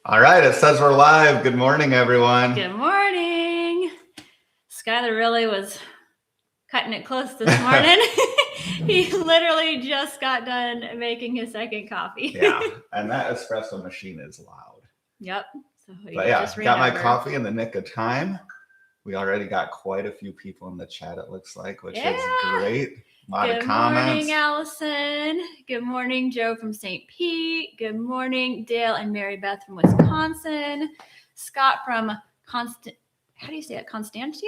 All right, it says we're live. Good morning, everyone. Good morning. Skylar really was cutting it close this morning. He literally just got done making his second coffee. Yeah, and that espresso machine is loud. Yep. So just got my coffee in the nick of time. We already got quite a few people in the chat, it looks like, which is great. A lot of comments. Good morning, Allison. Good morning, Joe from St. Pete. Good morning, Dale and Mary Beth from Wisconsin. Scott from how do you say it? Constantia?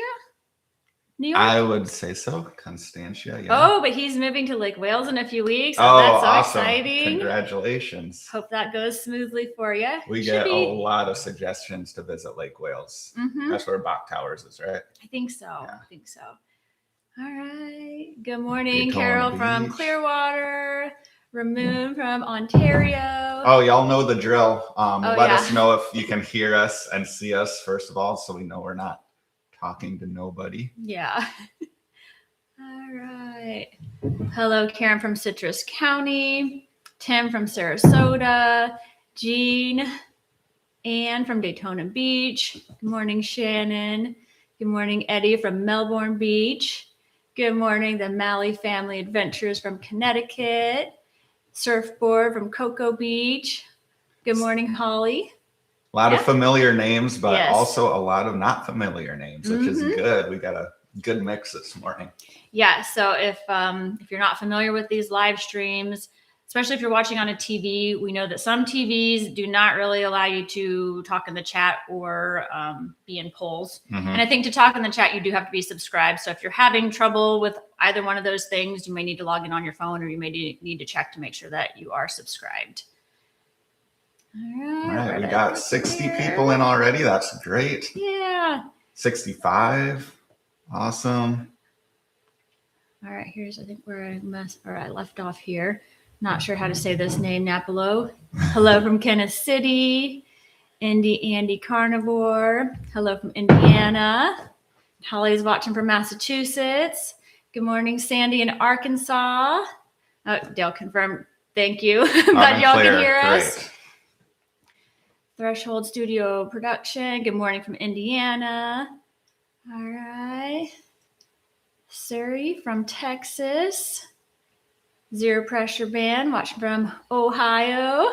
New York? I would say so. Constantia, yeah. Oh, but he's moving to Lake Wales in a few weeks. Oh, that's so awesome. Exciting. Congratulations. Hope that goes smoothly for you. We get a lot of suggestions to visit Lake Wales. Mm-hmm. That's where Bach Towers is, right? I think so. All right. Good morning, Carol from Clearwater. Ramon from Ontario. Oh, y'all know the drill. Let us know if you can hear us and see us, first of all, so we know we're not talking to nobody. Yeah. All right. Hello, Karen from Citrus County. Tim from Sarasota. Jean. Anne from Daytona Beach. Good morning, Shannon. Good morning, Eddie from Melbourne Beach. Good morning, the Malley Family Adventures from Connecticut. Surfboard from Cocoa Beach. Good morning, Holly. A lot of familiar names, but also a lot of not familiar names, which is good. We got a good mix this morning. Yeah, so if you're not familiar with these live streams, especially if you're watching on a TV, we know that some TVs do not really allow you to talk in the chat or be in polls. Mm-hmm. And I think to talk in the chat, you do have to be subscribed. So if you're having trouble with either one of those things, you may need to log in on your phone, or you may need to check to make sure that you are subscribed. All right, we got 60 people in already. That's great. Yeah. 65. Awesome. All right, here's, I think, where I left off here. Not sure how to say this name, Napolo. Hello from Kansas City. Andy Carnivore. Hello from Indiana. Holly's watching from Massachusetts. Good morning, Sandy in Arkansas. Oh, Dale confirmed. Thank you. Glad y'all can hear us. Great. Threshold Studio Production. Good morning from Indiana. All right. Suri from Texas. Zero Pressure Band, watching from Ohio.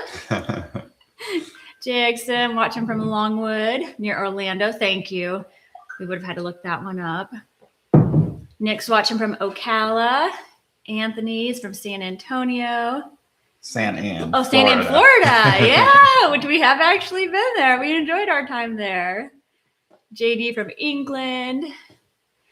Jackson, watching from Longwood, near Orlando. Thank you. We would have had to look that one up. Nick's watching from Ocala. Anthony's from San Antonio. San Ann, Florida. Yeah, which we have actually been there. We enjoyed our time there. JD from England.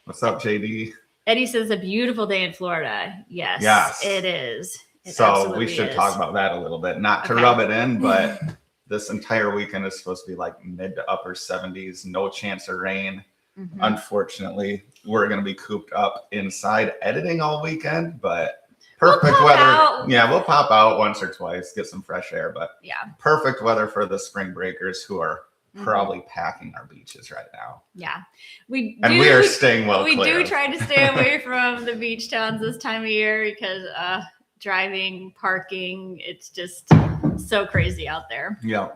What's up, JD? Eddie says a beautiful day in Florida. Yes, it is. So we should talk about that a little bit. Not to rub it in, but this entire weekend is supposed to be like mid to upper 70s. No chance of rain. Mm-hmm. Unfortunately, we're going to be cooped up inside editing all weekend, but perfect weather. Yeah, we'll pop out once or twice, get some fresh air, but perfect weather for the spring breakers who are probably packing our beaches right now. Yeah. We are staying well clear. We do try to stay away from the beach towns this time of year because driving, parking, it's just so crazy out there. Yeah.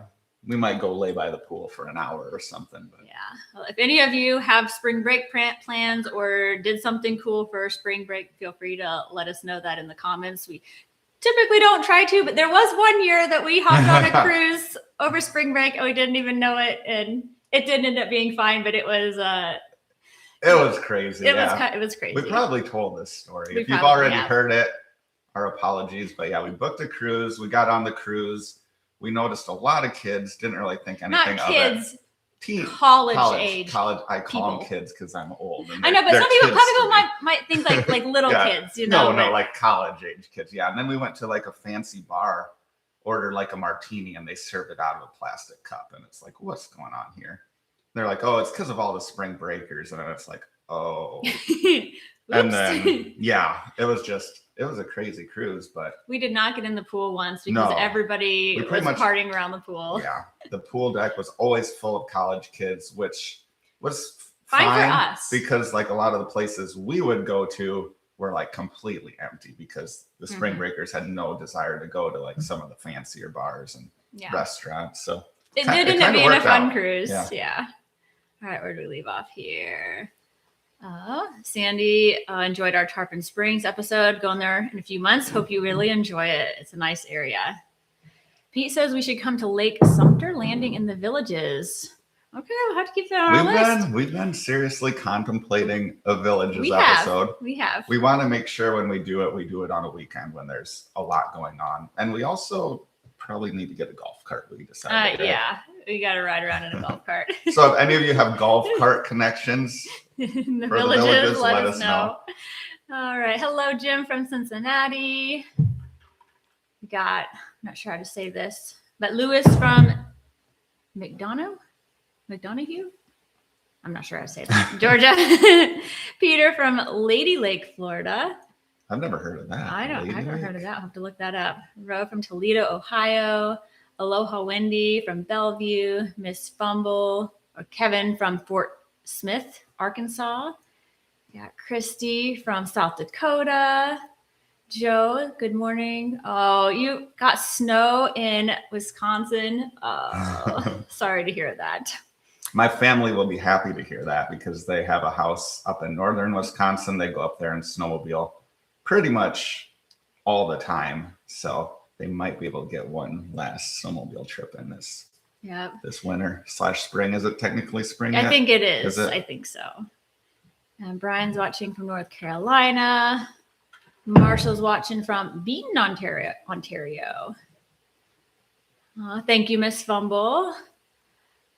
We might go lay by the pool for an hour or something. But. Yeah. Well, if any of you have spring break plans or did something cool for spring break, feel free to let us know that in the comments. We typically don't try to, but there was one year that we hopped on a cruise over spring break and we didn't even know it, and it did end up being fine, but it was crazy. It was crazy. We probably told this story. If you've already heard it, our apologies. But yeah, we booked a cruise. We got on the cruise. We noticed a lot of kids. Didn't really think anything of it. College age. I call them kids because I'm old. I know, but some people might think like little kids, you know. No, like college age kids. Yeah. And then we went to like a fancy bar, ordered like a martini, and they served it out of a plastic cup. And it's like, what's going on here? They're like, oh, it's because of all the spring breakers. And then it's like, oh. And then, it was a crazy cruise, but we did not get in the pool once because everybody was partying around the pool. Yeah. The pool deck was always full of college kids, which was fine for us because like a lot of the places we would go to were like completely empty because the spring breakers had no desire to go to like some of the fancier bars and restaurants. So It It did end up kinda being a worked fun out. cruise. Yeah. Yeah. All right, where do we leave off here? Sandy enjoyed our Tarpon Springs episode. Going there in a few months. Hope you really enjoy it. It's a nice area. Pete says we should come to Lake Sumter Landing in the Villages. Okay, we'll have to keep that on our list. We've been seriously contemplating a Villages We episode. have. We want to make sure when we do it on a weekend when there's a lot going on. And we also probably need to get a golf cart. We decided. Right? Yeah, we got to ride around in a golf cart. So if any of you have golf cart connections in the for villages, the Villages, let us know. All right. Hello, Jim from Cincinnati. We got, I'm not sure how to say this, but Lewis from McDonough? I'm not sure how to say that. Georgia. Peter from Lady Lake, Florida. I've never heard of that. I haven't heard of that. I'll have to look that up. Ro from Toledo, Ohio. Aloha Wendy from Bellevue. Miss Fumble. Or Kevin from Fort Smith, Arkansas. Got Christy from South Dakota. Joe, good morning. Oh, you got snow in Wisconsin. Oh, sorry to hear that. My family will be happy to hear that because they have a house up in northern Wisconsin. They go up there and snowmobile pretty much all the time. So they might be able to get one last snowmobile trip in this winter / spring. Is it technically spring yet? I think it is. Is it? I think so. And Brian's watching from North Carolina. Marshall's watching from Beaton, Ontario. Thank you, Miss Fumble.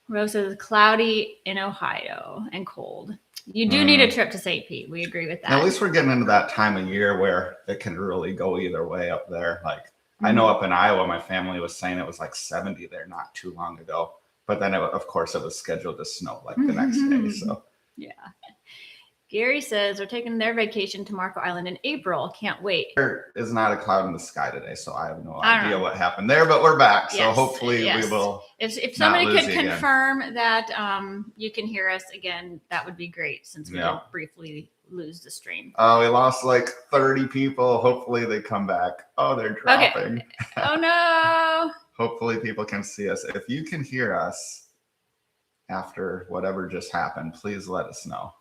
Rose says cloudy in Ohio and cold. You do need a trip to St. Pete. We agree with that. At least we're getting into that time of year where it can really go either way up there. Like I know up in Iowa, my family was saying it was like 70 there not too long ago. But then, of course, it was scheduled to snow like the next day. So yeah. Gary says they're taking their vacation to Marco Island in April. Can't wait. There is not a cloud in the sky today, so I have no idea what happened there, but we're back. So hopefully we will. If somebody could confirm that you can hear us again, that would be great since we did briefly lose the stream. We lost like 30 people. Hopefully they come back. Oh, they're dropping. Okay. Oh, no. Hopefully people can see us. If you can hear us after whatever just happened, please let us know.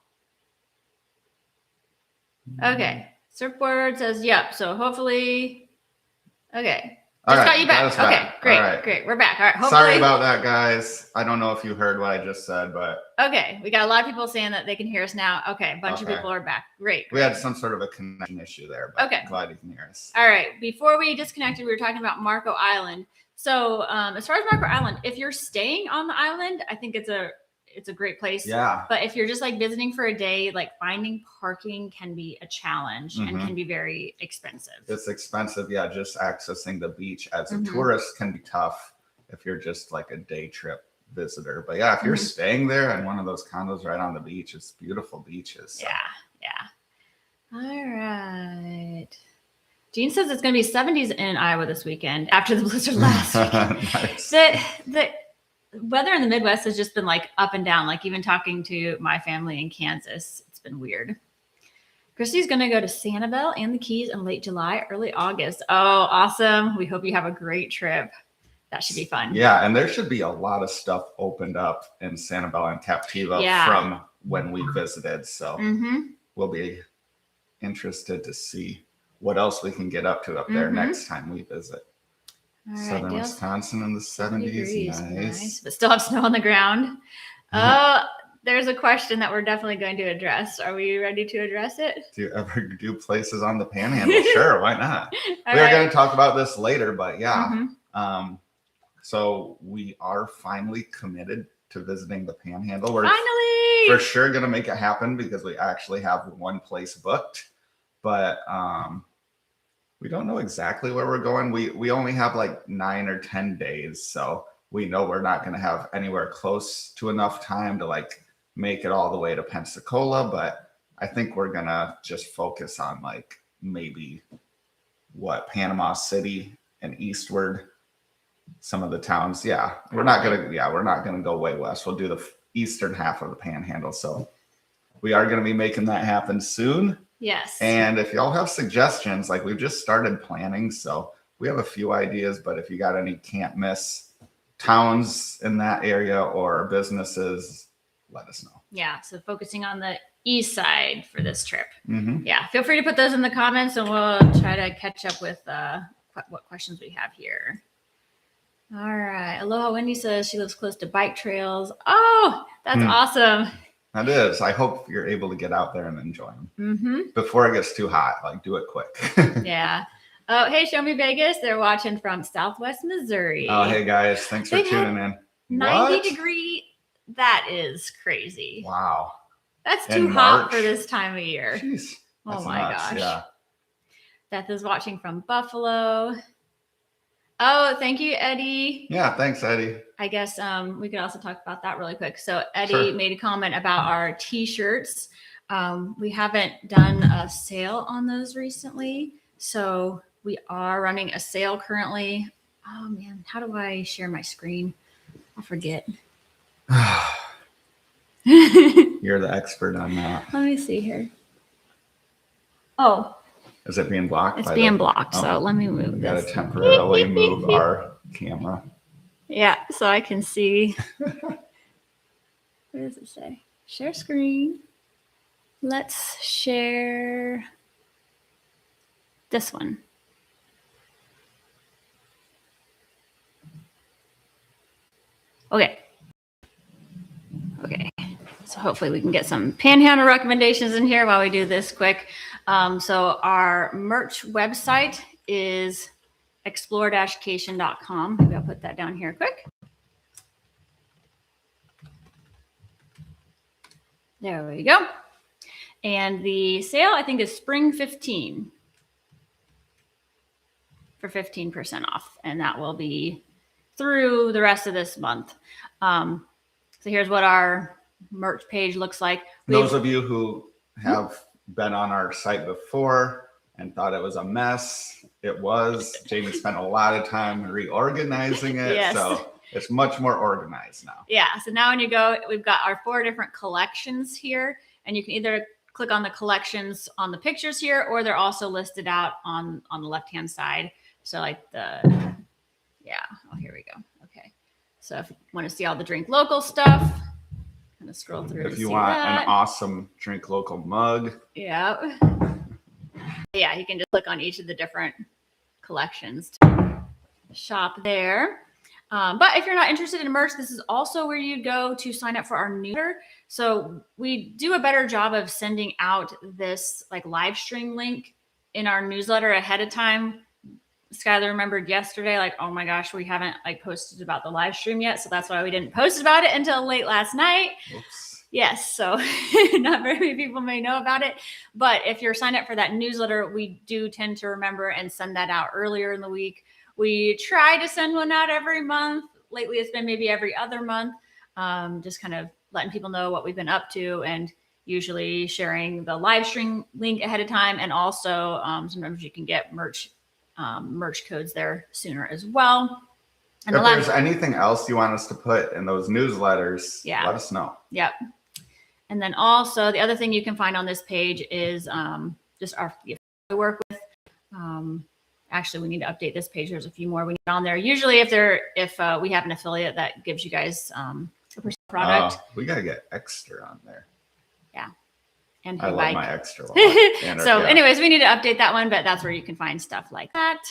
Okay. Surfboard says, yep. So hopefully, okay. Just got you back. Okay, great, right. Great. We're back. All right. Hopefully, sorry about that, guys. I don't know if you heard what I just said, but. Okay. We got a lot of people saying that they can hear us now. Okay. A bunch of people are back. Great. We had some sort of a connection issue there, but glad you can hear us. All right. Before we disconnected, we were talking about Marco Island. So as far as Marco Island, if you're staying on the island, I think it's a great place. Yeah. But if you're just like visiting for a day, like finding parking can be a challenge and can be very expensive. It's expensive. Yeah. Just accessing the beach as a tourist can be tough if you're just like a day trip visitor. But yeah, if you're staying there in one of those condos right on the beach, it's beautiful beaches. So. Yeah. All right. Jean says it's going to be 70s in Iowa this weekend after the blizzard last weekend. Nice. The weather in the Midwest has just been like up and down. Like even talking to my family in Kansas, it's been weird. Christy's going to go to Sanibel and the Keys in late July, early August. Oh, awesome. We hope you have a great trip. That should be fun. Yeah. And there should be a lot of stuff opened up in Sanibel and Captiva from when we visited. So we'll be interested to see what else we can get up to up there next time we visit. All right, Southern Wisconsin in the 70s. Nice. But still have snow on the ground. There's a question that we're definitely going to address. Are we ready to address it? Do you ever do places on the Panhandle? Sure, why not? We're going to talk about this later, but yeah. So we are finally committed to visiting the Panhandle. We're finally for sure going to make it happen because we actually have one place booked, but we don't know exactly where we're going. We only have like 9 or 10 days. So we know we're not going to have anywhere close to enough time to like make it all the way to Pensacola. But I think we're going to just focus on like maybe Panama City and eastward, some of the towns. Yeah. We're not going to go way west. We'll do the eastern half of the Panhandle. So we are going to be making that happen soon. Yes. And if y'all have suggestions, like we've just started planning, so we have a few ideas, but if you got any can't miss towns in that area or businesses, let us know. Yeah, so focusing on the east side for this trip. Mm-hmm. Yeah, feel free to put those in the comments and we'll try to catch up with what questions we have here. All right. Aloha Wendy says she lives close to bike trails. Oh, that's awesome. That is. I hope you're able to get out there and enjoy them Mm-hmm. before it gets too hot. Like, do it quick. Yeah. Oh, hey, Show Me Vegas. They're watching from Southwest Missouri. Oh, hey guys. Thanks for tuning in. 90-degree. That is crazy. Wow. That's too hot for this time of year. Jeez. Oh my gosh. Yeah. Beth is watching from Buffalo. Oh, thank you, Eddie. Yeah, thanks, Eddie. I guess we could also talk about that really quick. So Eddie made a comment about our t-shirts. We haven't done a sale on those recently. So we are running a sale currently. Oh man, how do I share my screen? I forget. You're the expert on that. Let me see here. Oh. Is it being blocked? It's being blocked. So let me move we this. Got to temporarily move our camera. Yeah, so I can see. What does it say? Share screen. Let's share this one. Okay. Okay. So hopefully we can get some Panhandle recommendations in here while we do this quick. So our merch website is explore-cation.com. Maybe I'll put that down here quick. There we go. And the sale, I think, is spring 15 for 15% off. And that will be through the rest of this month. So here's what our merch page looks like. Those of you who have been on our site before and thought it was a mess, it was. Jamie spent a lot of time reorganizing it. Yes. So it's much more organized now. Yeah. So now when you go, we've got our 4 different collections here, and you can either click on the collections on the pictures here, or they're also listed out on the left-hand side. So like oh, here we go. Okay. So if you want to see all the Drink Local stuff, kind of scroll through. If you want an awesome Drink Local mug. Yeah. Yeah, you can just click on each of the different collections to shop there. But if you're not interested in merch, this is also where you go to sign up for our newsletter. So we do a better job of sending out this like live stream link in our newsletter ahead of time. Skylar remembered yesterday, like, oh my gosh, we haven't like posted about the live stream yet. So that's why we didn't post about it until late last night. Oops. Yes. So not very many people may know about it, but if you're signed up for that newsletter, we do tend to remember and send that out earlier in the week. We try to send one out every month. Lately, it's been maybe every other month, just kind of letting people know what we've been up to, and usually sharing the live stream link ahead of time. And also sometimes you can get merch codes there sooner as well. And if there's anything else you want us to put in those newsletters, let us know. Yep. And then also the other thing you can find on this page is just our work with. Actually, we need to update this page. There's a few more we need on there. Usually if we have an affiliate that gives you guys a product. We got to get extra on there. Yeah. And I love my extra one. So anyways, we need to update that one, but that's where you can find stuff like that.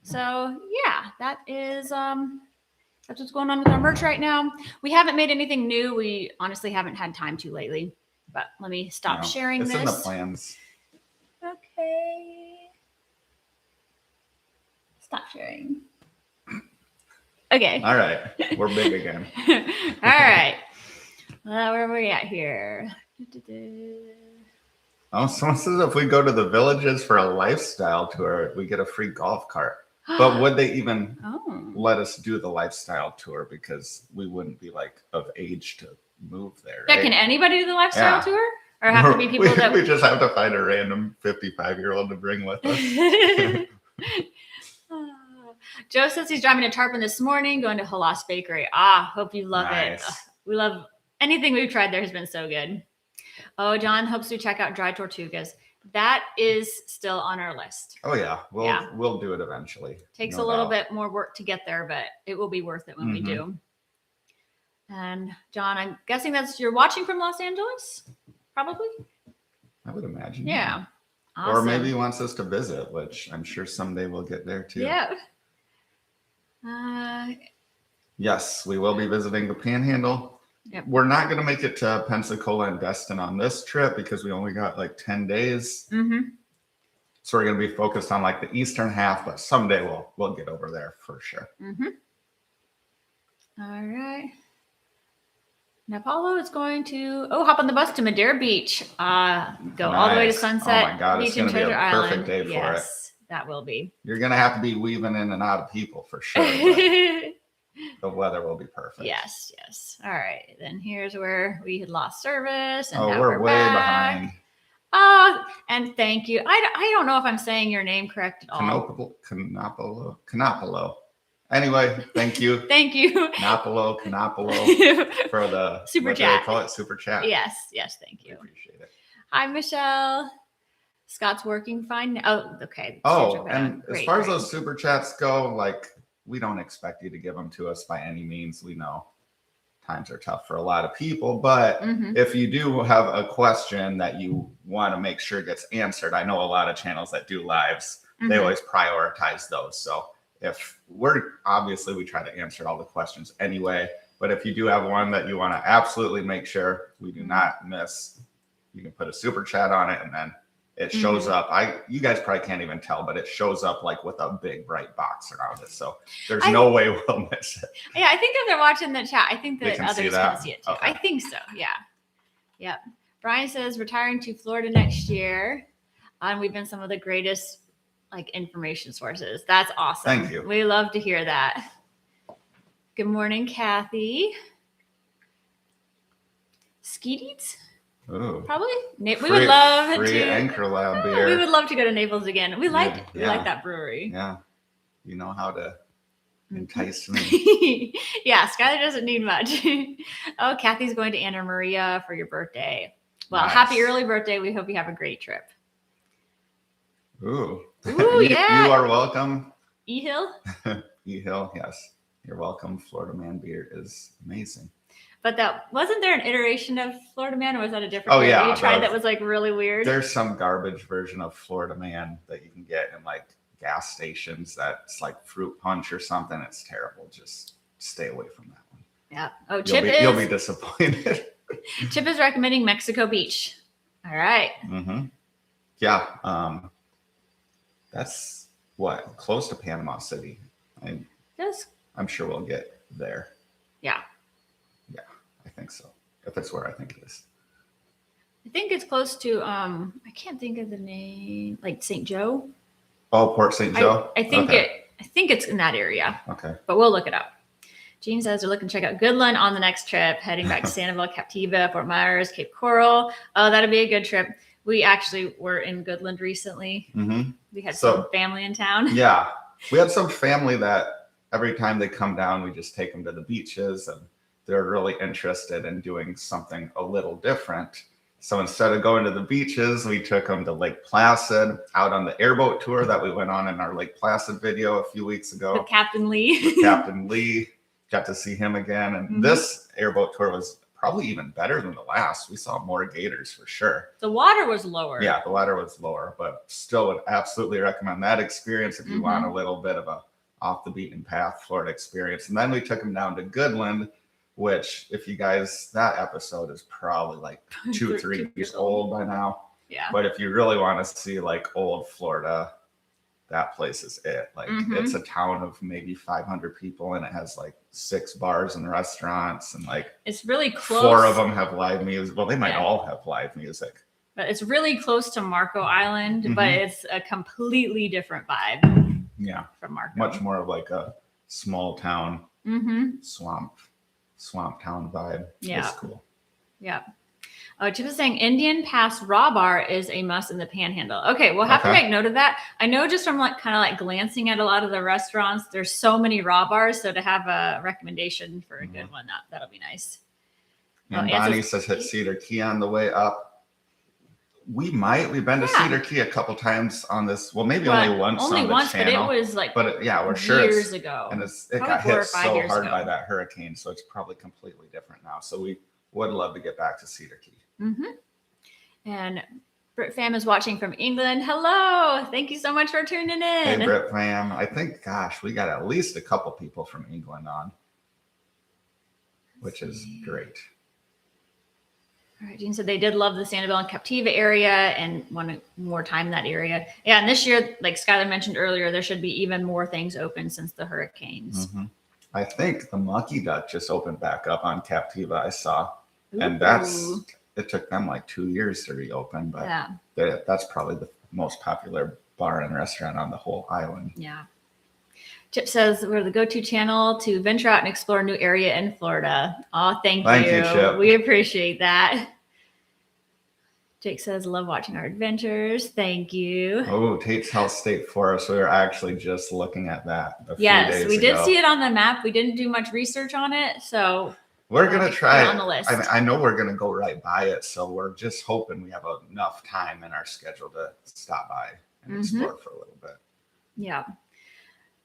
So yeah, that is that's what's going on with our merch right now. We haven't made anything new. We honestly haven't had time to lately, but let me stop sharing this. It's in the plans. Okay. Stop sharing. Okay. All right. We're big again. All right. Where are we at here? Oh, someone says if we go to the villages for a lifestyle tour, we get a free golf cart. But would they even let us do the lifestyle tour, because we wouldn't be like of age to move there? Yeah, right? Can anybody do the lifestyle tour? Or have to be people that we just have to find a random 55-year-old to bring with us. Joe says he's driving to Tarpon this morning, going to Halas Bakery. Hope you love it. We love anything we've tried there has been so good. Oh, John hopes we check out Dry Tortugas. that is still on our list. Oh yeah, Yeah. we'll do it eventually. Takes no a little doubt. bit more work to get there, but it will be worth it when we do. And John, I'm guessing you're watching from Los Angeles, probably. I would imagine. Yeah. Or Awesome. maybe he wants us to visit, which I'm sure someday we'll get there too. Yeah. Yes, we will be visiting the Panhandle. Yep. We're not going to make it to Pensacola and Destin on this trip because we only got like 10 days. So we're going to be focused on like the eastern half, but someday we'll get over there for sure. All right. Now Paulo is going to hop on the bus to Madeira Beach. Go all the way to Sunset Oh my God, Beach it's going and to be Treasure a Island. perfect day for it. Yes, that will be. You're going to have to be weaving in and out of people for sure. The weather will be perfect. Yes. All right. Then here's where we had lost service. And now we're way back. behind. Oh, and thank you. I don't know if I'm saying your name correct at all. Canopolo. Anyway, thank you. Thank you. Canopolo for the super chat. Call it super chat. Yes, thank you. I appreciate it. Hi, Michelle. Scott's working fine. Oh, okay. Oh, and as far as those super chats go, like we don't expect you to give them to us by any means. We know times are tough for a lot of people, but if you do have a question that you want to make sure gets answered, I know a lot of channels that do lives, they always prioritize those. So if we try to answer all the questions anyway, but if you do have one that you want to absolutely make sure we do not miss, you can put a super chat on it and then it shows up. You guys probably can't even tell, but it shows up like with a big bright box around it. So there's no way we'll miss it. Yeah, I think if they're watching the chat, I think that others can see it too. Okay. I think so. Yeah. Yep. Brian says retiring to Florida next year. And we've been some of the greatest like information sources. That's awesome. Thank you. We love to hear that. Good morning, Kathy. Skeeties? Ooh. Probably. We would love free to. Anchor Lab beer. We would love to go to Naples again. We like that brewery. Yeah. You know how to entice me. Yeah, Skylar doesn't need much. Oh, Kathy's going to Anna Maria for your birthday. Well, happy early birthday. We hope you have a great trip. Ooh. Yeah. You are welcome. E-Hill? E-Hill, yes. You're welcome. Florida Man beer is amazing. But wasn't there an iteration of Florida Man, or was that a different beer you tried that was like really weird? There's some garbage version of Florida Man that you can get in like gas stations that's like fruit punch or something. It's terrible. Just stay away from that one. Yeah. Oh, you'll be disappointed. Chip is recommending Mexico Beach. All right. Yeah. That's close to Panama City. I'm sure we'll get there. Yeah. Yeah, I think so. If it's where I think it is. I think it's close to I can't think of the name, like St. Joe. Oh, Port St. Joe? I think it's in that area. Okay. But we'll look it up. Gene says they're looking to check out Goodland on the next trip, heading back to Sanibel, Captiva, Fort Myers, Cape Coral. Oh, that'll be a good trip. We actually were in Goodland recently. We had some family in town. Yeah. We had some family that every time they come down, we just take them to the beaches, and they're really interested in doing something a little different. So instead of going to the beaches, we took them to Lake Placid, out on the airboat tour that we went on in our Lake Placid video a few weeks ago. With Captain Lee. Got to see him again. And this airboat tour was probably even better than the last. We saw more gators for sure. The water was lower. Yeah, the water was lower, but still would absolutely recommend that experience if you want a little bit of a off the beaten path Florida experience. And then we took them down to Goodland, which that episode is probably like 2-3 years old by now. Yeah. But if you really want to see like old Florida, that place is it. Like it's a town of maybe 500 people, and it has like 6 bars and restaurants, and like it's really close. 4 of them have live music. Well, they might all have live music. But it's really close to Marco Island, but it's a completely different vibe. Yeah. From Marco. Much more of like a small town, swamp town vibe. Yeah. It's cool. Yeah. Oh, Chip is saying Indian Pass Raw Bar is a must in the Panhandle. Okay, we'll have to make note of that. I know just from like kind of like glancing at a lot of the restaurants, there's so many raw bars. So to have a recommendation for a good one, that'll be nice. And Bonnie says hit Cedar Key on the way up. We've been to Yeah. Cedar Key a couple times on this. Well, maybe But only once on the but channel. it was like yeah, we're sure years ago. and it Probably got 4 or hit 5 so years hard ago. by that hurricane, so it's probably completely different now. So we would love to get back to Cedar Key. And Brit Fam is watching from England. Hello. Thank you so much for tuning in. Hey, Brit Fam. I think, gosh, we got at least a couple people from England on, which is great. All right, Jean said they did love the Sanibel and Captiva area and wanted more time in that area. Yeah, and this year, like Skylar mentioned earlier, there should be even more things open since the hurricanes. I think the Mucky Duck just opened back up on Captiva, I saw. Ooh. And it took them like 2 years to reopen, but that's probably the most popular bar and restaurant on the whole island. Yeah. Chip says we're the go-to channel to venture out and explore a new area in Florida. Oh, thank you, Chip. We appreciate that. Jake says, love watching our adventures. Thank you. Oh, Tate's House State Forest. We were actually just looking at that a few days Yes, we did ago. see it on the map. We didn't do much research on it, so we're going to try on the list. I know we're going to go right by it, so we're just hoping we have enough time in our schedule to stop by and explore for a little bit. Yeah.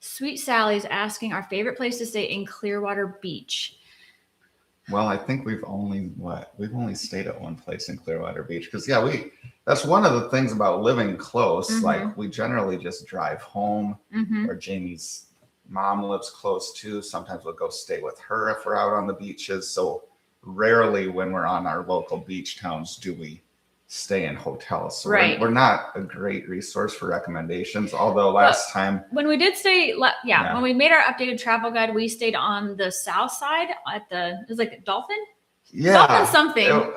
Sweet Sally's asking our favorite place to stay in Clearwater Beach. Well, I think we've only stayed at one place in Clearwater Beach because that's one of the things about living close. Like we generally just drive home, or Jamie's mom lives close too. Sometimes we'll go stay with her if we're out on the beaches. So rarely when we're on our local beach towns do we stay in hotels. So we're not a great resource for recommendations. Although last time when we did stay, when we made our updated travel guide, we stayed on the south side at it was like Dolphin. Dolphin something.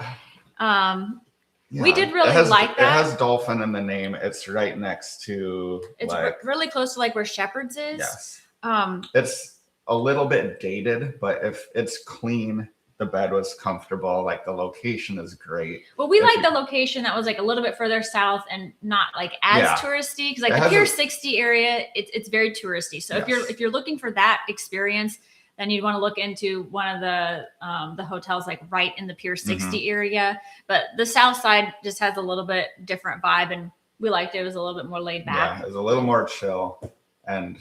We did really like that. It has Dolphin in the name. It's right next to. It's really close to like where Shepherd's is. Yes. It's a little bit dated, but if it's clean. The bed was comfortable. Like the location is great. Well, we like the location that was like a little bit further south and not like as touristy. Because like the Pier 60 area, it's very touristy. So if you're looking for that experience, then you'd want to look into one of the hotels like right in the Pier 60 area. But the south side just has a little bit different vibe, and we liked it. It was a little bit more laid back. Yeah, it was a little more chill, and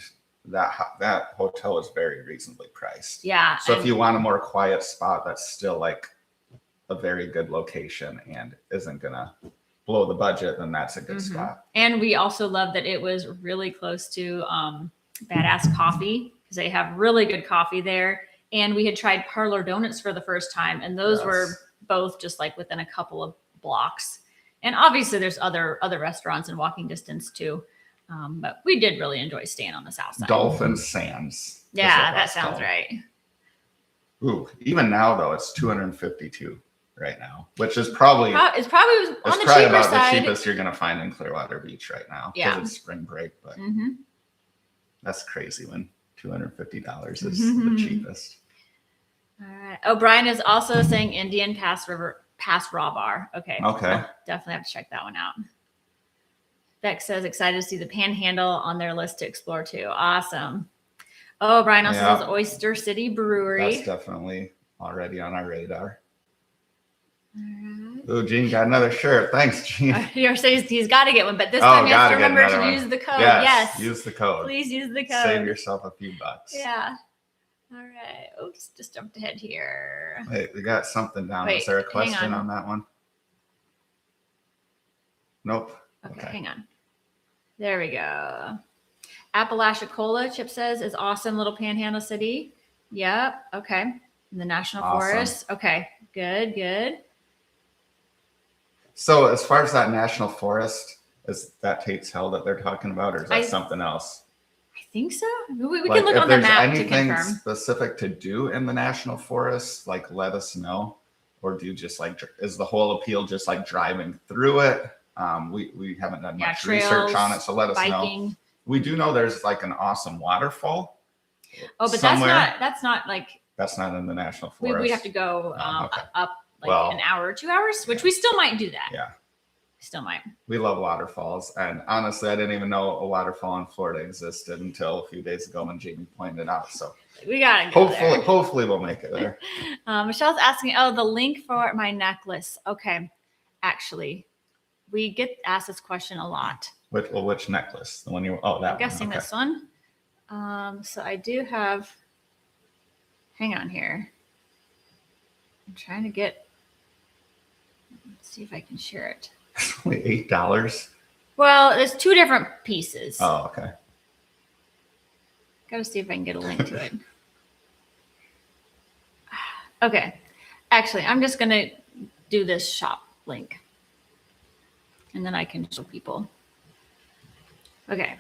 that hotel is very reasonably priced. Yeah. So if you want a more quiet spot that's still like a very good location and isn't gonna blow the budget, then that's a good spot. And we also love that it was really close to Badass Coffee because they have really good coffee there. And we had tried Parlor Donuts for the first time, and those were both just like within a couple of blocks. And obviously there's other restaurants in walking distance too. But we did really enjoy staying on the south side. Dolphin Sands. Yeah, that sounds right. Ooh, even now though, it's $252 right now, which is probably on the cheaper about side. the cheapest you're gonna find in Clearwater Beach right now. Yeah, it's spring break, but that's crazy when $250 is the cheapest. All right. Oh, Brian is also saying Indian Pass Raw Bar. Okay. I'll definitely have to check that one out. Beck says excited to see the Panhandle on their list to explore too. Awesome. Oh, Brian also says Oyster City Brewery. That's definitely already on our radar. All right. Oh, Gene got another shirt. Thanks, Gene. You're saying he's got to get one, but this time he has to remember to use the code. Yes. Use the code. Please use the code. Save yourself a few bucks. Yeah. All right. Oops, just jumped ahead here. Wait, we got something down. Is there a question on that one? Nope. Okay, hang on. There we go. Apalachicola, Chip says, is awesome little panhandle city. Yep. Okay. In the National Forest. Okay. Good. So as far as that National Forest, is that Tate's Hill that they're talking about, or is that something else? I think so. We can look on the map to confirm. Anything specific to do in the National Forest, like let us know. Or do you just like, is the whole appeal just like driving through it? We haven't done much research on it, so let us know. We do know there's like an awesome waterfall. Oh, but that's not like. That's not in the National Forest. We'd have to go up like an hour or 2 hours, which we still might do that. Yeah. Still might. We love waterfalls. And honestly, I didn't even know a waterfall in Florida existed until a few days ago when Jamie pointed it out. So we gotta go there. Hopefully we'll make it there. Michelle's asking, the link for my necklace. Okay. Actually, we get asked this question a lot. Which necklace? The one you? Oh, that I'm guessing one. Okay. this one. So I do have. Hang on here. I'm trying to get. Let's see if I can share it. It's only $8. Well, there's 2 different pieces. Oh, okay. Gotta see if I can get a link to it. Okay. Actually, I'm just gonna do this shop link. And then I can show people. Okay.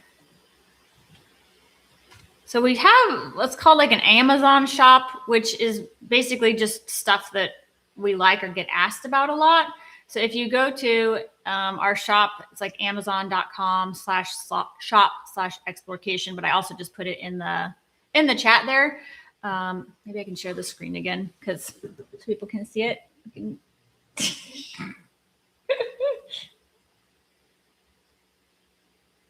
So we have, let's call like an Amazon shop, which is basically just stuff that we like or get asked about a lot. So if you go to our shop, it's like amazon.com/shop/exploration, but I also just put it in the chat there. Maybe I can share the screen again because so people can see it.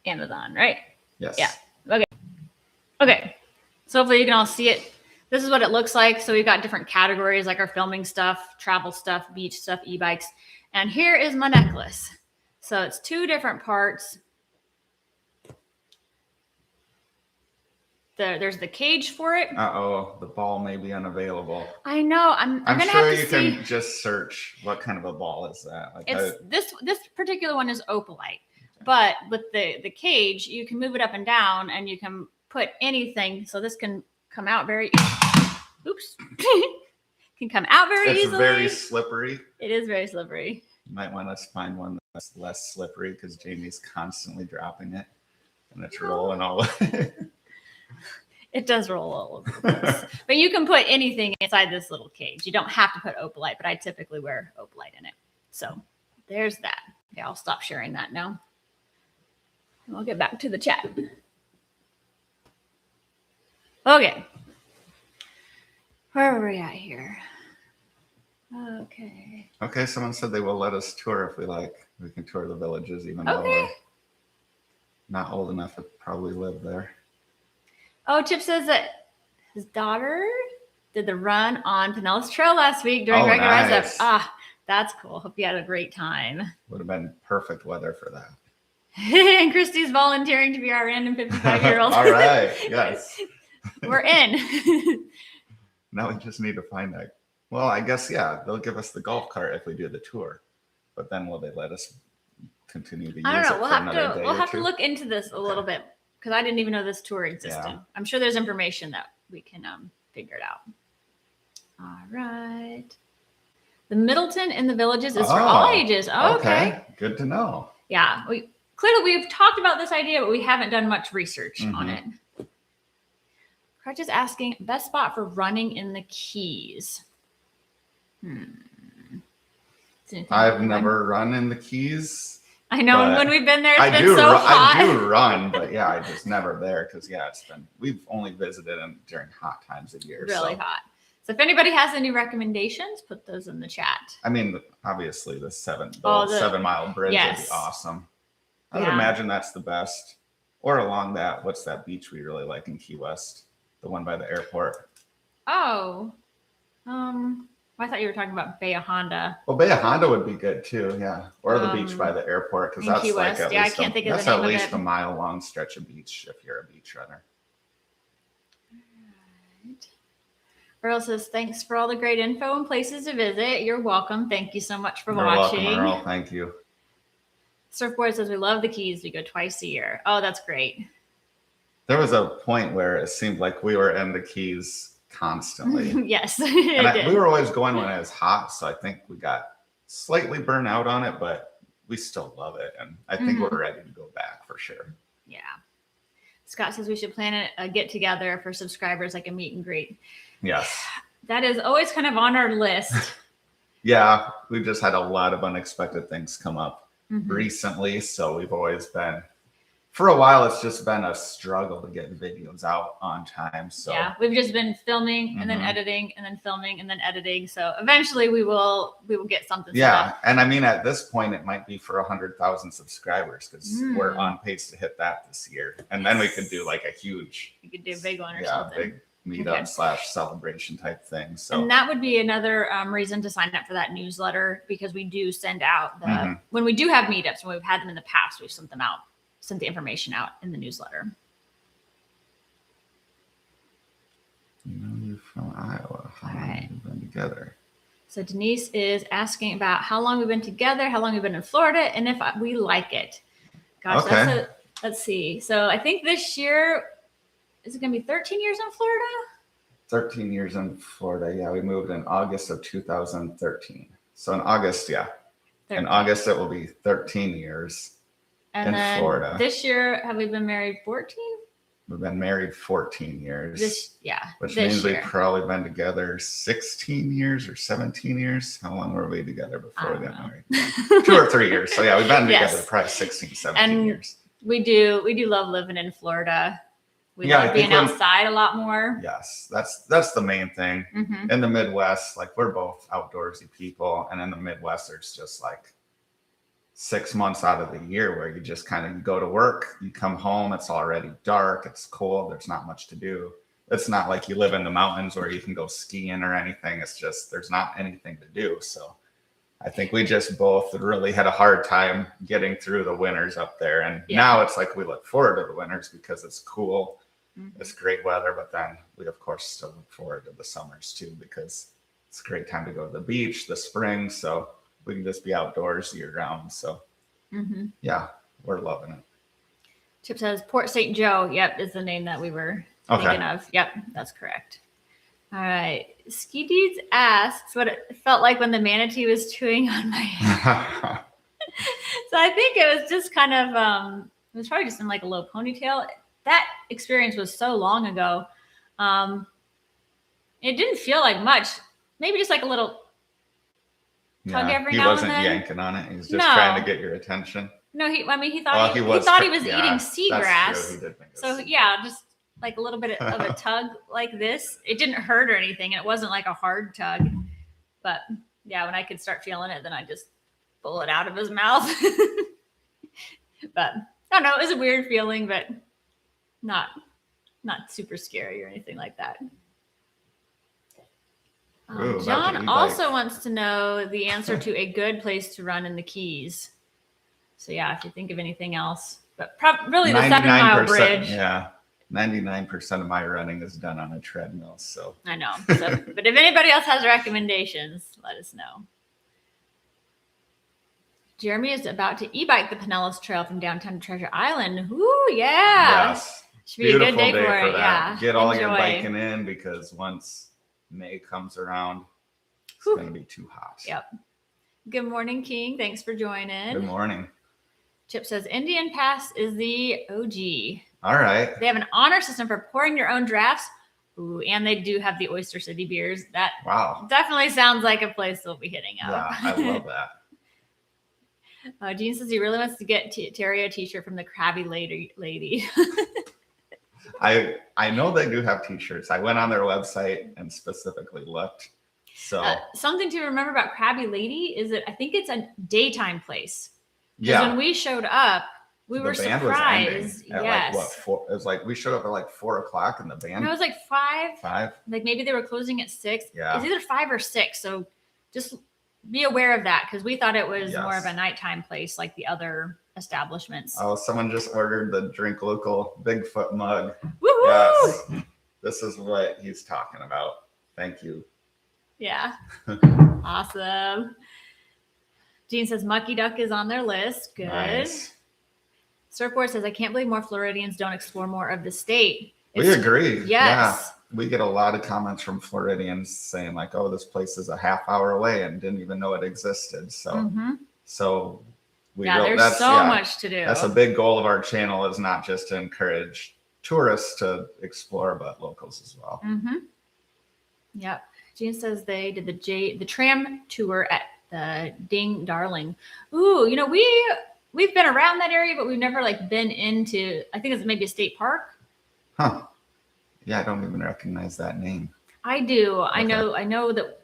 Amazon, right? Yes. Yeah. Okay. So hopefully you can all see it. This is what it looks like. So we've got different categories like our filming stuff, travel stuff, beach stuff, e-bikes. And here is my necklace. So it's 2 different parts. There's the cage for it. Uh-oh, the ball may be unavailable. I know. I'm gonna sure have to you see. can just search what kind of a ball is that. Like It's this particular one is opalite, but with the cage, you can move it up and down, and you can put anything. So this can come out very. Oops, can come out very it's easily. very slippery. It is very slippery. You might want to find one that's less slippery because Jamie's constantly dropping it, and it's rolling all over. It does roll all over the place. But you can put anything inside this little cage. You don't have to put opalite, but I typically wear opalite in it. So there's that. Okay, I'll stop sharing that now. And we'll get back to the chat. Okay. Where are we at here? Okay. Okay, someone said they will let us tour if we like. We can tour the villages even though we're not old enough to probably live there. Oh, Chip says that his daughter did the run on Pinellas Trail last week during regular nice. Rise Up. That's cool. Hope you had a great time. Would have been perfect weather for that. And Christy's volunteering to be our random 55-year-old. All right. Yes. We're in. Now we just need to find that. Well, I guess, yeah, they'll give us the golf cart if we do the tour. But then will they let us continue to use it? I don't know. For another day We'll or have two? to look into this a little bit because I didn't even know this tour existed. Yeah. I'm sure there's information that we can figure it out. All right. The Middleton in the Villages is for all ages. Oh, okay. Good to know. Yeah. We've talked about this idea, but we haven't done much research on it. Crutch is asking best spot for running in the Keys. I've never run in the Keys. I know but when we've been there, it's been so hot. I do run, but yeah, I just never there because we've only visited them during hot times of year. Really hot. So if anybody has any recommendations, put those in the chat. I mean, obviously the 7 Mile Bridge would be awesome. I would imagine that's the best. Or along that, what's that beach we really like in Key West? The one by the airport. Oh, I thought you were talking about Bay of Honda. Well, Bay of Honda would be good too, yeah. Or the beach by the airport because that's like at least I can't think of the name of it. a mile-long stretch of beach if you're a beach runner. Right. Earl says, thanks for all the great info and places to visit. You're welcome. Thank you so much for watching. You're welcome, Earl. Thank you. Surfboard says, we love the Keys. We go twice a year. Oh, that's great. There was a point where it seemed like we were in the Keys constantly. Yes. And we were always going when it was hot. So I think we got slightly burnt out on it, but we still love it. And I think we're ready to go back for sure. Yeah. Scott says we should plan a get together for subscribers, like a meet and greet. Yes. That is always kind of on our list. Yeah. We've just had a lot of unexpected things come up recently. So we've always been, for a while, it's just been a struggle to get videos out on time. So yeah, we've just been filming and then editing and then filming and then editing. So eventually we will get something. Yeah. And I mean, at this point, it might be for 100,000 subscribers because we're on pace to hit that this year. And then we could do like a huge, we could do a big one or yeah, something. meetup / celebration type thing. So and that would be another reason to sign up for that newsletter, because we do send out the when we do have meetups, when we've had them in the past, we've sent the information out in the newsletter. You're from Iowa. How long have you been together? So Denise is asking about how long we've been together, how long we've been in Florida, and if we like it. Gosh, Okay. let's see. So I think this year, is it going to be 13 years in Florida? 13 years in Florida. Yeah, we moved in August of 2013. So in August, 13. In August, it will be 13 years in Florida. This year, have we been married 14? We've been married 14 years. Which means we've probably been together 16 years or 17 years. How long were we together before we got married? 2 or 3 years. So yeah, we've been together probably 16, 17 years. We do love living in Florida. We love being outside a lot more. Yes, that's the main thing. In the Midwest, like we're both outdoorsy people, and in the Midwest, there's just like 6 months out of the year where you just kind of go to work, you come home, it's already dark, it's cold, there's not much to do. It's not like you live in the mountains where you can go skiing or anything. It's just there's not anything to do. So I think we just both really had a hard time getting through the winters up there. And now it's like we look forward to the winters because it's cool. It's great weather. But then we, of course, still look forward to the summers, too, because it's a great time to go to the beach, the spring. So we can just be outdoors year round. So, yeah, we're loving it. Chip says Port St. Joe. Yep, is the name that we were thinking of. Yep, that's correct. All right. Ski Deeds asks what it felt like when the manatee was chewing on my hair. So I think it was just kind of, it was probably just in like a low ponytail. That experience was so long ago. It didn't feel like much. Maybe just like a little tug every now and then. He wasn't yanking on it. He was just trying to get your attention. No, he thought he was eating seagrass. He did think so just like a little bit of a tug like this. It didn't hurt or anything, and it wasn't like a hard tug. But yeah, when I could start feeling it, then I just pull it out of his mouth. But I don't know. It was a weird feeling, but not super scary or anything like that. John also wants to know the answer to a good place to run in the Keys. So yeah, if you think of anything else, but really the 7 Mile Bridge. Yeah, 99% of my running is done on a treadmill. So I know. So, but if anybody else has recommendations, let us know. Jeremy is about to e-bike the Pinellas Trail from downtown to Treasure Island. Ooh, yeah. Yes. Should be a good day for it. Yeah. Get all your biking in, because once May comes around, it's going to be too hot. Yep. Good morning, King. Thanks for joining. Good morning. Chip says Indian Pass is the OG. All right. They have an honor system for pouring your own drafts. Ooh, and they do have the Oyster City beers. That definitely sounds like a place we'll be hitting up. Yeah, I love that. Gene says he really wants to get Terry a t-shirt from the Krabby Lady. I know they do have t-shirts. I went on their website and specifically looked. So something to remember about Krabby Lady is that I think it's a daytime place. Yeah. When we showed up, we were surprised. Yes. Like 4? It was like we showed up at like 4:00 and the band. No, it was like 5. 5. Like maybe they were closing at 6. Yeah. It's either 5 or 6. So just be aware of that, because we thought it was more of a nighttime place like the other establishments. Oh, someone just ordered the Drink Local Bigfoot mug. Woo-hoo! Yes. This is what he's talking about. Thank you. Yeah. Awesome. Gene says Mucky Duck is on their list. Good. Nice. Surfboard says, I can't believe more Floridians don't explore more of the state. We agree. Yes. Yeah. We get a lot of comments from Floridians saying like, oh, this place is a half hour away and didn't even know it existed. So, there's so much to do. That's a big goal of our channel, is not just to encourage tourists to explore, but locals as well. Yep. Gene says they did the tram tour at the Ding Darling. Ooh, we've been around that area, but we've never been into, I think it's maybe a state park. Huh. Yeah, I don't even recognize that name. I do. Okay. I know that.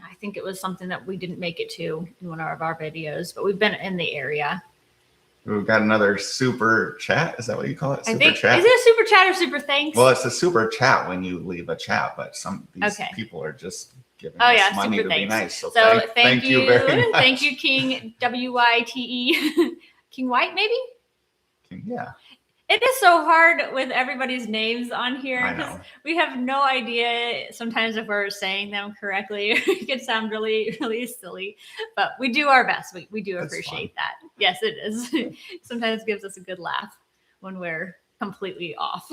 I think it was something that we didn't make it to in one of our videos, but we've been in the area. We've got another super chat. Is that what you call it? I Super think, chat? is it a super chat or super thanks? Well, it's a super chat when you leave a chat, but these people are just giving us money to be nice. So thank you very much. Thank you, King WYTE. King White, maybe? Yeah. It is so hard with everybody's names on here because we have no idea sometimes if we're saying them correctly. It could sound really, really silly, but we do our best. We do appreciate that. Yes, it is. Sometimes gives us a good laugh when we're completely off.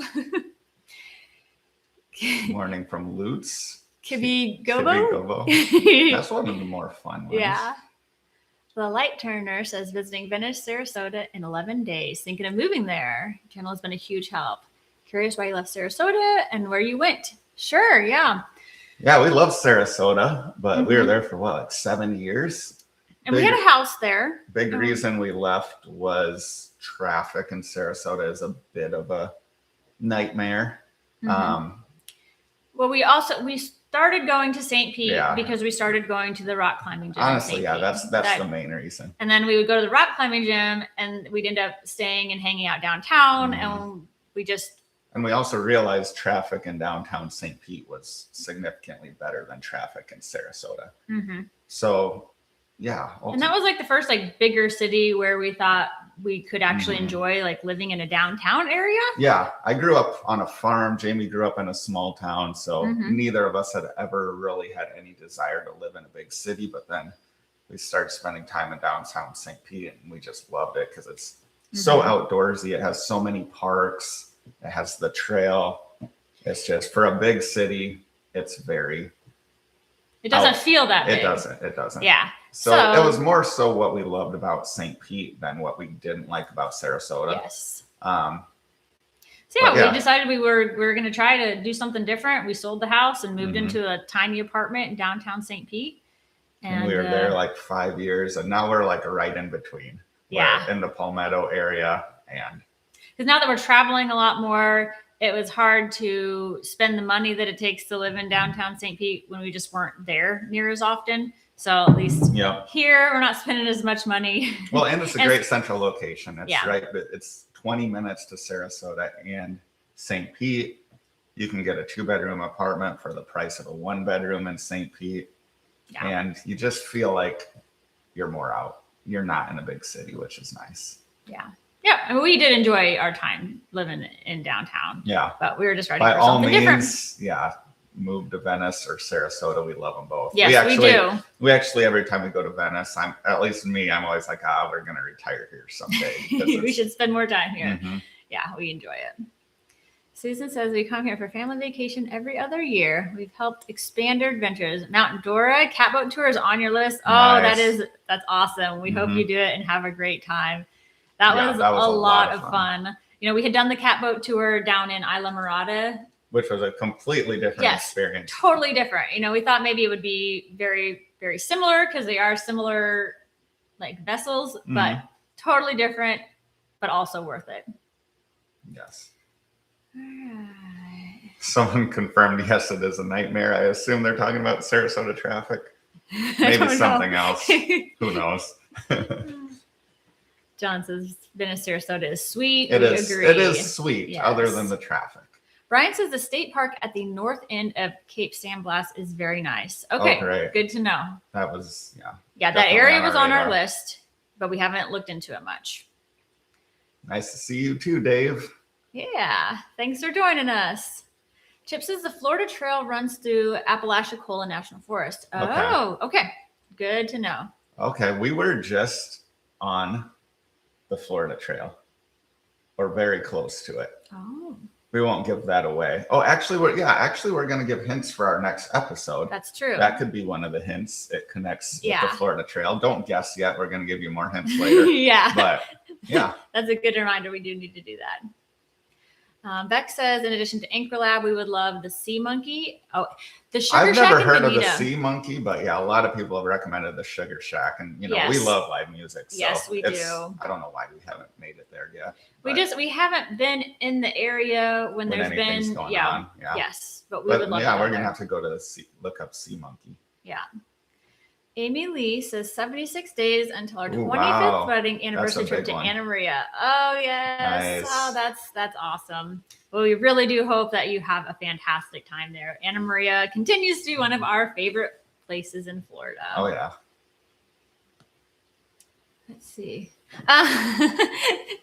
Morning from Lutz. Kibby Gobo. That's one of the more fun ones. Yeah. The Light Turner says visiting Venice, Sarasota in 11 days. Thinking of moving there. Channel has been a huge help. Curious why you left Sarasota and where you went. Sure, yeah. Yeah, we love Sarasota, but we were there for what, like 7 years? And we had a house there. Big reason we left was traffic in Sarasota is a bit of a nightmare. Well, we started going to St. Pete because we started going to the rock climbing gym. Honestly, that's the main reason. And then we would go to the rock climbing gym and we'd end up staying and hanging out downtown. And we also realized traffic in downtown St. Pete was significantly better than traffic in Sarasota. So, yeah. And that was like the first like bigger city where we thought we could actually enjoy like living in a downtown area. Yeah. I grew up on a farm. Jamie grew up in a small town. So neither of us had ever really had any desire to live in a big city. But then we started spending time in downtown St. Pete and we just loved it because it's so outdoorsy. It has so many parks. It has the trail. It's just for a big city. It doesn't feel that big. It doesn't. Yeah. So it was more so what we loved about St. Pete than what we didn't like about Sarasota. Yes. We decided we were going to try to do something different. We sold the house and moved into a tiny apartment in downtown St. Pete. And we were there like 5 years, and now we're like right in between. Yeah. We're in the Palmetto area, and because now that we're traveling a lot more, it was hard to spend the money that it takes to live in downtown St. Pete when we just weren't there near as often. So at least here, we're not spending as much money. Well, and it's a great central location. It's right, but it's 20 minutes to Sarasota and St. Pete. You can get a 2-bedroom apartment for the price of a 1-bedroom in St. Pete. Yeah. And you just feel like you're more out. You're not in a big city, which is nice. Yeah. Yeah. I mean, we did enjoy our time living in downtown. Yeah. But we were just ready for something different. Yeah. Move to Venice or Sarasota. We love them both. Yes, we do. We actually, every time we go to Venice, I'm always like, we're going to retire here someday. We should spend more time here. Yeah, we enjoy it. Susan says we come here for family vacation every other year. We've helped expand our adventures. Mount Dora catboat tour is on your list. Oh, nice. That's awesome. We hope you do it and have a great time. That was a lot of fun. You know, we had done the catboat tour down in Isla Morada, which was a completely different experience. Totally different. You know, we thought maybe it would be very, very similar because they are similar like vessels, but totally different, but also worth it. Yes. All right. Someone confirmed, yes, it is a nightmare. I assume they're talking about Sarasota traffic. Maybe something else. Who knows? John says Venice, Sarasota is sweet. It is sweet, other than the traffic. Brian says the state park at the north end of Cape San Blas is very nice. Okay, good to know. That was, that area was on our list, but we haven't looked into it much. Nice to see you too, Dave. Yeah, thanks for joining us. Chip says the Florida Trail runs through Apalachicola National Forest. Oh, okay. Good to know. Okay, we were just on the Florida Trail, or very close to it. Oh. We won't give that away. Oh, actually, we're going to give hints for our next episode. That's true. That could be one of the hints. It connects with the Florida Trail. Don't guess yet. We're going to give you more hints later. But yeah. That's a good reminder. We do need to do that. Beck says, in addition to Anchor we would love the Sea Monkey. Oh, the Sugar Shack. I've never heard of the Sea Monkey, but a lot of people have recommended the Sugar Shack, and we love live music. So yes, we do. I don't know why we haven't made it there yet. We haven't been in the area when there's been going on. Yes, but we would love. Yeah, we're gonna have to go to look up Sea Monkey. Yeah. Amy Lee says 76 days until our Ooh, 25th wow. wedding anniversary That's a trip big to one. Anna Maria. Oh yes. Nice. Oh, that's awesome. Well, we really do hope that you have a fantastic time there. Anna Maria continues to be one of our favorite places in Florida. Oh yeah. Let's see.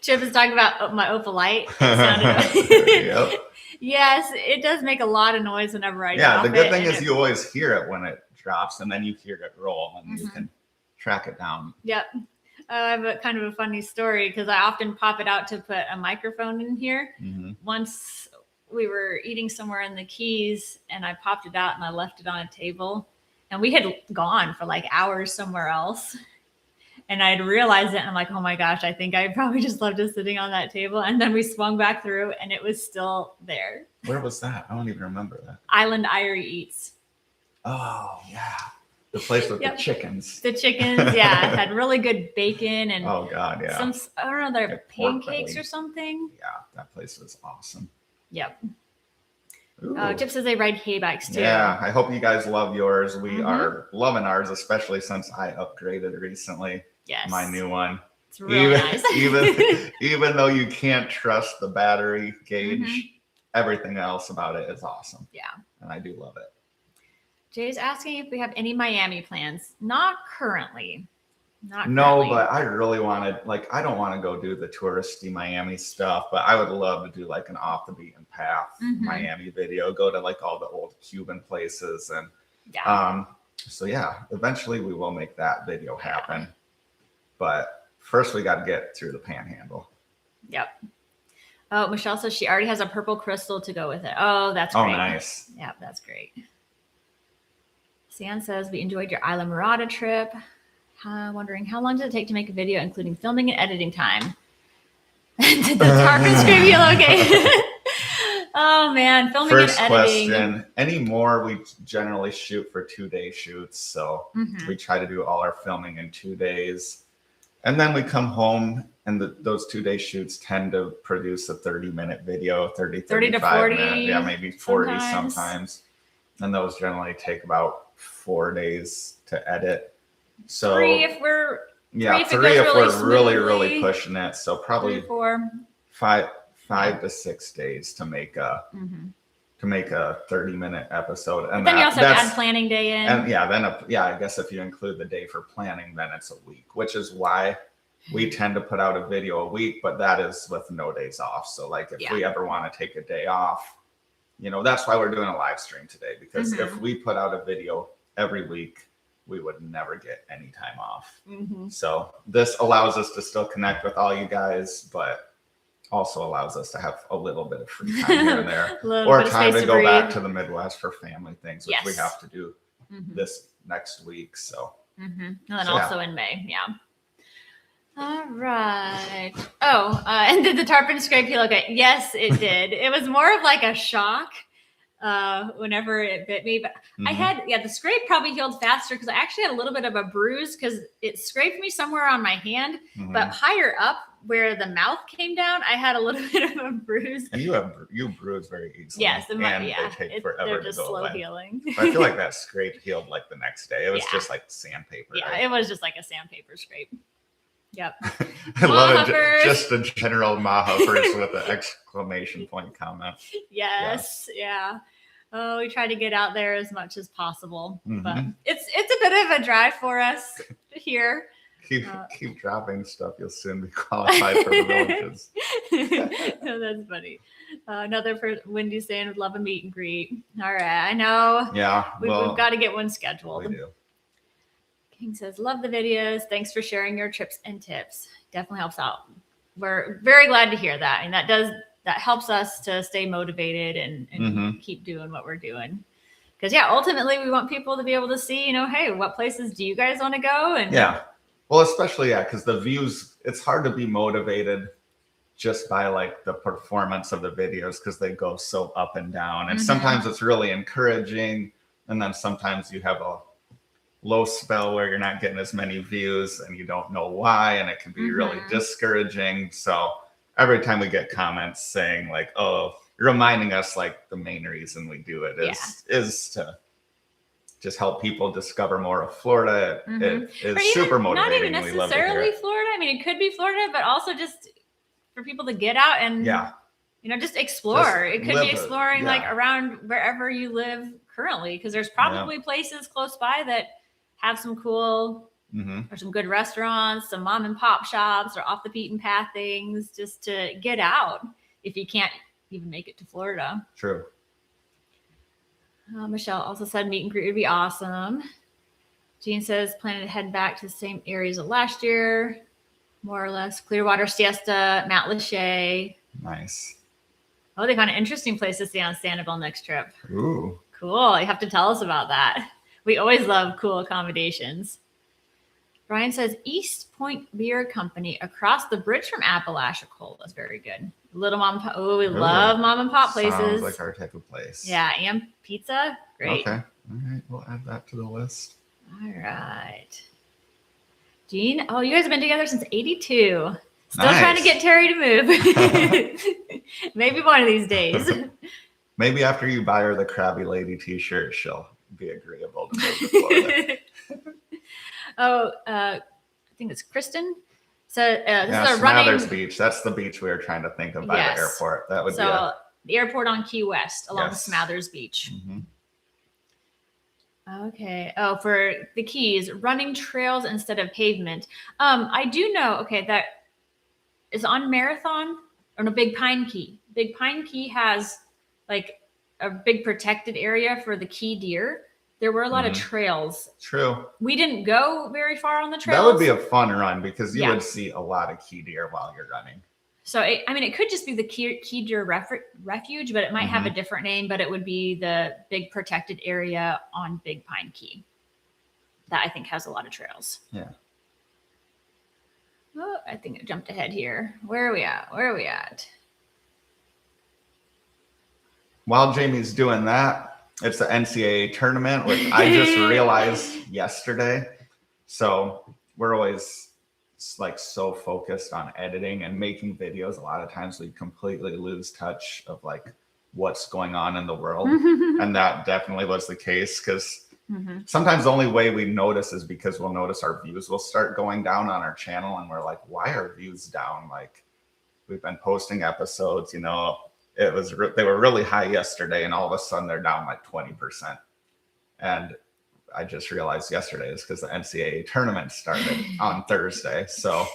Chip is talking about my opal light. It Yep. Yes, it does make a lot of noise whenever I Yeah, drop the good it, thing and is you always hear it when it drops, and then you hear it roll, and you can track it down. Yep. I have a kind of a funny story because I often pop it out to put a microphone in here. Mm-hmm. Once we were eating somewhere in the Keys, and I popped it out and I left it on a table, and we had gone for like hours somewhere else. And I had realized it, and I'm like, oh my gosh, I think I probably just left it sitting on that table. And then we swung back through, and it was still there. Where was that? I don't even remember that. Island Irie Eats. Oh, yeah. The place with the chickens. The chickens, yeah. It had really good bacon and oh, God, yeah. some, I don't know, they're Like pork pancakes belly. or something. Yeah, that place was awesome. Yep. Ooh. Chip says they ride hay bikes too. Yeah, I hope you guys love yours. We are loving ours, especially since I upgraded recently. Yes. My new one. It's really nice. even though you can't trust the battery gauge, everything else about it is awesome. Yeah. And I do love it. Jay's asking if we have any Miami plans. Not currently. No, but I really wanted, like, I don't want to go do the touristy Miami stuff, but I would love to do like an off the beaten path Miami video, go to like all the old Cuban places. And so yeah, eventually we will make that video happen. But first we got to get through the Panhandle. Yep. Oh, Michelle says she already has a purple crystal to go with it. Oh, that's great. Oh, nice. Yep, that's great. Sian says we enjoyed your Isla Mirada trip. Wondering how long did it take to make a video, including filming and editing time? Did the tarpon scream you okay? Oh man, filming First and editing. question. Anymore, we generally shoot for 2-day shoots. So we try to do all our filming in 2 days. And then we come home, and those 2-day shoots tend to produce a 30-minute video, 30 to 40 minutes. Yeah, maybe 40 sometimes. And those generally take about 4 days to edit. So 3 if we're if we're really pushing it. So probably 4. 5 to 6 days to make a 30-minute episode. And then you also have to add planning day in. And I guess if you include the day for planning, then it's a week, which is why we tend to put out a video a week, but that is with no days off. So like if we ever want to take a day off, that's why we're doing a live stream today, because if we put out a video every week, we would never get any time off. So this allows us to still connect with all you guys, but also allows us to have a little bit of free time here and there, or time to go back to the Midwest for family things, which we have to do this next week. So, and then also in May. Yeah. All right. Oh, and did the tarpon scrape heal okay? Yes, it did. It was more of like a shock whenever it bit me, but I had the scrape probably healed faster because I actually had a little bit of a bruise because it scraped me somewhere on my hand, but higher up where the mouth came down, I had a little bit of a bruise. And you bruise very easily. Yes, and they take forever they're to just go slow away. healing. But I feel like that scrape healed like the next day. It was just like sandpaper. Yeah, right? it was just like a sandpaper scrape. Yep. I love it. Just the general mahuffers with the exclamation point comment. Yes. Yeah. Oh, we try to get out there as much as possible, but it's a bit of a drive for us here. Keep dropping stuff. You'll soon be qualified for the villages. Oh, that's funny. Another Wendy saying would love a meet and greet. All right, I know. Yeah, we've got to get one scheduled. We do. King says, love the videos. Thanks for sharing your trips and tips. Definitely helps out. We're very glad to hear that. And that helps us to stay motivated and keep doing what we're doing. Because ultimately we want people to be able to see, hey, what places do you guys want to go? And well, especially, because the views, it's hard to be motivated just by like the performance of the videos because they go so up and down. And sometimes it's really encouraging. And then sometimes you have a low spell where you're not getting as many views and you don't know why, and it can be really discouraging. So every time we get comments saying like, oh, reminding us like the main reason we do it is to just help people discover more of Florida. It is Or even super not motivating. even We love to hear necessarily it. Florida. I mean, it could be Florida, but also just for people to get out and just explore. It could be exploring like around wherever you live currently, because there's probably places close by that have some cool or some good restaurants, some mom and pop shops, or off the beaten path things, just to get out if you can't even make it to Florida. True. Michelle also said meet and greet would be awesome. Jean says planning to head back to the same areas of last year, more or less. Clearwater, Siesta, Mount Lachey. Nice. Oh, they found an interesting place to stay on Sanibel next trip. Ooh. Cool. You have to tell us about that. We always love cool accommodations. Brian says East Point Beer Company across the bridge from Appalachia Cola is very good. Little mom and pop. Oh, we love mom and pop places. Sounds like our type of place. Yeah, and pizza. Great. Okay. All right. We'll add that to the list. All right. Jean, oh, you guys have been together since 82. Still trying to get Terry to move. Maybe one of these days. Maybe after you buy her the Krabby Lady t-shirt, she'll be agreeable to move to Florida. I think it's Kristen. So this is a Smathers Beach. That's the beach we were trying to think of by the airport. That would be the airport on Key West along Smathers Beach. Okay. Oh, for the Keys, running trails instead of pavement. I do know. Okay, that is on Marathon or no, Big Pine Key. Big Pine Key has like a big protected area for the key deer. There were a lot of trails. True. We didn't go very far on the trails. That would be a fun run because you would see a lot of key deer while you're running. So, it could just be the key deer refuge, but it might have a different name, but it would be the big protected area on Big Pine Key that I think has a lot of trails. Yeah. Oh, I think I jumped ahead here. Where are we at? While Jamie's doing that, it's the NCAA tournament, which I just realized yesterday. So we're always like so focused on editing and making videos. A lot of times we completely lose touch of like what's going on in the world. And that definitely was the case because sometimes the only way we notice is because we'll notice our views will start going down on our channel. And we're like, why are views down? Like we've been posting episodes, they were really high yesterday and all of a sudden they're down like 20%. And I just realized yesterday is because the NCAA tournament started on Thursday. So,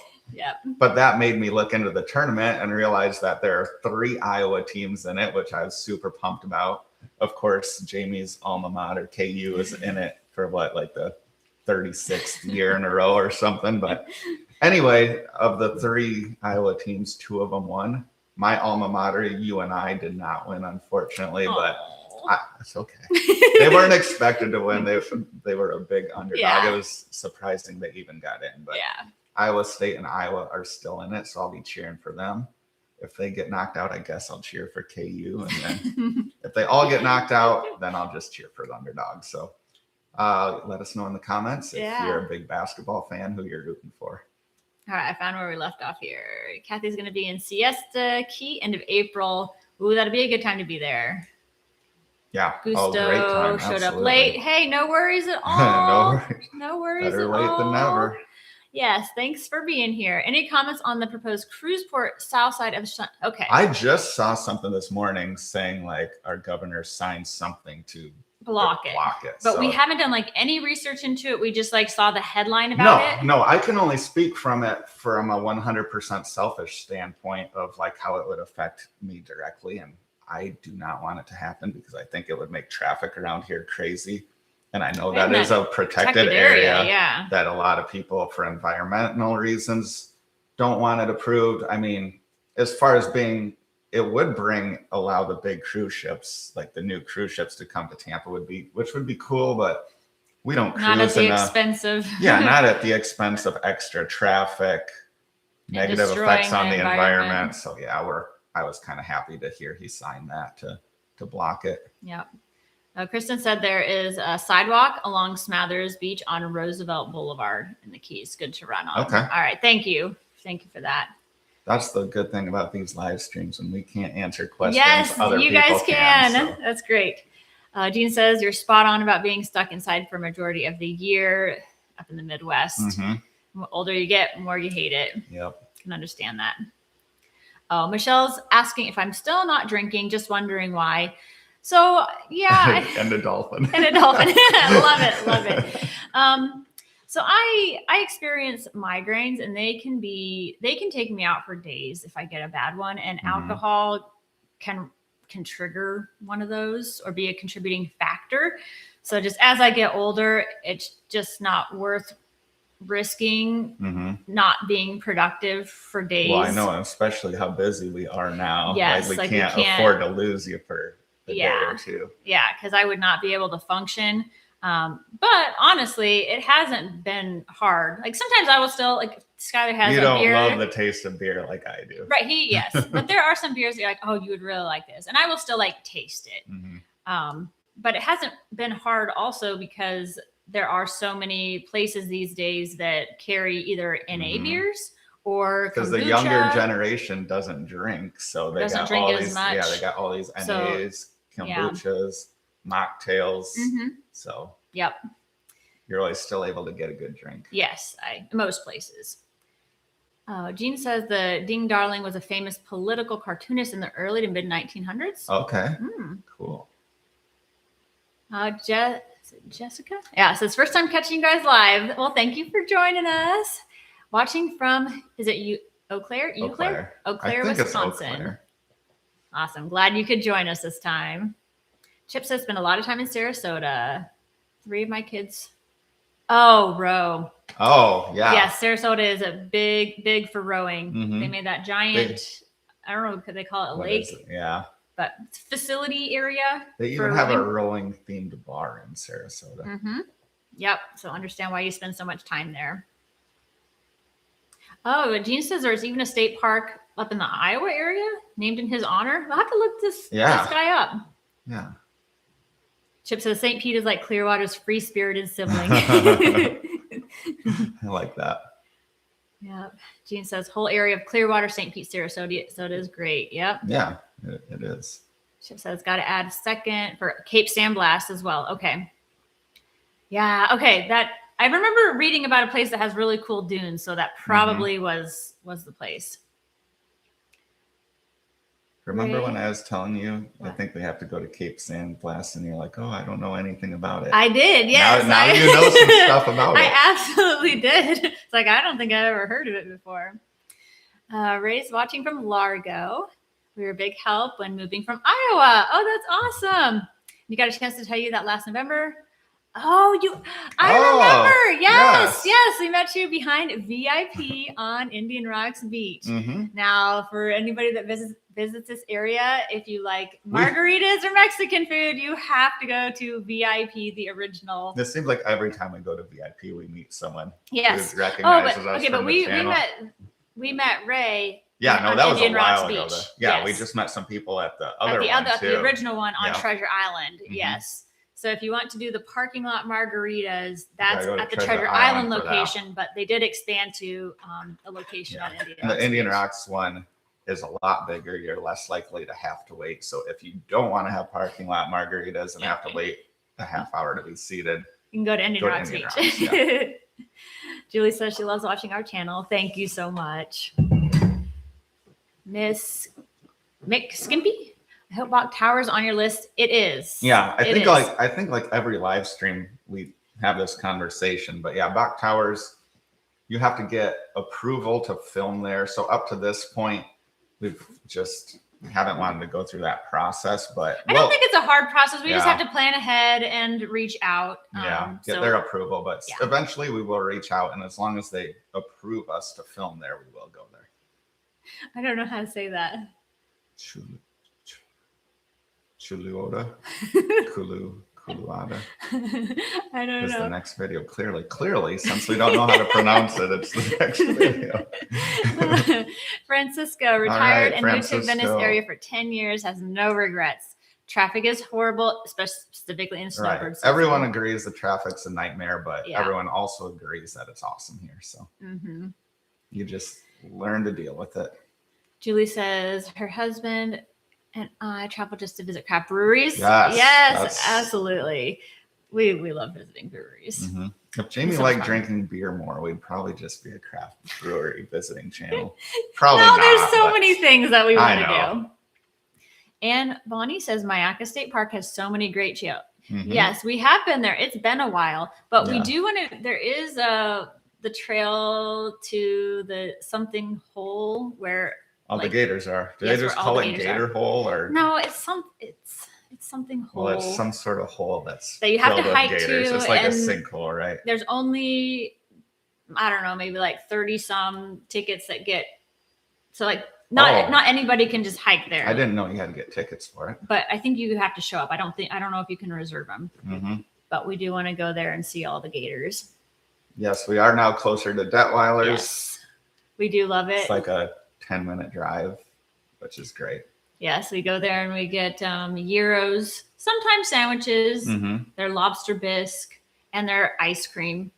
but that made me look into the tournament and realize that there are 3 Iowa teams in it, which I was super pumped about. Of course, Jamie's alma mater, KU, is in it for like the 36th year in a row or something. But anyway, of the 3 Iowa teams, 2 of them won. My alma mater, UNI, did not win, unfortunately, but it's okay. They weren't expected to win. They were a big underdog. It was surprising they even got in. But Iowa State and Iowa are still in it, so I'll be cheering for them. If they get knocked out, I guess I'll cheer for KU. And then if they all get knocked out, then I'll just cheer for the underdog. So let us know in the comments if you're a big basketball fan, who you're rooting for. All right, I found where we left off here. Kathy's going to be in Siesta Key, end of April. Ooh, that'll be a good time to be there. Yeah. Gusto great time. showed up late. Hey, no worries at all. No worries Better at late all. than never. Yes, thanks for being here. Any comments on the proposed cruise port south side of the Okay. I just saw something this morning saying like our governor signed something to block it. But we haven't done like any research into it. We just like saw the headline about it. No, I can only speak from a 100% selfish standpoint of like how it would affect me directly. And I do not want it to happen because I think it would make traffic around here crazy. And I know that is a protected area that a lot of people for environmental reasons don't want it approved. I mean, as far as it would allow the big cruise ships, like the new cruise ships to come to Tampa which would be cool, but we don't cruise not at the expense not at the expense of extra traffic, negative effects on the environment. So I was kind of happy to hear he signed that to block it. Yep. Kristen said there is a sidewalk along Smathers Beach on Roosevelt Boulevard in the Keys. Good to run on. Okay. All right. Thank you. Thank you for that. That's the good thing about these live streams when we can't answer questions. Yes, other you people guys can. So. That's great. Jean says you're spot on about being stuck inside for a majority of the year up in the Midwest. The older you get, the more you hate it. Yep. Can understand that. Oh, Michelle's asking if I'm still not drinking, just wondering why. So yeah. And a dolphin. And a dolphin. Love it. So I experience migraines, and they can take me out for days if I get a bad one, and alcohol can trigger one of those or be a contributing factor. So just as I get older, it's just not worth risking not being productive for days. Well, I know, especially how busy we are now. Yes, we can't afford to lose you for a day or two. Yeah, because I would not be able to function. But honestly, it hasn't been hard. Like sometimes I will still, like Skylar has you a don't beer. love the taste of beer like I do. Right. Yes. But there are some beers that you're like, oh, you would really like this. And I will still like taste it. But it hasn't been hard also because there are so many places these days that carry either NA beers or because the younger generation doesn't drink. So they got all these, they got all these NAs, kombuchas, mocktails. So you're always still able to get a good drink. Yes, most places. Jean says the Ding Darling was a famous political cartoonist in the early to mid 1900s. Okay, cool. Jessica? Yeah, so it's first time catching you guys live. Well, thank you for joining us. Watching from, is it Eau Claire, Wisconsin. Awesome. Glad you could join us this time. Chip says, spent a lot of time in Sarasota. 3 of my kids. Oh, row. Oh, yeah. Yes, Sarasota is a big for rowing. They made that giant, I don't know, could they call it a lake? Yeah. But facility area. They even have a rowing themed bar in Sarasota. Yep. So understand why you spend so much time there. Oh, Gene says there's even a state park up in the Iowa area named in his honor. I'll have to look this guy up. Yeah. Chip says St. Pete is like Clearwater's free-spirited sibling. I like that. Yep. Gene says whole area of Clearwater, St. Pete, Sarasota is great. Yep. Yeah, it is. Chip says got to add a second for Cape Sandblast as well. Okay. Yeah. Okay. That I remember reading about a place that has really cool dunes, so that probably was the place. Remember when I was telling you, I think we have to go to Cape Sandblast, and you're like, oh, I don't know anything about it. I did, yes. Now you know some stuff about it. I absolutely did. It's like, I don't think I've ever heard of it before. Ray's watching from Largo. We were a big help when moving from Iowa. Oh, that's awesome. You got a chance to tell you that last November? Oh, remember. Yes. We met you behind VIP on Indian Rocks Beach. Now, for anybody that visits this area, if you like margaritas or Mexican food, you have to go to VIP, the original. This seems like every time we go to VIP, we meet someone who us recognizes us. But we met Ray. Yeah, no, that was Indian a while Rocks ago. Beach. Yeah, we just met some people at the other one too. The original one on Treasure Island. Yes. So if you want to do the parking lot margaritas, that's at the Treasure Island location, but they did expand to a location on Indian Rocks. The Indian Rocks one is a lot bigger. You're less likely to have to wait. So if you don't want to have parking lot margaritas and have to wait a half hour to be seated, you can go to Indian Rocks Beach. Julie says she loves watching our channel. Thank you so much. Miss Mick Skimpy? I hope Bach Tower's on your list. It is. Yeah, I think like every live stream we have this conversation, but yeah, Bach Towers, you have to get approval to film there. So up to this point, we haven't wanted to go through that process, but I don't think it's a hard process. We just have to plan ahead and reach out. Get their approval, but eventually we will reach out, and as long as they approve us to film there, we will go there. I don't know how to say that. Chuluoda, Kuluada. I don't know. The next video. Clearly, since we don't know how to pronounce it, it's the next video. Francisco, retired and moved to Venice area for 10 years, has no regrets. Traffic is horrible, specifically in snowbird season. Everyone agrees the traffic's a nightmare, but everyone also agrees that it's awesome here. So you just learn to deal with it. Julie says her husband And I travel just to visit craft breweries. Yes, Yes, absolutely. We love visiting breweries. Mm-hmm. If Jamie so liked fun. drinking beer more, we'd probably just be a craft brewery visiting channel. Probably no, not. There's so but many things that we want to know. do. And Bonnie says Myakka State Park has so many great trails. Mm-hmm. Yes, we have been there. It's been a while, but we Yeah. do want to. There is the trail to the something hole where all the gators are. Do yes, they just where all call the it gators gator are. hole or No, it's something hole. well, it's some sort of hole that's that you have to filled with hike gators. to, It's like a and sinkhole, right? there's only I don't know, maybe like 30 some tickets that get so like not anybody can just hike there. I didn't know you had to get tickets for it. But I think you have to show up. I don't know if you can reserve them. Mm-hmm. But we do want to go there and see all the gators. Yes, we are now closer to Detweiler's. Yes, we do love it. It's like a 10-minute drive, which is great. Yes, we go there and we get gyros, sometimes sandwiches, their lobster bisque, and their ice cream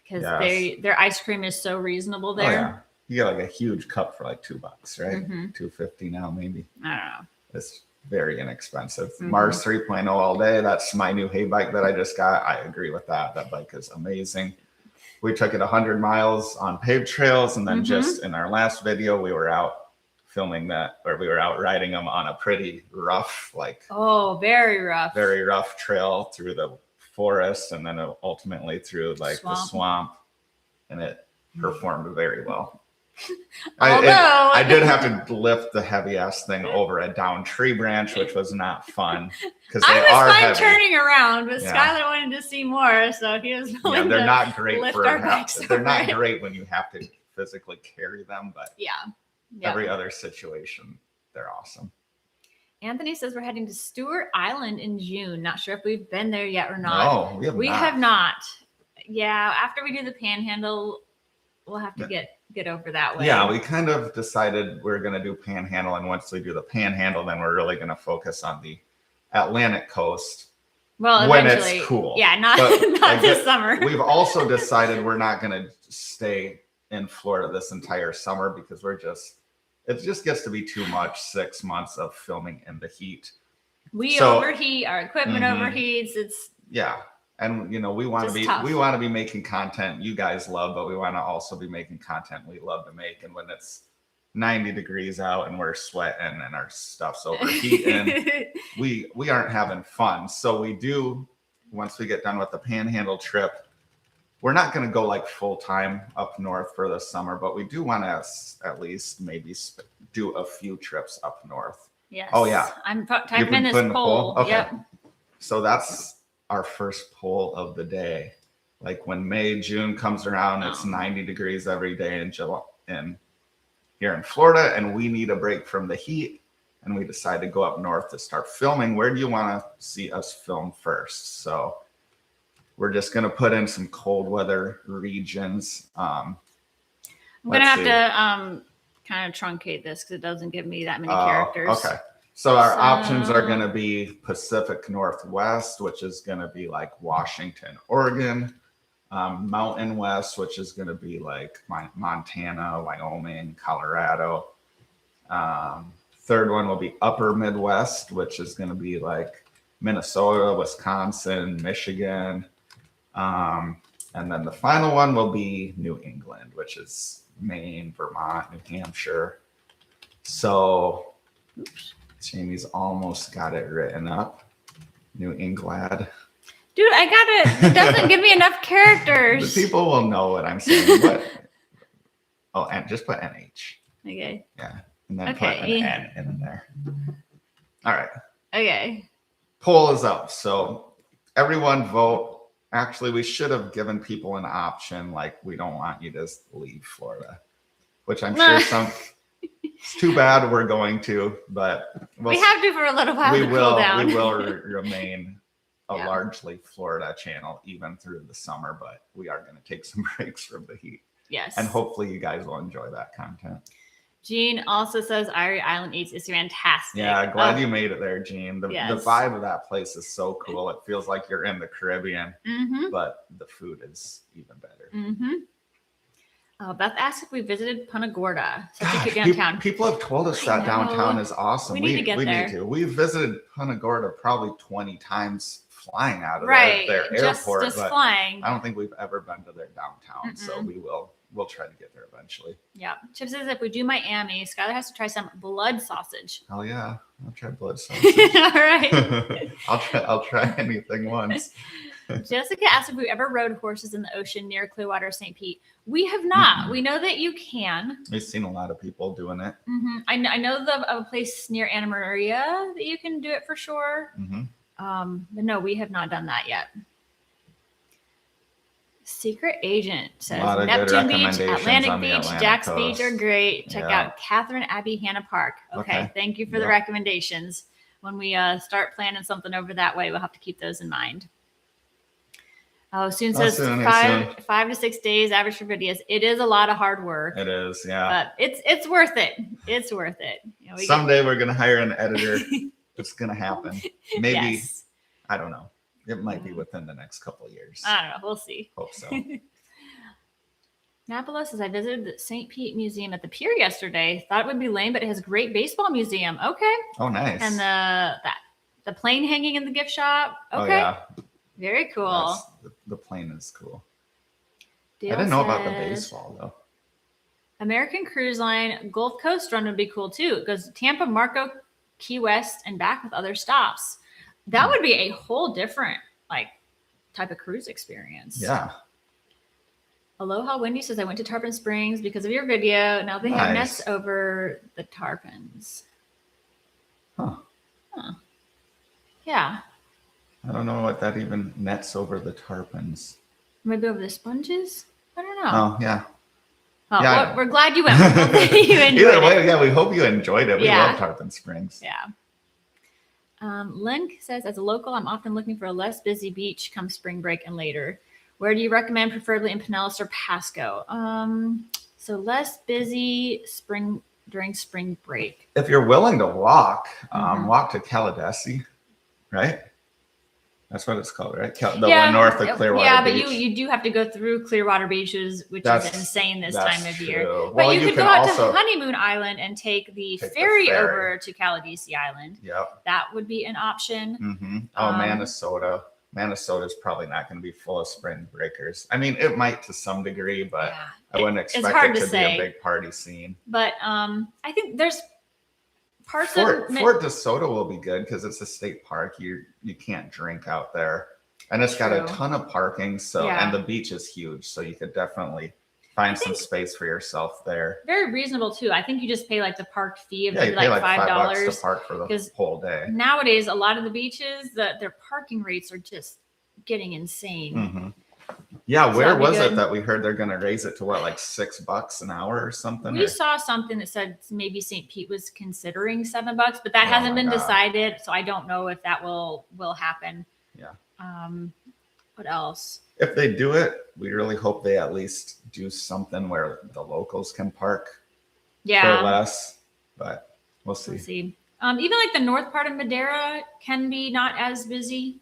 because their ice cream is so reasonable there. Oh, yeah. You get like a huge cup for like $2, right? $2.50 now, maybe. I don't know. It's very inexpensive. Mars 3.0 all day. That's my new hay bike that I just got. I agree with that. That bike is amazing. We took it 100 miles on paved trails, and then just in our last video, we were out filming that, or we were out riding them on a pretty rough, very rough trail through the forest, and then ultimately through like the swamp, and it performed very well. I did have to lift the heavy ass thing over a down tree branch, which was not fun because they are fine heavy. Turning around, but Skylar wanted to see more, so he was willing they're to not great lift for our bikes they're not great when you have to physically carry them, but every other situation they're awesome. Anthony says we're heading to Stewart Island in June. Not sure if we've been there yet or not. No, we have not. Yeah, after we do the Panhandle, we'll have to get over that way. Yeah, we kind of decided we're going to do Panhandle, and once we do the Panhandle, then we're really going to focus on the Atlantic coast. Well, when it's cool. Yeah, not this summer. We've also decided we're not going to stay in Florida this entire summer because it just gets to be too much 6 months of filming in the heat. We overheat, our equipment overheats. And we want to be making content you guys love, but we want to also be making content we love to make. And when it's 90 degrees out and we're sweating and our stuff's overheating, we aren't having fun. So we do, once we get done with the Panhandle trip, we're not going to go like full time up north for the summer, but we do want to at least maybe do a few trips up north. Yes. Oh yeah. I'm typing in this poll. Okay. Yep. So that's our first poll of the day. Like when June comes around, it's 90 degrees every day in July and here in Florida, and we need a break from the heat, and we decide to go up north to start filming. Where do you want to see us film first? So we're just going to put in some cold weather regions. I'm going to have to kind of truncate this because it doesn't give me that many characters. Okay. So our options are going to be Pacific Northwest, which is going to be like Washington, Oregon, Mountain West, which is going to be like Montana, Wyoming, Colorado. Third one will be Upper Midwest, which is going to be like Minnesota, Wisconsin, Michigan. And then the final one will be New England, which is Maine, Vermont, New Hampshire. So, Jamie's almost got it written up. New England. Dude, I got it. It doesn't give me enough characters. The people will know what I'm saying. And just put NH. Okay. Yeah. And then put an N in there. All right. Okay. Poll is up. So everyone vote. Actually, we should have given people an option. Like, we don't want you to leave Florida, which I'm sure it's too bad we're going to, but we have to for a little while. We will remain a largely Florida channel even through the summer, but we are going to take some breaks from the heat. Yes. And hopefully you guys will enjoy that content. Jean also says Irie Island Eats is fantastic. Yeah, glad you made it there, Jean. The vibe of that place is so cool. It feels like you're in the Caribbean, but the food is even better. Beth asked if we visited Punta Gorda. Such a Gosh, cute downtown. people have told us that downtown is awesome. We need to get there. Need to. We've visited Punta Gorda probably 20 times flying out of right. their airport. Just but flying. I don't think we've ever been to their downtown. So we'll try to get there eventually. Yeah. Chip says if we do Miami, Skylar has to try some blood sausage. Oh yeah. I'll try blood sausage. All right. I'll try anything once. Jessica asked if we ever rode horses in the ocean near Clearwater, St. Pete. We have not. Mm-hmm. We know that you can. We've seen a lot of people doing it. Mm-hmm. I know of a place near Anna Maria that you can do it for sure. Mm-hmm. But no, we have not done that yet. Secret Agent says Neptune Beach, Atlantic Beach, Jack's Beach are great. Check out Catherine Abbey Hanna Park. Okay. Thank you for the recommendations. When we start planning something over that way, we'll have to keep those in mind. Oh, soon says soon. 5 to 6 days average for videos. It is a lot of hard work. It is, yeah. But it's worth it. It's worth it. You know, someday we're gonna hire an editor. It's gonna happen. Maybe yes. I don't know. It might be within the next couple of years. I don't know. We'll see. Hope so. Napolo says I visited the St. Pete Museum at the pier yesterday. Thought it would be lame, but it has a great baseball museum. Okay. Oh, nice. And the plane hanging in the gift shop. Okay. Oh, yeah. Very cool. The plane is cool. Dale I didn't know about the baseball though. American Cruise Line Gulf Coast run would be cool too. It goes Tampa, Marco, Key West, and back with other stops. That would be a whole different type of cruise experience. Yeah. Aloha Wendy says I went to Tarpon Springs because of your video. Now they have nets over the tarpons. Huh. Yeah. I don't know what that even nets over the tarpons. Maybe over the sponges? I don't know. Oh, yeah. Oh, yeah. We're glad you went. You Either way, yeah, we hope you enjoyed it. We love Tarpon Springs. Yeah. Link says, as a local, I'm often looking for a less busy beach come spring break and later. Where do you recommend, preferably in Pinellas or Pasco? So less busy during spring break. If you're willing to walk, walk to Calidesi, right? That's what it's called, right? The one north of Clearwater Beach. Yeah, but you do have to go through Clearwater Beaches, which is insane this time of year. But well, you could go out to Honeymoon Island and take the ferry over to Calidesi Island. Yep. That would be an option. Mm-hmm. Oh, Minnesota. Minnesota's probably not going to be full of spring breakers. I mean, it might to some degree, but I wouldn't expect it to be a big party scene. But I think there's parts Fort DeSoto will be good because it's a state park. You can't drink out there, and it's got a ton of parking. So and the beach is huge, so you could definitely find some space for yourself there. Very reasonable too. I think you just pay the park fee of maybe you pay $5 to park for the whole day. Nowadays, a lot of the beaches, their parking rates are just getting insane. Mm-hmm. Yeah, so where was it that we heard they're going to raise it to what, like $6 an hour or something? We saw something that said maybe St. Pete was considering $7, but that hasn't been decided. So I don't know if that will happen. Yeah. What else? If they do it, we really hope they at least do something where the locals can park for less, but we'll see. We'll see. Even the north part of Madeira can be not as busy.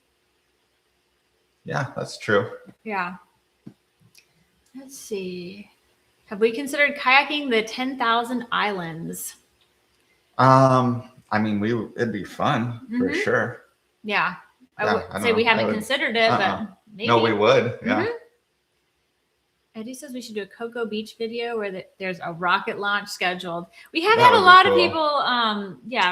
Yeah, that's true. Yeah. Let's see. Have we considered kayaking the 10,000 islands? I mean, it'd be fun for sure. Yeah. I would say we haven't considered it, but maybe. No, we would. Yeah. Eddie says we should do a Cocoa Beach video where there's a rocket launch scheduled. We have had a lot of people,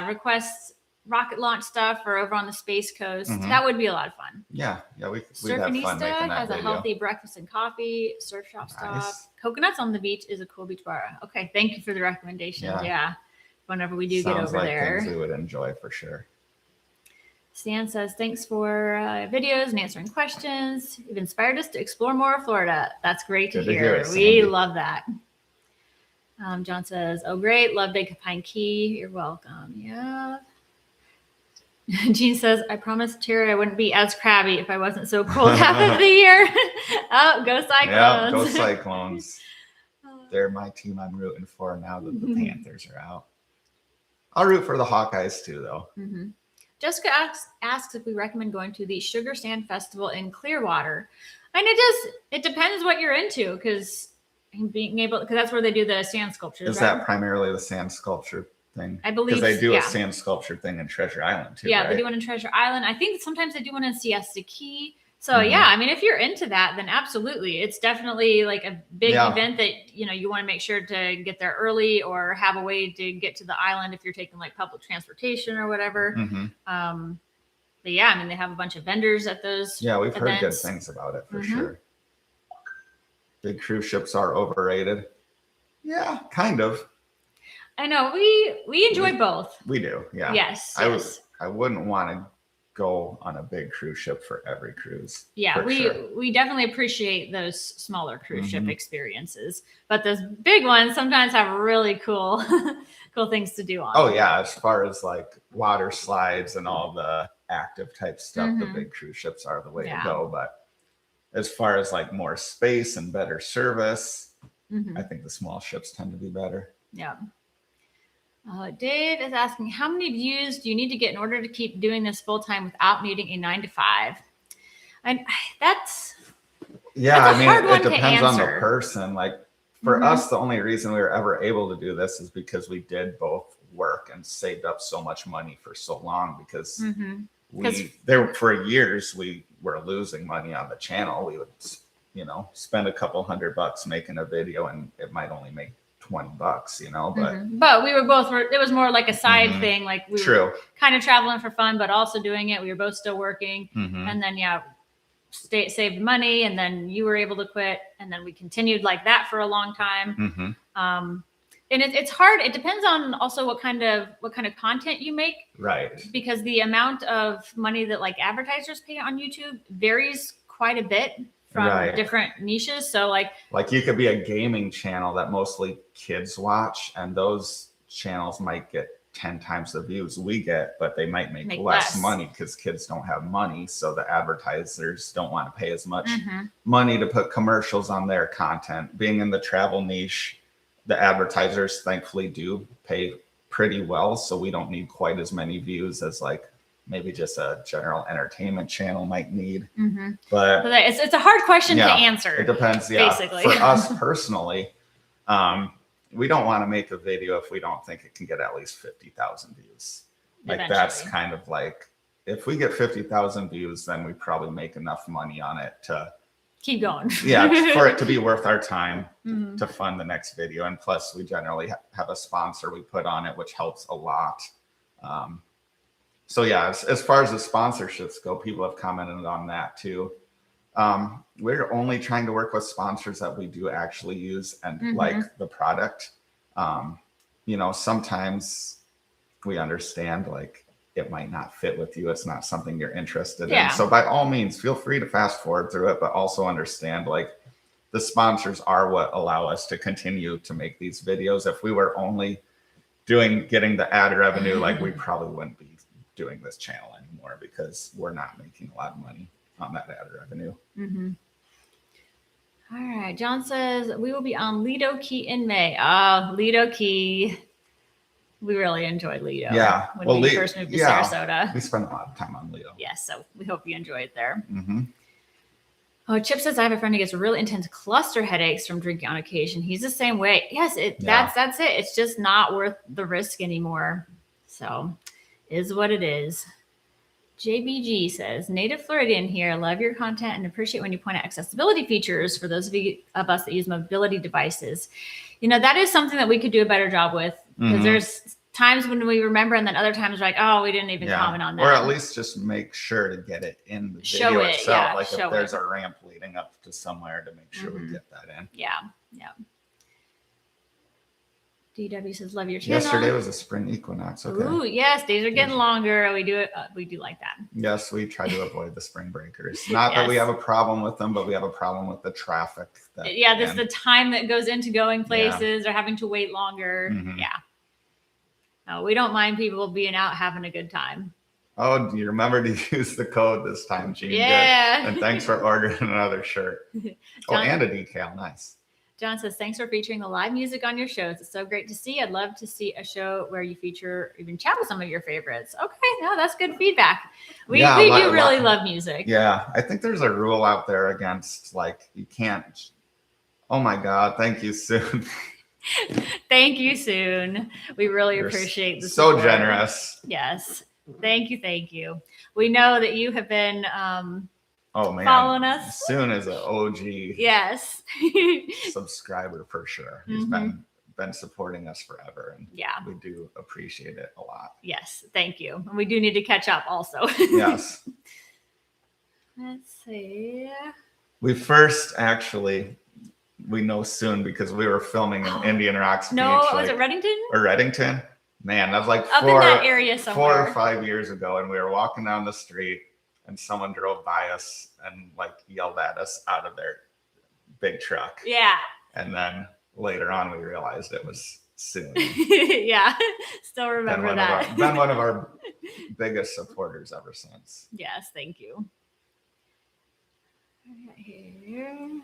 request rocket launch stuff or over on the Space Coast. That would be a lot of fun. Yeah, we'd have fun making that has video. A healthy breakfast and coffee, surf shop stop. Coconuts on the Beach is a cool beach bar. Okay, thank you for the recommendation. Yeah. Whenever we do get over there. Things we would enjoy for sure. Stan says, thanks for videos and answering questions. You've inspired us to explore more of Florida. That's great to hear. We love that. John says, oh, great. Love Big Pine Key. You're welcome. Yeah. Jean says, I promised Terry I wouldn't be as crabby if I wasn't so cold half of the year. Oh, go Cyclones. Yeah, go Cyclones. They're my team I'm rooting for now that the Panthers are out. I'll root for the Hawkeyes too, though. Jessica asks if we recommend going to the Sugar Sand Festival in Clearwater. And it depends what you're into, because being able, because that's where they do the sand sculptures. Is that primarily the sand sculpture thing? I believe, because they do a sand sculpture thing in Treasure Island too. Yeah, right? they do one in Treasure Island. I think sometimes they do one in Siesta Key. So yeah, I mean, if you're into that, then absolutely, it's definitely like a big event that you want to make sure to get there early or have a way to get to the island if you're taking like public transportation or whatever. But yeah, I mean, they have a bunch of vendors at those. Yeah, we've events. heard good things about it for sure. Big cruise ships are overrated. Yeah, kind of. I know we enjoy both. We do, yeah. Yes. I wouldn't want to go on a big cruise ship for every cruise. Yeah, we definitely appreciate those smaller cruise ship experiences, but those big ones sometimes have really cool things to do on. Oh yeah, as far as like water slides and all the active type stuff, the big cruise ships are the way to go. But as far as like more space and better service, I think the small ships tend to be better. Yeah. Dave is asking, how many views do you need to get in order to keep doing this full time without needing a 9-to-5? And that's I mean, hard one it depends to on the answer. person. Like for us, the only reason we were ever able to do this is because we did both work and saved up so much money for so long because for years we were losing money on the channel. We would, spend a couple $100 making a video and it might only make $20, but we were both, it was more like a side thing. Like we were kind of traveling for fun, but also doing it. We were both still working and then, saved money. And then you were able to quit. And then we continued like that for a long time. And it's hard. It depends on also what kind of content you make. Right. Because the amount of money that like advertisers pay on YouTube varies quite a bit from different niches. So like you could be a gaming channel that mostly kids watch, and those channels might get 10 times the views we get, but they might make less money because kids don't have money. So the advertisers don't want to pay as much money to put commercials on their content. Being in the travel niche, the advertisers thankfully do pay pretty well. So we don't need quite as many views as like maybe just a general entertainment channel might need. But it's a hard question to answer. It depends. Basically. For us personally, we don't want to make a video if we don't think it can get at least 50,000 views. Like that's kind of like, if we get 50,000 views, then we probably make enough money on it to keep going. For it to be worth our time to fund the next video. And plus we generally have a sponsor we put on it, which helps a lot. So yeah, as far as the sponsorships go, people have commented on that too. We're only trying to work with sponsors that we do actually use and like the product. Sometimes we understand like it might not fit with you. It's not something you're interested in. So by all means, feel free to fast forward through it, but also understand like the sponsors are what allow us to continue to make these videos. If we were only getting the ad revenue, like we probably wouldn't be doing this channel anymore because we're not making a lot of money on that ad revenue. All right. John says we will be on Lido Key in May. Oh, Lido Key. We really enjoyed Lido. Yeah. When we first moved to Sarasota. We spent a lot of time on Lido. Yes. So we hope you enjoy it there. Oh, Chip says I have a friend who gets really intense cluster headaches from drinking on occasion. He's the same way. Yes. That's it. It's just not worth the risk anymore. So is what it is. JBG says, native Floridian here. Love your content and appreciate when you point out accessibility features for those of us that use mobility devices. That is something that we could do a better job with because there's times when we remember and then other times we're like, oh, we didn't even comment on that. Or at least just make sure to get it in the video itself. Like if there's a ramp leading up to somewhere to make sure we get that in. Yeah. DW says, love your channel. Yesterday was a spring equinox. Okay. Ooh, yes. Days are getting longer. We do it. We do like that. Yes, we try to avoid the spring breakers. Not that we have a problem with them, but we have a problem with the traffic. This is the time that goes into going places or having to wait longer. No, we don't mind people being out having a good time. Oh, do you remember to use the code this time, Gene? Yeah. Good. And thanks for ordering another shirt. And a decal. Nice. John says, thanks for featuring the live music on your shows. It's so great to see. I'd love to see a show where you feature, even chat with some of your favorites. Okay, no, that's good feedback. We do really love music. Yeah, I think there's a rule out there against, like, you can't Oh my God. Thank you, Soon. Thank you, Soon. We really You're appreciate the so support. generous. Yes. Thank you. Thank you. We know that you have been Oh man. following us. Soon is an OG Yes. subscriber for sure. He's been supporting us forever, and yeah, we do appreciate it a lot. Yes. Thank you. And we do need to catch up also. Yes. Let's see. We first actually, we know Soon because we were filming in Indian Rocks No, Beach. was it Reddington? Or Reddington? Man, that was like Up in that area somewhere. 4 or 5 years ago, and we were walking down the street, and someone drove by us and like yelled at us out of their big truck. Yeah. And then later on, we realized it was Soon. Yeah. Still remember that. Been one of our biggest supporters ever since. Yes. Thank you. Right here.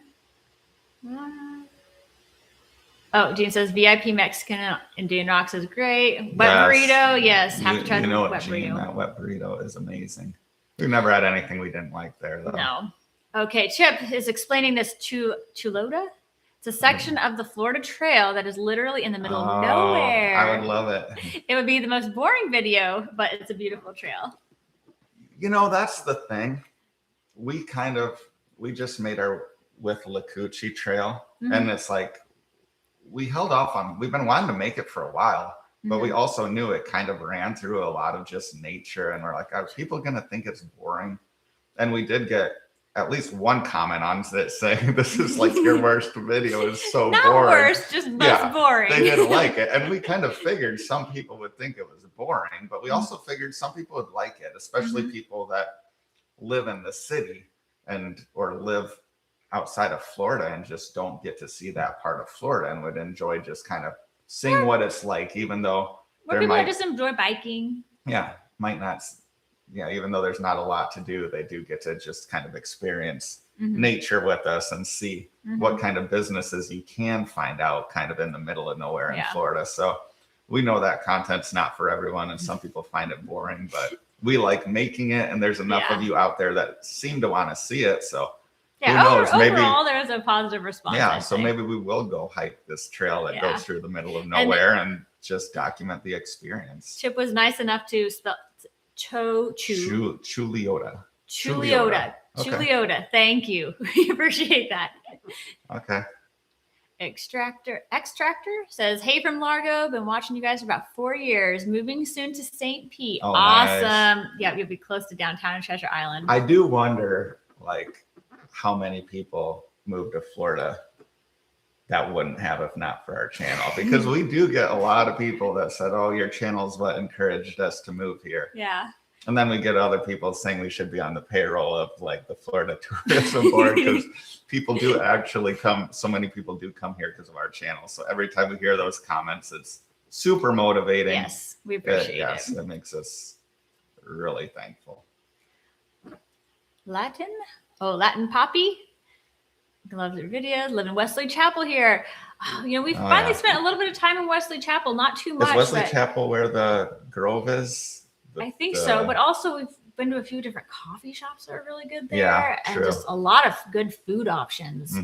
Oh, Jean says VIP Mexican Indian Rocks is great. Wet burrito, yes. Have to try the wet burrito. That wet burrito is amazing. We've never had anything we didn't like there, though. No. Okay, Chip is explaining this Chulota. It's a section of the Florida Trail that is literally in the middle of nowhere. I would love it. It would be the most boring video, but it's a beautiful trail. You know, that's the thing. We just made our with Lacucci Trail, and it's like we held off on. We've been wanting to make it for a while, but we also knew it kind of ran through a lot of just nature, and we're like, are people going to think it's boring? And we did get at least one comment on it saying this is like your worst video. Is so Not boring. Worst, just most boring. They didn't like it, and we kind of figured some people would think it was boring, but we also figured some people would like it, especially people that live in the city and or live outside of Florida and just don't get to see that part of Florida and would enjoy just kind of seeing what it's like, even though Or people that just enjoy biking. Might not. Yeah, even though there's not a lot to do, they do get to just kind of experience nature with us and see what kind of businesses you can find out kind of in the middle of nowhere in Florida. So we know that content's not for everyone, and some people find it boring, but we like making it, and there's enough of you out there that seem to want to see it. So who knows? Overall, there's a positive response. Yeah, so maybe we will go hike this trail that goes through the middle of nowhere and just document the experience. Chip was nice enough to spell Chuliota. Chuliota. Chuliota. Thank you. We appreciate that. Okay. Extractor says, hey from Largo, been watching you guys for about 4 years, moving soon to St. Pete. Oh, awesome. Nice. Yeah, you'll be close to downtown Treasure Island. I do wonder like how many people move to Florida that wouldn't have if not for our channel, because we do get a lot of people that said, oh, your channel's what encouraged us to move here. Yeah. And then we get other people saying we should be on the payroll of like the Florida Tourism Board, because people do actually come. So many people do come here because of our channel. So every time we hear those comments, it's super motivating. Yes, we appreciate it. Yes, it makes us really thankful. Latin Poppy. Loves your videos. Live in Wesley Chapel here. We finally spent a little bit of time in Wesley Chapel. Not too much. Is Wesley Chapel where the Grove is? I think so, but also we've been to a few different coffee shops that are really good there. Yeah, and just a lot of good food options.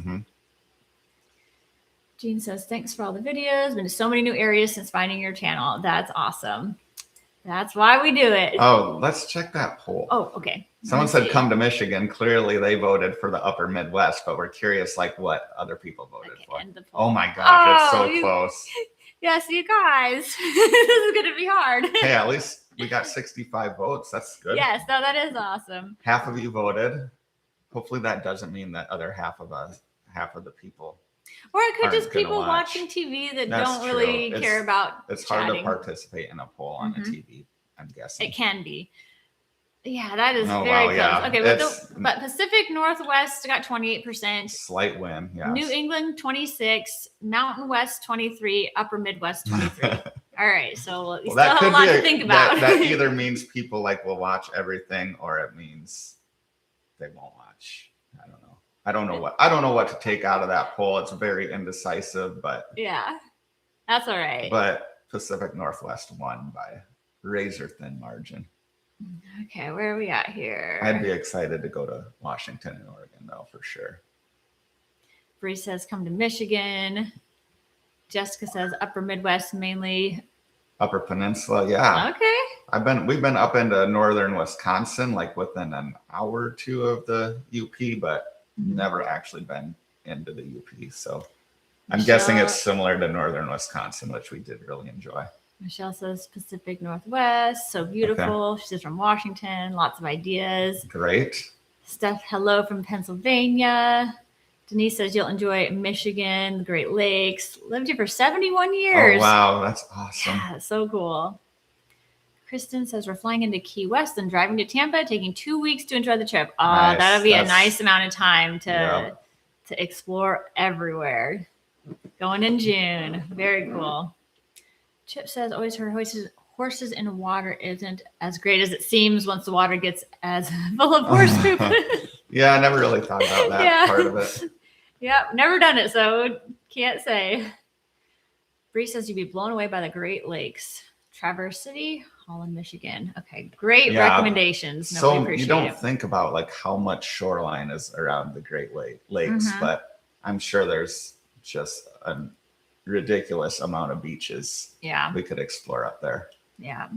Jean says, thanks for all the videos. Been to so many new areas since finding your channel. That's awesome. That's why we do it. Oh, let's check that poll. Oh, okay. Someone said come to Michigan. Clearly they voted for the upper Midwest, but we're curious like what other people voted for. Oh my gosh, it's so close. Yes, you guys. This is going to be hard. Hey, at least we got 65 votes. That's good. Yes, no, that is awesome. Half of you voted. Hopefully that doesn't mean that other half of the people. Or it could just people watching TV that don't really care about It's hard to participate in a poll on a TV, I'm guessing. It can be. Yeah, that is very close. Yeah. Okay, but Pacific Northwest got 28%. Slight win, yeah. New England 26, Mountain West 23, Upper Midwest 23. All right, so we still have a lot to think about. That either means people like will watch everything, or it means they won't watch. I don't know what to take out of that poll. It's very indecisive, but yeah, that's all right. But Pacific Northwest won by razor thin margin. Okay, where are we at here? I'd be excited to go to Washington and Oregon though, for sure. Bree says come to Michigan. Jessica says Upper Midwest mainly. Upper Peninsula, yeah. Okay. We've been up into northern Wisconsin, like within an hour or two of the UP, but never actually been into the UP. So I'm guessing it's similar to northern Wisconsin, which we did really enjoy. Michelle says Pacific Northwest, so beautiful. Okay. She's from Washington, lots of ideas. Great. Steph, hello from Pennsylvania. Denise says you'll enjoy Michigan, the Great Lakes. Lived here for 71 years. Oh, wow. That's awesome. Yeah, so cool. Kristen says we're flying into Key West and driving to Tampa, taking 2 weeks to enjoy the trip. Nice. That'll be a nice amount of time to explore everywhere. Going in June. Very cool. Chip says always heard horses in water isn't as great as it seems once the water gets as full of horse poop. Yeah, I never really thought about that part of it. Yeah, never done it, so can't say. Bree says you'd be blown away by the Great Lakes. Traverse City, Holland, Michigan. Okay, great recommendations. So you don't think about like how much shoreline is around the Great Lakes, but I'm sure there's just a ridiculous amount of beaches we could explore up there. Yeah.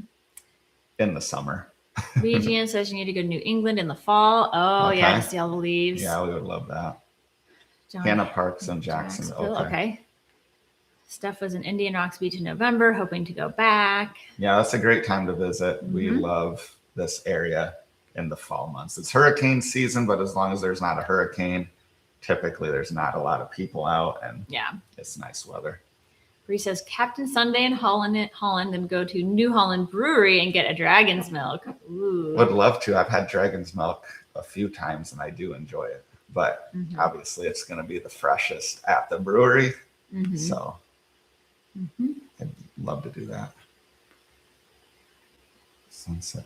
In the summer. BGN says you need to go to New England in the fall. Oh, yeah, to see all the leaves. Yeah, we would love that. Hannah Parks and Jacksonville. Okay. Steph was in Indian Rocks Beach in November, hoping to go back. Yeah, that's a great time to visit. We love this area in the fall months. It's hurricane season, but as long as there's not a hurricane, typically there's not a lot of people out, and it's nice weather. Bree says Captain Sunday in Holland and go to New Holland Brewery and get a dragon's milk. Ooh. Would love to. I've had dragon's milk a few times and I do enjoy it, but obviously it's going to be the freshest at the brewery. So I'd love to do that.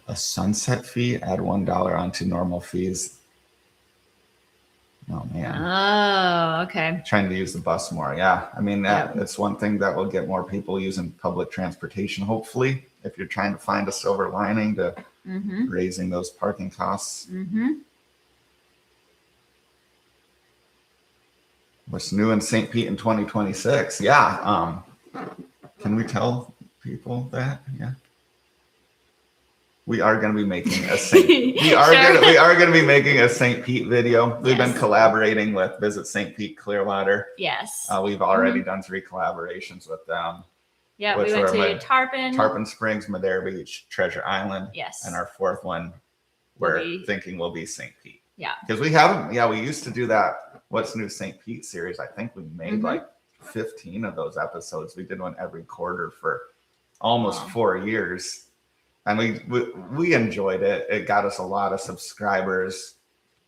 A sunset fee, add $1 onto normal fees. Oh man. Oh, okay. Trying to use the bus more. Yeah. I mean, it's one thing that will get more people using public transportation, hopefully, if you're trying to find a silver lining to raising those parking costs. What's new in St. Pete in 2026? Yeah. Can we tell people that? Yeah. We are going to be making a we are going to be making a St. Pete video. We've been collaborating with Visit St. Pete Clearwater. Yes. We've already done 3 collaborations with them. Yeah, we went to Tarpon Springs, Madera Beach, Treasure Island. Yes. And our 4th one we're thinking will be St. Pete. Yeah. Because we used to do that What's New St. Pete series. I think we made like 15 of those episodes. We did one every quarter for almost 4 years. And we enjoyed it. It got us a lot of subscribers.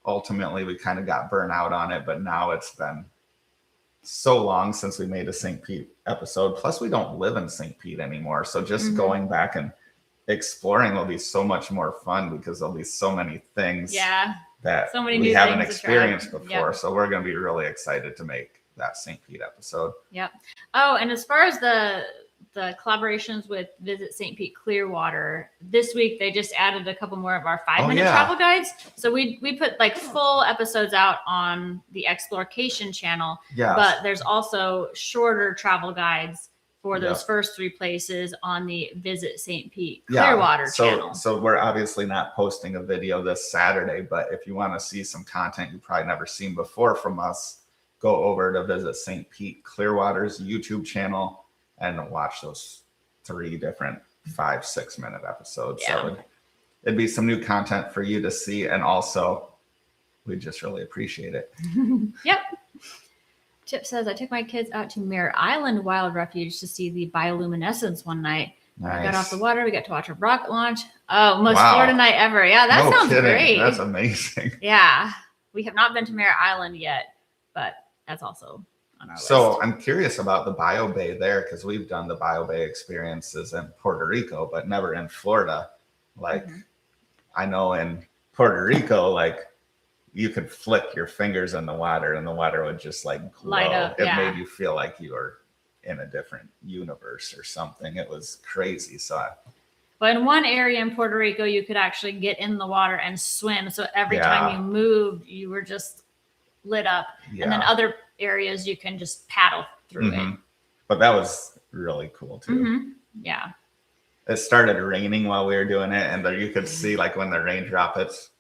Ultimately, we kind of got burnt out on it, but now it's been so long since we made a St. Pete episode. Plus, we don't live in St. Pete anymore. So just going back and exploring will be so much more fun because there'll be so many things that we haven't experienced before. So we're going to be really excited to make that St. Pete episode. Yep. Oh, and as far as the collaborations with Visit St. Pete Clearwater, this week they just added a couple more of our 5-minute travel guides. So we put like full episodes out on the Exploration channel, but there's also shorter travel guides for those first 3 places on the Visit St. Pete Clearwater channel. So we're obviously not posting a video this Saturday, but if you want to see some content you've probably never seen before from us, go over to Visit St. Pete Clearwater's YouTube channel and watch those 3 different 5-6 minute episodes. So it'd be some new content for you to see. And also we just really appreciate it. Yep. Chip says, I took my kids out to Mare Island Wild Refuge to see the bioluminescence one night. Nice. We got off the water. We got to watch a rocket launch. Oh, most Florida night ever. Yeah, that sounds great. That's amazing. Yeah. We have not been to Mare Island yet, but that's also on our list. I'm curious about the Bio Bay there because we've done the Bio Bay experiences in Puerto Rico, but never in Florida. Like I know in Puerto Rico, like you could flick your fingers in the water and the water would just like glow. Light up. It made you feel like you were in a different universe or something. It was crazy. But in one area in Puerto Rico, you could actually get in the water and swim. So every time you moved, you were just lit up. And then other areas you can just paddle through it. But that was really cool too. Yeah. It started raining while we were doing it, and there you could see like when the rain droplets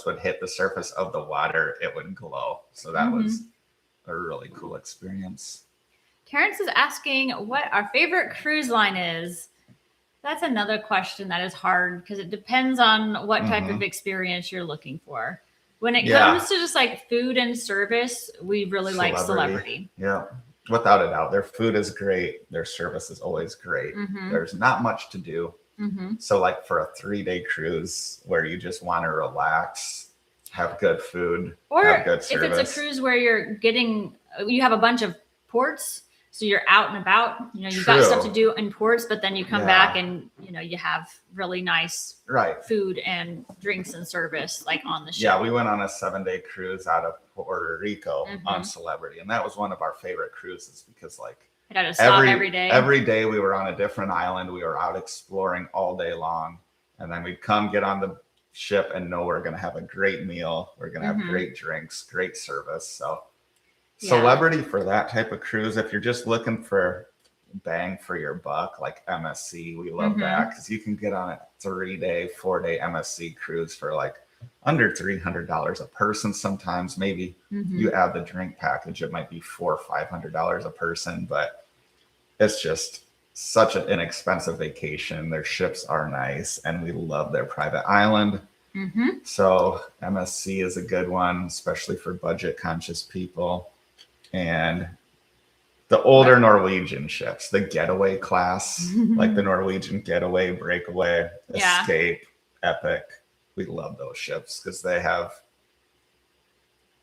would hit the surface of the water, it would glow. So that was a really cool experience. Terrence is asking what our favorite cruise line is. That's another question that is hard because it depends on what type of experience you're looking for. When it comes to just like food and service, we really like Celebrity. Yeah. Without a doubt, their food is great. Their service is always great. There's not much to do. So like for a 3-day cruise where you just want to relax, have good food, or have good service. If it's a cruise where you have a bunch of ports, so you're out and about, you've got stuff to do in ports, but then you come back and, you have really nice food and drinks and service like on the ship. Yeah, we went on a 7-day cruise out of Puerto Rico on Celebrity. And that was one of our favorite cruises because like it had a stop every day. Every day we were on a different island. We were out exploring all day long. And then we'd come get on the ship and know we're going to have a great meal. We're going to have great drinks, great service. So Celebrity for that type of cruise, if you're just looking for bang for your buck, like MSC, we love that because you can get on a 3-day, 4-day MSC cruise for like under $300 a person. Sometimes maybe you add the drink package, it might be $400 or $500 a person, but it's just such an inexpensive vacation. Their ships are nice and we love their private island. So MSC is a good one, especially for budget conscious people. And the older Norwegian ships, the getaway class, like the Norwegian Getaway, Breakaway, Escape, Epic. We love those ships because they have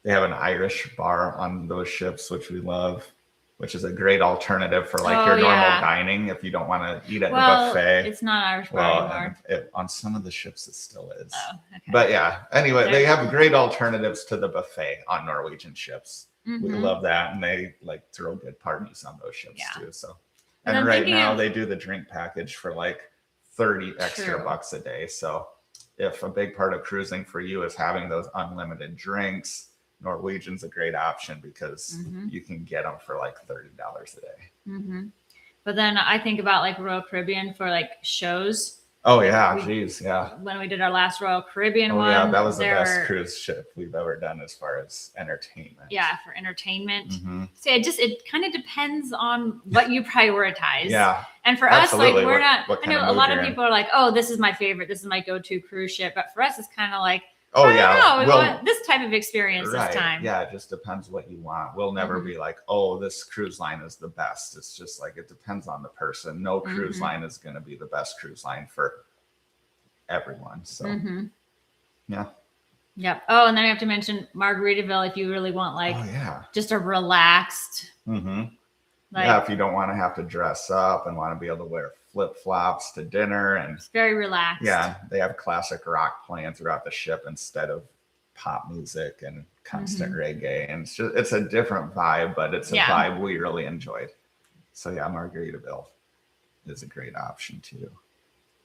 an Irish bar on those ships, which we love, which is a great alternative for like your normal dining if you don't want to eat at the buffet. It's not Irish bar anymore. On some of the ships it still is. Oh, okay. But yeah, anyway, they have great alternatives to the buffet on Norwegian ships. We love that, and they like throw good parties on those ships too. So, and right now they do the drink package for like 30 extra bucks a day. So, if a big part of cruising for you is having those unlimited drinks, Norwegian's a great option because you can get them for like $30 a day. But then I think about like Royal Caribbean for like shows. Oh yeah, geez, yeah. When we did our last Royal Caribbean one, yeah, that was the best cruise ship we've ever done as far as entertainment. Yeah, for entertainment. So it kind of depends on what you prioritize. And for us, like we're not. I know a lot of people are like, "Oh, this is my favorite. This is my go-to cruise ship." But for us, it's kind of like, we want this type of experience this time. Yeah, it just depends what you want. We'll never be like, oh, this cruise line is the best. It's just like, it depends on the person. No cruise line is going to be the best cruise line for everyone. So, yeah. Yep. Oh, and then I have to mention Margaritaville if you really want like just a relaxed. If you don't want to have to dress up and want to be able to wear flip-flops to dinner, and it's very relaxed. Yeah, they have classic rock playing throughout the ship instead of pop music and constant reggae, and it's a different vibe, but it's a vibe we really enjoyed. So yeah, Margaritaville is a great option too.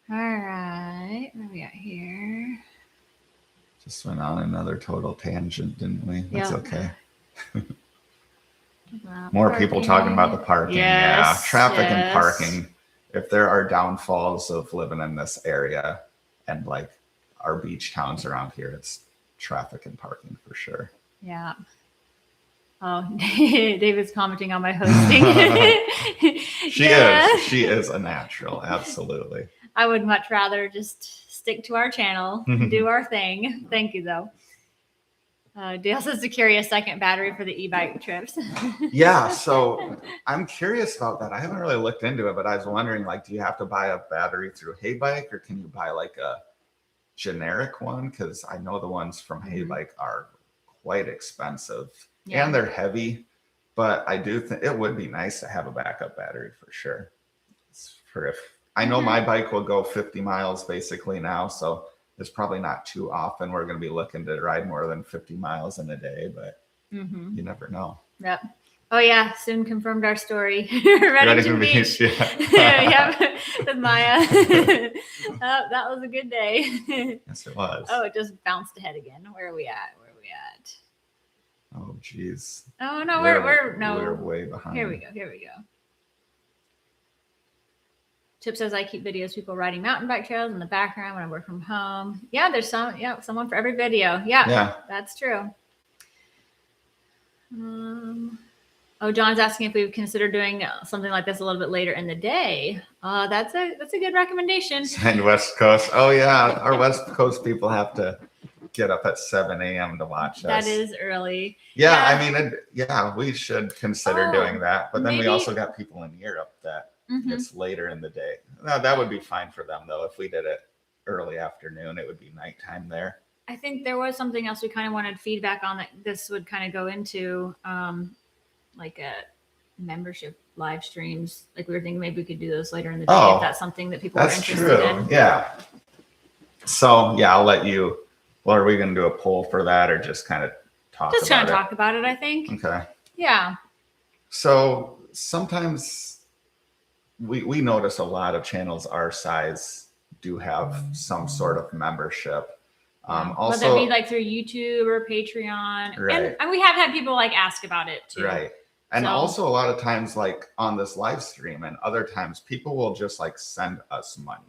All right, what do we got here? Just went on another total tangent, didn't we? That's okay. More people talking about the parking. Traffic and parking. If there are downfalls of living in this area and like our beach towns around here, it's traffic and parking for sure. Yeah. Oh, David's commenting on my hosting. She is a natural. Absolutely. I would much rather just stick to our channel, do our thing. Thank you though. Dale says to carry a second battery for the e-bike trips. Yeah, so I'm curious about that. I haven't really looked into it, but I was wondering, like, do you have to buy a battery through HeyBike, or can you buy like a generic one? Because I know the ones from HeyBike are quite expensive and they're heavy, but I do think it would be nice to have a backup battery for sure. I know my bike will go 50 miles basically now, so it's probably not too often we're going to be looking to ride more than 50 miles in a day, but you never know. Yep. Oh yeah, soon confirmed our story. Reddington Beach. Yep, with Maya. That was a good day. Yes, it was. Oh, it just bounced ahead again. Where are we at? Oh, geez. Oh no, we're way behind. Here we go. Chip says I keep videos of people riding mountain bike trails in the background when I work from home. Yeah, there's someone for every video. Yeah. That's true. Oh, John's asking if we would consider doing something like this a little bit later in the day. That's a good recommendation. And West Coast. Oh yeah, our West Coast people have to get up at 7 a.m. to watch us. That is early. Yeah, I mean, we should consider doing that. But then we maybe- also got people in Europe that it's later in the day. No, that would be fine for them though. If we did it early afternoon, it would be nighttime there. I think there was something else we kind of wanted feedback on that this would kind of go into, like a membership live streams. Like we were thinking maybe we could do those later in the day if that's something that people are interested in. Yeah. So yeah, I'll let you. Well, are we going to do a poll for that, or just kind of talk? Just kind of talk about it, I think. Okay. Yeah. So sometimes we notice a lot of channels our size do have some sort of membership. Also, whether it be like through YouTube or Patreon, right. and we have had people like ask about it too. Right. And also a lot of times, like on this live stream and other times, people will just like send us money.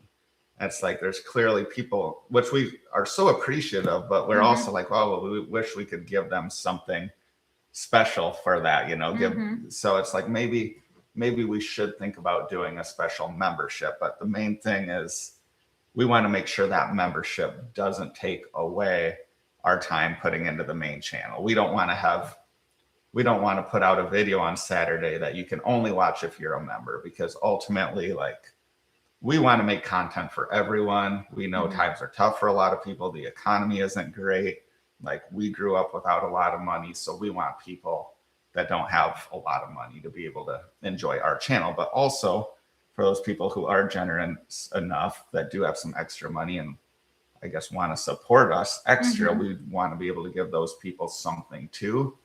It's like there's clearly people, which we are so appreciative of, but we're also like, well, we wish we could give them something special for that, So it's like maybe we should think about doing a special membership. But the main thing is we want to make sure that membership doesn't take away our time putting into the main channel. We don't want to put out a video on Saturday that you can only watch if you're a member, because ultimately, like, we want to make content for everyone. We know times are tough for a lot of people. The economy isn't great. Like, we grew up without a lot of money. So we want people that don't have a lot of money to be able to enjoy our channel. But also for those people who are generous enough that do have some extra money and I guess want to support us extra, we want to be able to give those people something too.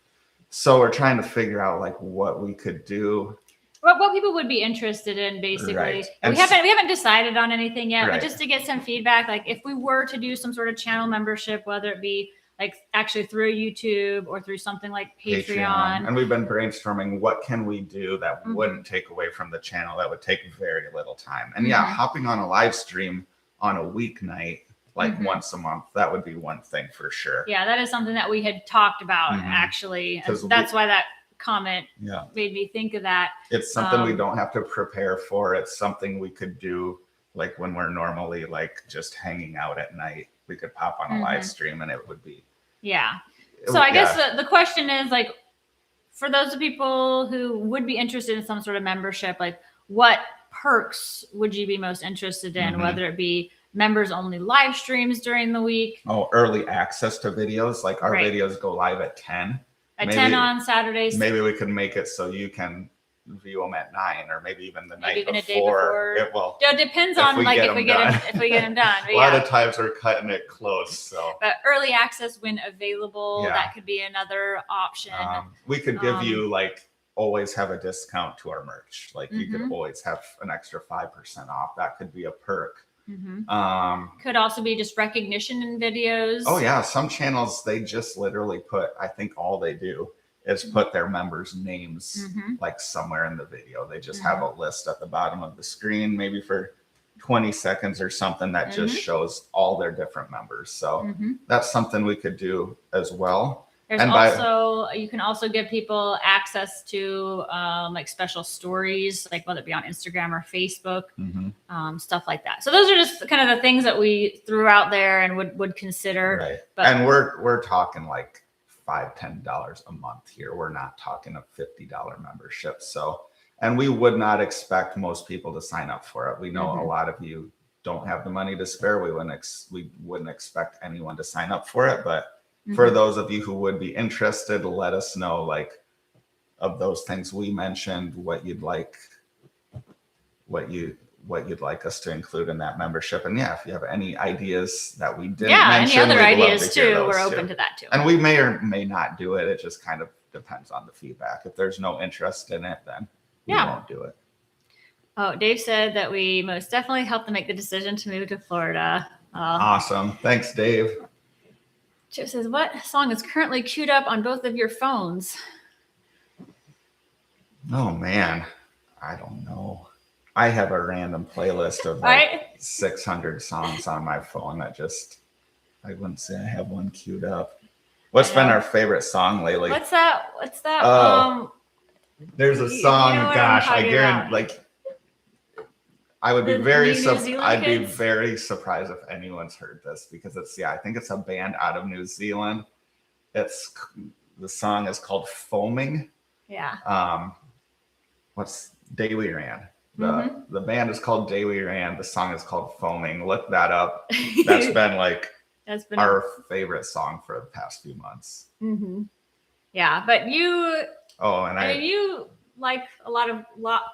So we're trying to figure out like what we could do. What people would be interested in, basically. Right. We haven't decided on anything yet, Right. but just to get some feedback, like if we were to do some sort of channel membership, whether it be like actually through YouTube or through something like Patreon. And we've been brainstorming what can we do that wouldn't take away from the channel, that would take very little time. And hopping on a live stream on a weeknight, like once a month, that would be one thing for sure. Yeah, that is something that we had talked about actually. That's why that comment made me think of that. It's something we don't have to prepare for. It's something we could do like when we're normally like just hanging out at night. We could pop on a live stream and it would be. Yeah. So I guess the question is like, for those people who would be interested in some sort of membership, like what perks would you be most interested in, whether it be members only live streams during the week? Oh, early access to videos. Like our videos go live at 10. At 10 on Saturdays. Maybe we can make it so you can view them at 9, or maybe even the night even before. A day before. It will. It depends on like if we get them done. A lot of times we're cutting it close. So. But early access when available, that could be another option. We could give you like always have a discount to our merch. Like you could always have an extra 5% off. That could be a perk. Could also be just recognition in videos. Oh yeah, some channels they just literally put, I think all they do is put their members' names like somewhere in the video. They just have a list at the bottom of the screen, maybe for 20 seconds or something that just shows all their different members. So that's something we could do as well. There's also, you can also give people access to like special stories, like whether it be on Instagram or Facebook, stuff like that. So those are just kind of the things that we threw out there and would consider. Right. And we're talking like $5-10 a month here. We're not talking a $50 membership. So, and we would not expect most people to sign up for it. We know a lot of you don't have the money to spare. We wouldn't expect anyone to sign up for it, but for those of you who would be interested, let us know, like, of those things we mentioned, what you'd like us to include in that membership. And if you have any ideas that we didn't mention, any other ideas too, we're open to that too. And we may or may not do it. It just kind of depends on the feedback. If there's no interest in it, then we won't do it. Oh, Dave said that we most definitely helped them make the decision to move to Florida. Awesome. Thanks, Dave. Joe says, what song is currently queued up on both of your phones? Oh man, I don't know. I have a random playlist of like 600 songs on my phone that just, I wouldn't say I have one queued up. What's been our favorite song lately? What's that? Oh, there's a song, you know gosh, I guarantee, about. like, I would be I'd be very surprised if anyone's heard this because it's, I think it's a band out of New Zealand. The song is called Foaming. Yeah. What's Day We Ran? The band is called Day We Ran. The song is called Foaming. Look that up. That's been like our favorite song for the past few months. Mm-hmm. Yeah, but you. Oh, and I mean, you like a lot of rock,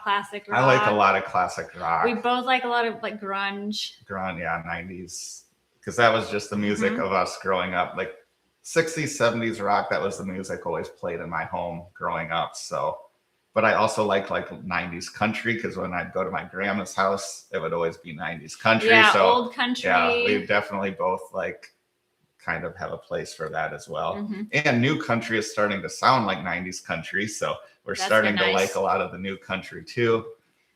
classic rock. I like a lot of classic rock. We both like a lot of like grunge. Grunge, yeah, 90s. Because that was just the music of us growing up. Like 60s, 70s rock, that was the music always played in my home growing up. So, but I also like 90s country because when I'd go to my grandma's house, it would always be 90s country. Yeah, so, old country. Yeah, we definitely both kind of have a place for that as well. And new country is starting to sound like 90s country. So we're starting to like a lot of the new country too.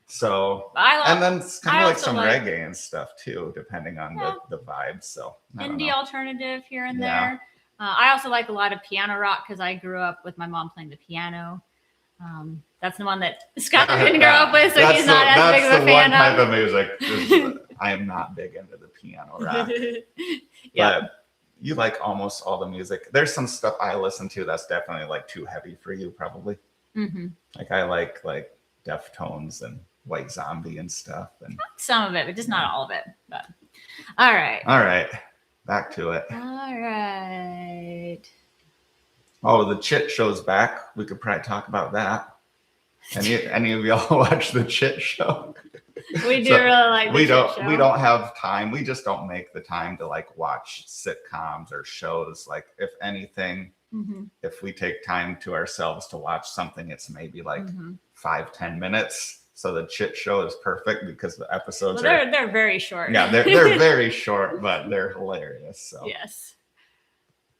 So, and then it's kind of like some reggae and stuff too, depending on the vibe. So indie alternative here and there. I also like a lot of piano rock because I grew up with my mom playing the piano. That's the one that Scott didn't grow up with, so he's not as big of a fan of. That's the one type of music. I am not big into the piano rock. But you like almost all the music. There's some stuff I listen to that's definitely like too heavy for you, probably. Like I like Deftones and White Zombie and stuff. And some of it, but just not all of it. But all right. Back to it. All right. Oh, the Chit Show's back. We could probably talk about that. Any of y'all watch the Chit Show? We do really like the Chit Show. We don't have time. We just don't make the time to watch sitcoms or shows. Like if anything, if we take time to ourselves to watch something, it's maybe 5-10 minutes. So the Chit Show is perfect because the episodes they're very short. Yeah, they're very short, but they're hilarious. So yes.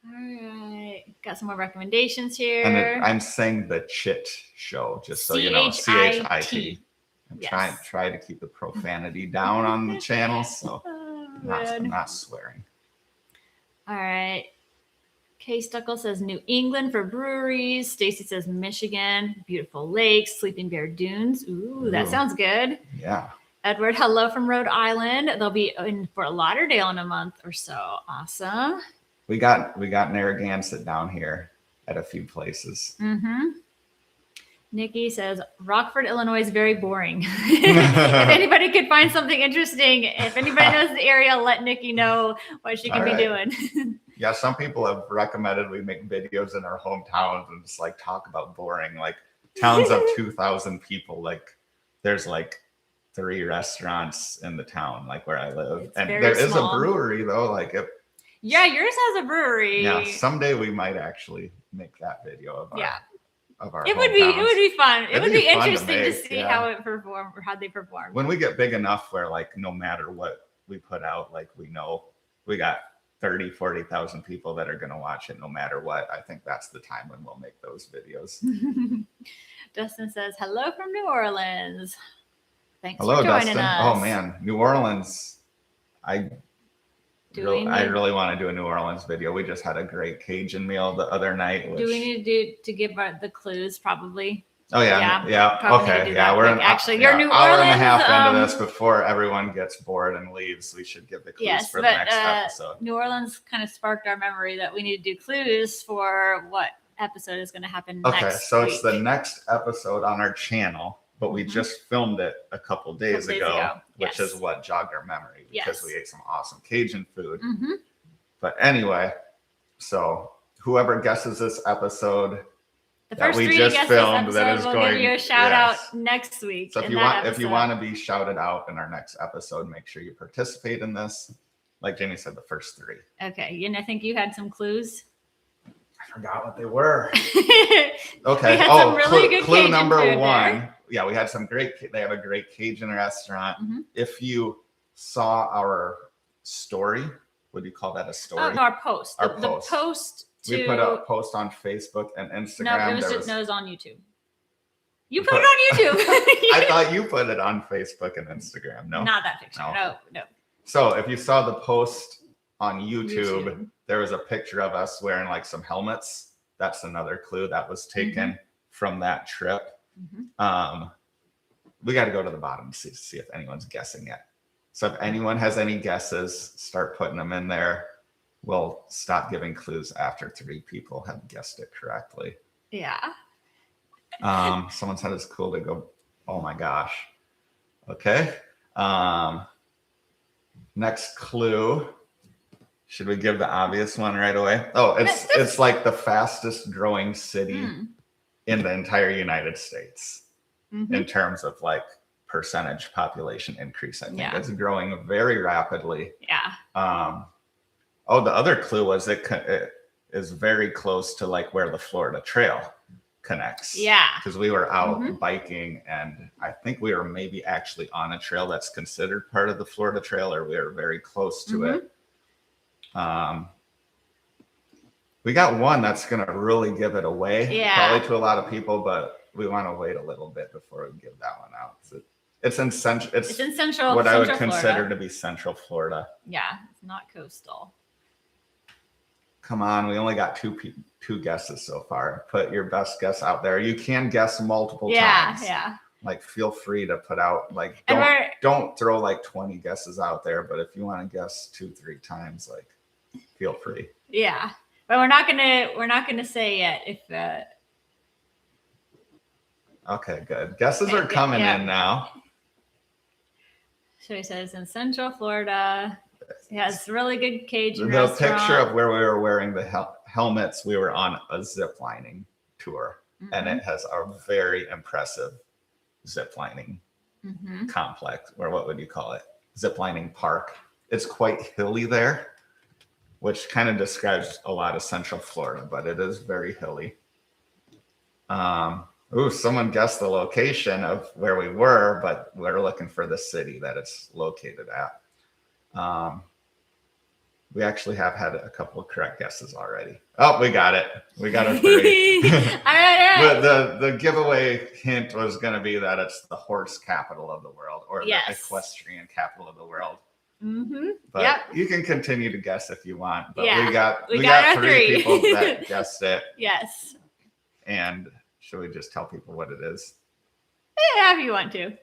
All right, got some more recommendations here. And I'm saying the Chit Show, just so you know, CHIT. I'm trying to keep the profanity down on the channel, so I'm not swearing. All right. Kay Stuckle says New England for breweries. Stacy says Michigan, beautiful lakes, Sleeping Bear Dunes. Ooh, that sounds good. Yeah. Edward, hello from Rhode Island. They'll be in Fort Lauderdale in a month or so. Awesome. We got Narragansett down here at a few places. Nikki says Rockford, Illinois is very boring. If anybody could find something interesting, if anybody knows the area, let Nikki know what she can be doing. Yeah, some people have recommended we make videos in our hometowns and just talk about boring, towns of 2,000 people. There's 3 restaurants in the town, where I live, it's and there is a brewery though. Yeah, yours has a brewery. Yeah, someday we might actually make that video of our it would be fun. It would be interesting to see how it performed or how they perform. When we get big enough where no matter what we put out, we know we got 30,000-40,000 people that are going to watch it no matter what. I think that's the time when we'll make those videos. Dustin says hello from New Orleans. Thanks for joining Dustin. Us. Oh man, New Orleans. I really want to do a New Orleans video. We just had a great Cajun meal the other night. Do we need to give the clues probably? Oh yeah. Okay. Yeah, we're you're New Orleans. Hour and a half into this before everyone gets bored and leaves. We should give the clues for the next episode. New Orleans kind of sparked our memory that we need to do clues for what episode is going to happen next week. So it's the next episode on our channel, but we just filmed it a couple days ago, which is what jogged our memory because we ate some awesome Cajun food. But anyway, so whoever guesses this episode, the first 3 guesses filmed that is we'll give you a shout out next week. So if you want to be shouted out in our next episode, make sure you participate in this. Like Jamie said, the first 3. Okay, and I think you had some clues. I forgot what they were. Okay. We had some really good clue Cajun number food 1. There. Yeah, we had some great. They have a great Cajun restaurant. If you saw our story would you call that a Oh, story? no, our post. Our The post. post to. We put a post on Facebook and No, Instagram. it was on YouTube. You put it on YouTube. I thought you put it on Facebook and Instagram. No, not that picture. No. So if you saw the post on YouTube, there was a picture of us wearing like some helmets. That's another clue that was taken from that trip. We got to go to the bottom to see if anyone's guessing yet. So if anyone has any guesses, start putting them in there. We'll stop giving clues after 3 people have guessed it correctly. Yeah. Someone said it's cool to go. Oh my gosh. Okay. Next clue. Should we give the obvious one right away? Oh, it's like the fastest growing city in the entire United States in terms of like percentage population increase. I think it's growing very rapidly. Yeah. The other clue was it is very close to like where the Florida Trail connects. Yeah. Because we were out biking, and I think we were maybe actually on a trail that's considered part of the Florida Trail, or we were very close to it. We got one that's going to really give it away, probably to a lot of people, but we want to wait a little bit before we give that one out. It's in central. It's in central. What I would consider to be Central Florida. Yeah, it's not coastal. Come on, we only got two guesses so far. Put your best guess out there. You can guess multiple times. Yeah. Like, feel free to put out like don't throw like 20 guesses out there. But if you want to guess 2-3 times, like, feel free. Yeah, but we're not gonna say yet if. Okay, good. Guesses are coming in now. So he says in Central Florida. It has really good Cajun The restaurant. picture of where we were wearing the helmets, we were on a zip lining tour, and it has a very impressive zip lining complex, or what would you call it? Zip lining park. It's quite hilly there, which kind of describes a lot of Central Florida, but it is very hilly. Someone guessed the location of where we were, but we're looking for the city that it's located at. We actually have had a couple of correct guesses already. Oh, we got it. We got our 3. All right. But the giveaway hint was going to be that it's the horse capital of the world, or the equestrian capital of the world. But you can continue to guess if you want. But we got 3 people that guessed it. Yes. And should we just tell people what it is? Yeah, if you want to.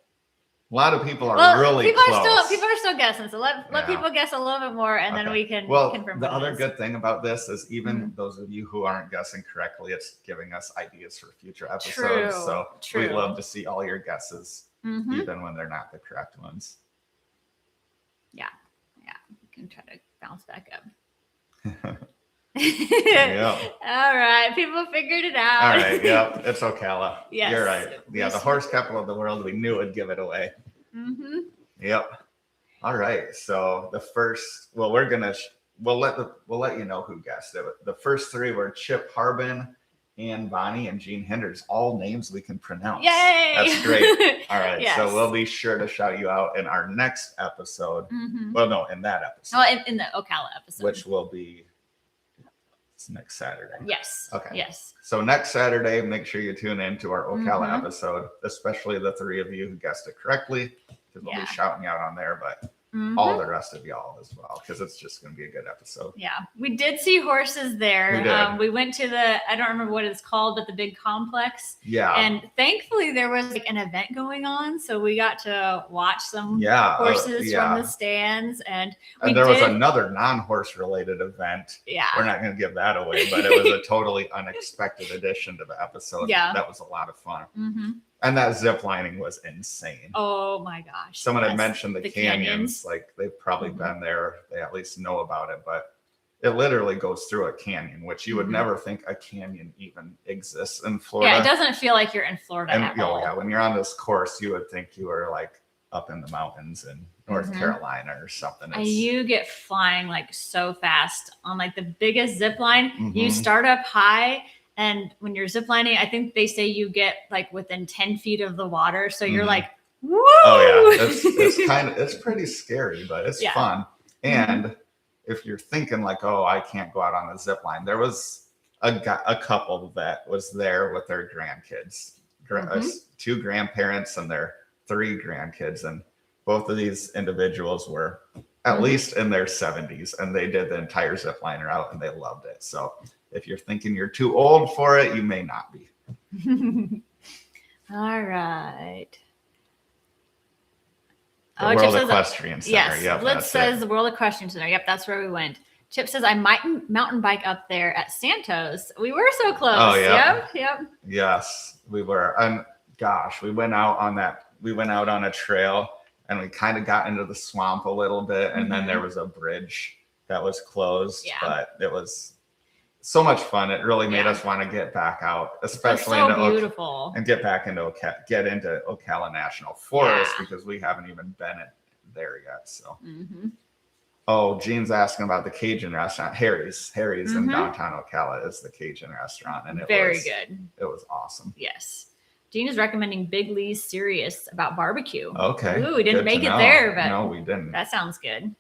A lot of people are really close. People are still guessing, so let people guess a little bit more, and then we can confirm. The other good thing about this is even those of you who aren't guessing correctly, it's giving us ideas for future episodes. We'd love to see all your guesses, even when they're not the correct ones. Yeah, we can try to bounce back up. All right, people figured it out. All right, it's Ocala. Yes, you're right. Yeah, the horse capital of the world. We knew it would give it away. All right, so the first, we'll let you know who guessed it. The first 3 were Chip Harbin, Ann Bonnie, and Gene Hinders. All names we can pronounce. Yay! That's great. All right, so we'll be sure to shout you out in our next episode. Well, no, in that episode. Oh, in the Ocala episode, which will be next Saturday. Yes. Okay. Yes. So next Saturday, make sure you tune in to our Ocala episode, especially the 3 of you who guessed it correctly, because we'll be shouting you out on there, but all the rest of y'all as well, because it's just going to be a good episode. Yeah. We did see horses there. We did. We went to I don't remember what it's called, but the big complex. Yeah. And thankfully there was like an event going on. So we got to watch some horses from the stands. And there was another non-horse related event. Yeah. We're not going to give that away, but it was a totally unexpected addition to the episode. Yeah. That was a lot of fun. And that zip lining was insane. Oh my gosh. Someone had mentioned the canyons. Like, they've probably been there. They at least know about it, but it literally goes through a canyon, which you would never think a canyon even exists in Florida. Yeah, it doesn't feel like you're in Florida at all. Yeah, when you're on this course, you would think you were like up in the mountains in North Carolina or something. And you get flying like so fast on like the biggest zip line. You start up high. And when you're ziplining, I think they say you get like within 10 feet of the water. So you're like, woo! Oh yeah, it's pretty scary, but it's fun. And if you're thinking like, oh, I can't go out on a zip line, there was a couple that was there with their grandkids, two grandparents and their 3 grandkids. And both of these individuals were at least in their 70s, and they did the entire zip line route and they loved it. So if you're thinking you're too old for it, you may not be. All right. The World Equestrian Center. Yes, Yep, Blitz says the World Equestrian Center. Yep, that's where we went. Chip says, I might mountain bike up there at Santos. We were so close. Oh, yeah. Yep. Yes, we were. And gosh, we went out on a trail and we kind of got into the swamp a little bit. And then there was a bridge that was closed, but it was so much fun. It really made us want to get back out, especially beautiful. And get back into Ocala National Forest because we haven't even been there yet. So, oh, Jean's asking about the Cajun restaurant, Harry's in downtown Ocala is the Cajun restaurant, and it was good. It was awesome. Yes. Jean is recommending Big Lee's Serious about barbecue. Okay. Ooh, we didn't make it there, but no, we didn't. That sounds good.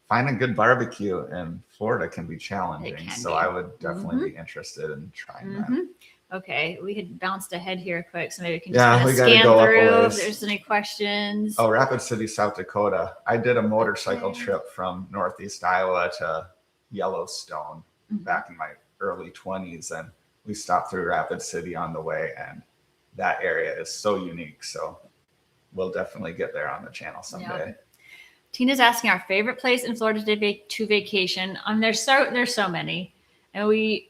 Finding good barbecue in Florida can be challenging, so I would definitely be interested in trying that. Okay, we had bounced ahead here quick, so maybe we can just scan through if there's any questions. Oh, Rapid City, South Dakota. I did a motorcycle trip from Northeast Iowa to Yellowstone back in my early 20s, and we stopped through Rapid City on the way, and that area is so unique. So we'll definitely get there on the channel someday. Yep. Tina's asking our favorite place in Florida to vacation. There's so many, and we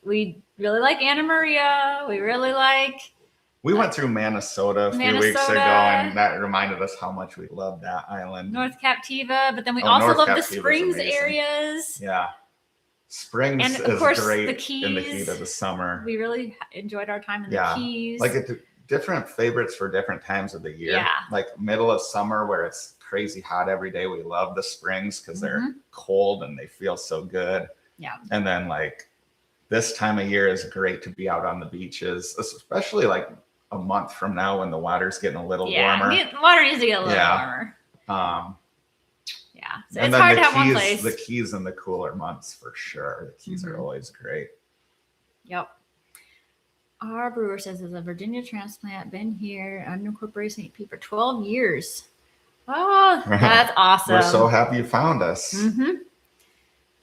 really like Anna Maria. We went through Minnesota a few weeks ago, and that reminded us how much we love that island. North Captiva, but then we also love the Springs amazing. Areas. Yeah, Springs and of course, is great the Keys, in the heat of the summer. We really enjoyed our time in the Keys. Like different favorites for different times of the year. Yeah. Like middle of summer where it's crazy hot every day. We love the Springs because they're cold and they feel so good. Yeah. And then like this time of year is great to be out on the beaches, especially like a month from now when the water's getting a little warmer. The water needs to get a little warmer. So it's hard to have one place. The Keys in the cooler months for sure. The Keys are always great. Yep. Our brewer says, as a Virginia transplant, been here unincorporated St. Pete for 12 years. Oh, that's awesome. We're so happy you found us.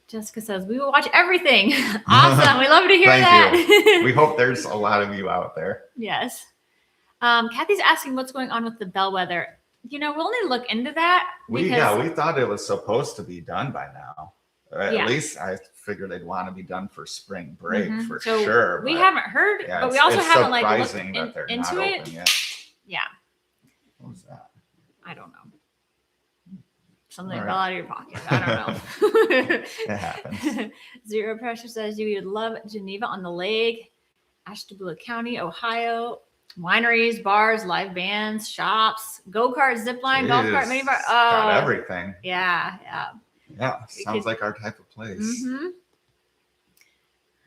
Jessica says, we will watch everything. Awesome. We love to hear that. You. We hope there's a lot of you out there. Yes. Kathy's asking what's going on with the bellwether. We'll only look into that. We thought it was supposed to be done by now. At least I figured they'd want to be done for spring break for sure. We haven't heard, but we also haven't looked into it. Yeah. What was that? I don't know. Something fell out of your pocket. I don't know. It happens. Zero Pressure says you would love Geneva on the Lake, Ashtabula County, Ohio. Wineries, bars, live bands, shops, go-kart, zip line, golf cart, mini bar. Got everything. Yeah. Yeah, sounds like our type of place.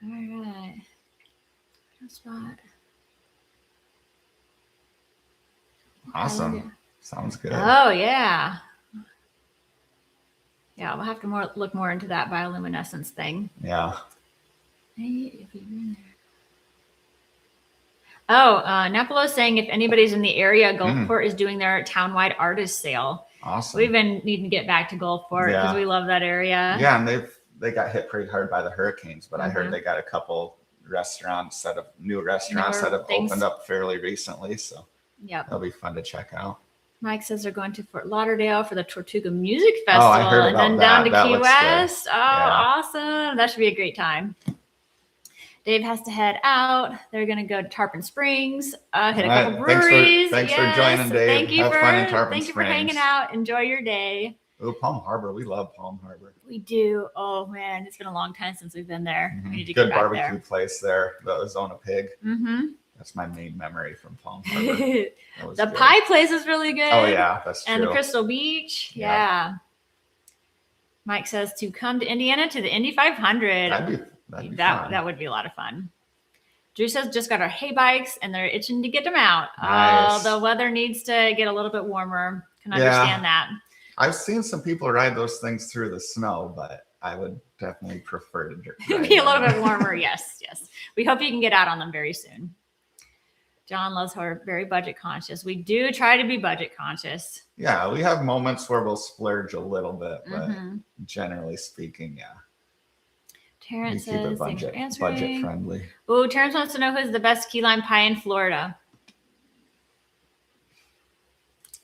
All right. Spot. Awesome. Sounds good. Oh, yeah. Yeah, we'll have to look more into that bioluminescence thing. Yeah. Hey, if you're in there. Oh, Napolo saying if anybody's in the area, Gulfport is doing their townwide artist sale. Awesome. We've been needing to get back to Gulfport because we love that area. Yeah, and they got hit pretty hard by the hurricanes, but I heard they got a couple new restaurants that have opened up fairly recently. So that'll be fun to check out. Mike says they're going to Fort Lauderdale for the Tortuga Music Festival I heard about and then down to Key West. Oh, awesome. That should be a great time. Dave has to head out. They're going to go to Tarpon Springs, hit a couple breweries. Thanks for joining, Dave. Thank you fun in Tarpon Thank you for Springs. hanging out. Enjoy your day. Oh, Palm Harbor. We love Palm Harbor. We do. Oh, man. It's been a long time since we've been there. We need to get back there. Good barbecue place there, the Ozona Pig. That's my main memory from Palm Harbor. The pie place is really good. Oh, yeah. That's true. And the Crystal Beach. Yeah. Mike says to come to Indiana to the Indy 500. That'd be fun. That would be a lot of fun. Drew says just got our hay bikes and they're itching to get them out. Nice. The weather needs to get a little bit warmer. Can understand that. I've seen some people ride those things through the snow, but I would definitely prefer to Be a little bit warmer. Yes. We hope you can get out on them very soon. John loves her very budget conscious. We do try to be budget conscious. Yeah, we have moments where we'll splurge a little bit, but generally speaking, yeah. Terrence we keep says, it thanks for answering. budget friendly. Oh, Terrence wants to know who's the best key lime pie in Florida.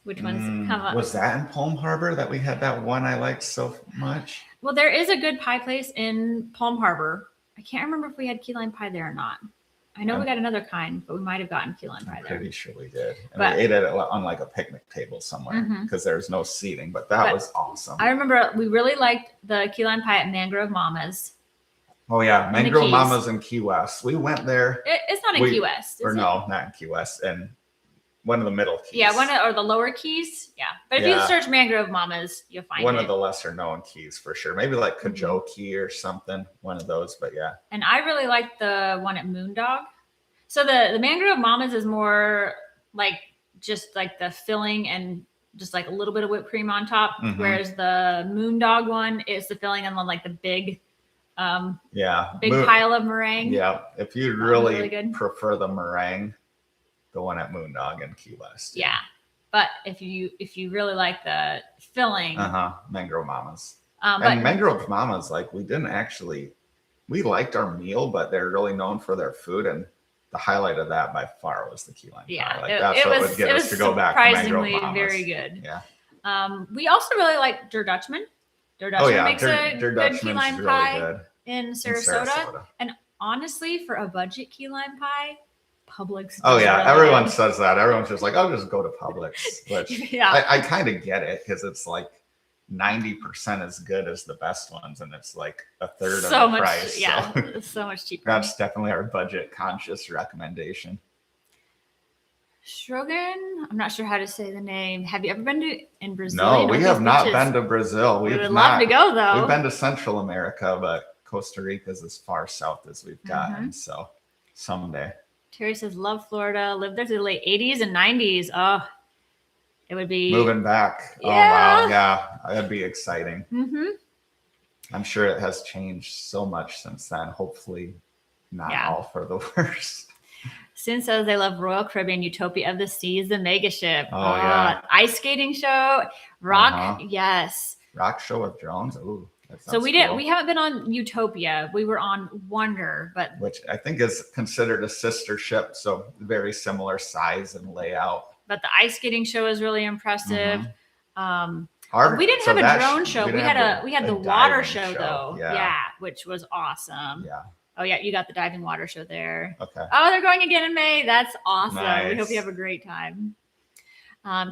Which one's come up? Was that in Palm Harbor that we had that one I liked so much? Well, there is a good pie place in Palm Harbor. I can't remember if we had key lime pie there or not. I know we got another kind, but we might have gotten key lime pie there. Pretty sure we did. And we ate it on like a picnic table somewhere because there's no seating, but that was awesome. I remember we really liked the key lime pie at Mangrove Mama's. Oh yeah, Mangrove Mama's in Key West. We went there. It's not in Key West. No, not in Key West. And one of the middle keys. Yeah, or the lower keys. Yeah. But if you search Mangrove Mama's, you'll find one of the lesser known keys for sure. Maybe like Cajo Key or something. One of those, but yeah. And I really like the one at Moondog. So the Mangrove Mama's is more like just like the filling and just like a little bit of whipped cream on top. Whereas the Moondog one is the filling and then like the big pile of meringue. Yeah. If you really prefer the meringue, the one at Moondog in Key West. Yeah. But if you really like the filling. Mangrove Mama's. And Mangrove Mama's, like we liked our meal, but they're really known for their food. And the highlight of that by far was the key lime pie. Like that's what would get us to go back to Mangrove Mama's. Very good. Yeah. We also really like Der Dutchman. Der Dutchman makes a good key lime pie in Sarasota. And honestly, for a budget key lime pie, Publix. Everyone says that. Everyone's just like, I'll just go to Publix. Which I kind of get it because it's like 90% as good as the best ones, and it's like a third of the price. Yeah, it's so much cheaper. That's definitely our budget conscious recommendation. Strogan, I'm not sure how to say the name. Have you ever been in Brazil? No, we have not been to Brazil. We would love to go though. We've been to Central America, but Costa Rica is as far south as we've gotten. So someday. Terry says, love Florida. Lived there through the late 80s and 90s. Oh, it would be moving back. Yeah. Oh wow, yeah, that'd be exciting. I'm sure it has changed so much since then. Hopefully, not all for the worst. Sin says they love Royal Caribbean, Utopia of the Seas, the mega ship. Oh yeah, ice skating show, rock. Yes, rock show with drones. Ooh. So we haven't been on Utopia. We were on Wonder, which I think is considered a sister ship. So very similar size and layout. But the ice skating show is really impressive. We didn't have a drone show. We had the water show though. Yeah, which was awesome. Yeah. Oh yeah, you got the diving water show there. Okay. Oh, they're going again in May. That's awesome. Nice. We hope you have a great time.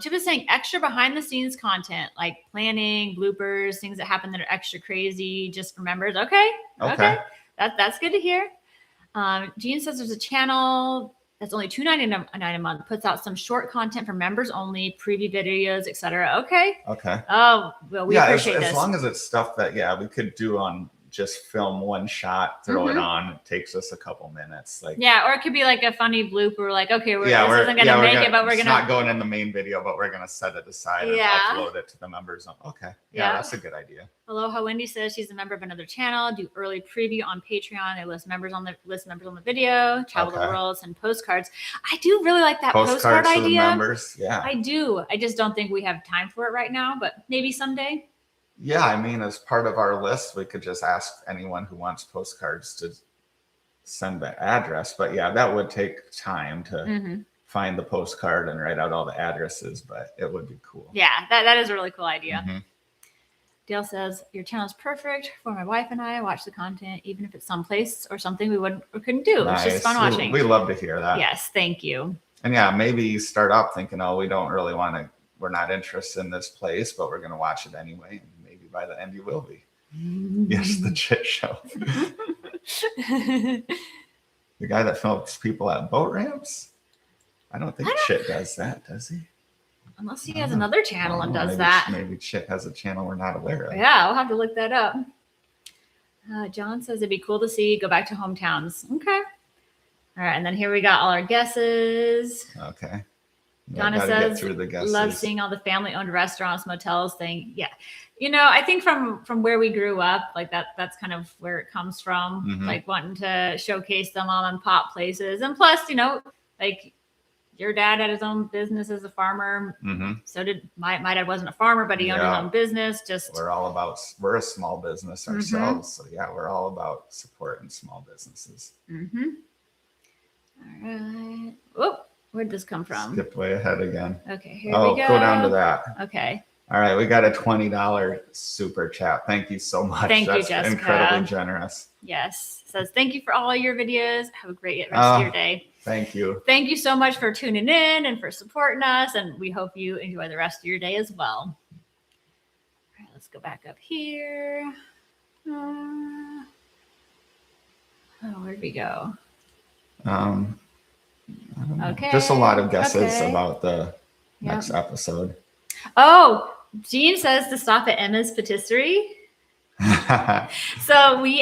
Chip is saying extra behind the scenes content like planning, bloopers, things that happen that are extra crazy just for members. Okay. That's good to hear. Jean says there's a channel that's only $2.99 a month, puts out some short content for members only, preview videos, etc. Okay. Oh, well, we appreciate this. As long as it's stuff that we could do on just film one shot, throw it on. It takes us a couple minutes. Or it could be like a funny blooper. Like, okay, this isn't gonna make it, but we're gonna not going in the main video, but we're gonna set it aside and upload it to the members. Okay, that's a good idea. Aloha Wendy says she's a member of another channel. Do early preview on Patreon. They list members on the video. Travel the world, send postcards. I do really like that postcard idea. For the members. Yeah, I do. I just don't think we have time for it right now, but maybe someday. Yeah, I mean, as part of our list, we could just ask anyone who wants postcards to send the address. But that would take time to find the postcard and write out all the addresses, but it would be cool. Yeah, that is a really cool idea. Dale says, your channel is perfect for my wife and I. Watch the content, even if it's someplace or something we couldn't do. Nice. It's just fun watching. We love to hear that. Yes, thank you. And maybe you start up thinking, we don't really want to, we're not interested in this place, but we're going to watch it anyway. By the end, you will be. Yes, the Chit Show. The guy that films people at boat ramps? I don't think Chit does that, does he? Unless he has another channel and does that. Maybe Chit has a channel we're not aware of. Yeah, we'll have to look that up. John says it'd be cool to go back to hometowns. Okay. All right, and then here we got all our guesses. Okay. Donna Gotta says, get through the guesses. love seeing all the family-owned restaurants, motels thing. Yeah. I think from where we grew up, like that's kind of where it comes from, Mhm. like wanting to showcase the mom and pop places. And plus, like your dad had his own business as a farmer. Mhm. So did my dad wasn't a farmer, but he owned his own business. We're a small business ourselves. So yeah, we're all about supporting small businesses. Mm-hmm. All right. Oh, where'd this come from? Skipped way ahead again. Okay, here we go. Go down to that. Okay. All right, we got a $20 super chat. Thank you so much. Thank you, That's Jessica. incredibly generous. Yes. Says, thank you for all your videos. Have a great rest of your day. Thank you. Thank you so much for tuning in and for supporting us. And we hope you enjoy the rest of your day as well. All right, let's go back up here. Where'd we go? Okay. Just a lot of guesses about the next episode. Oh, Jean says to stop at Emma's Patisserie. So we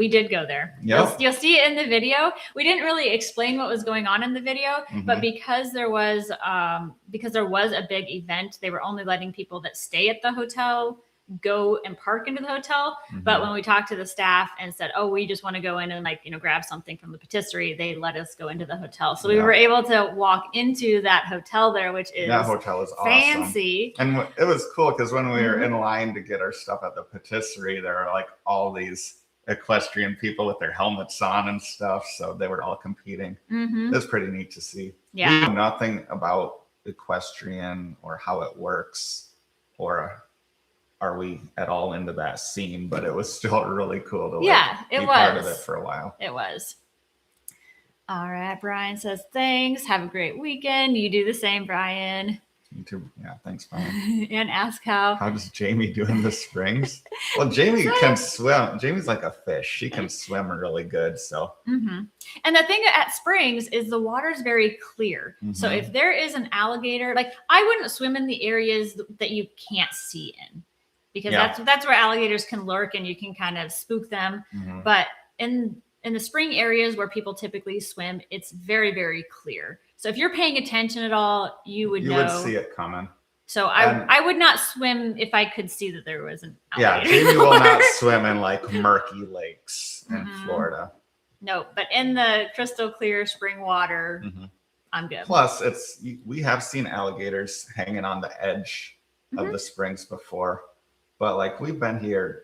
did go there. Yep. You'll see it in the video. We didn't really explain what was going on in the video, but because there was a big event, they were only letting people that stay at the hotel go and park into the hotel. But when we talked to the staff and said, oh, we just want to go in and grab something from the patisserie, they let us go into the hotel. So we were able to walk into that hotel there, which is that hotel is fancy. Awesome. And it was cool because when we were in line to get our stuff at the patisserie, there were like all these equestrian people with their helmets on and stuff. So they were all competing. It was pretty neat to see. Yeah. We knew nothing about equestrian or how it works, or are we at all into that scene, but it was still really cool to be part of it for a while. It was. All right. Brian says, thanks. Have a great weekend. You do the same, Brian. You too. Yeah. Thanks, Brian. And ask how does Jamie do in the springs? Well, Jamie can swim. Jamie's like a fish. She can swim really good. So. And the thing at springs is the water's very clear. So if there is an alligator, like I wouldn't swim in the areas that you can't see in. Because that's where alligators can lurk and you can kind of spook them. But in the spring areas where people typically swim, it's very, very clear. So if you're paying attention at all, you would know. You would see it coming. So I would not swim if I could see that there was an alligator. Yeah, Jamie will not swim in like murky lakes in Florida. No, but in the crystal clear spring water, I'm good. Plus, we have seen alligators hanging on the edge of the springs before. But like we've been here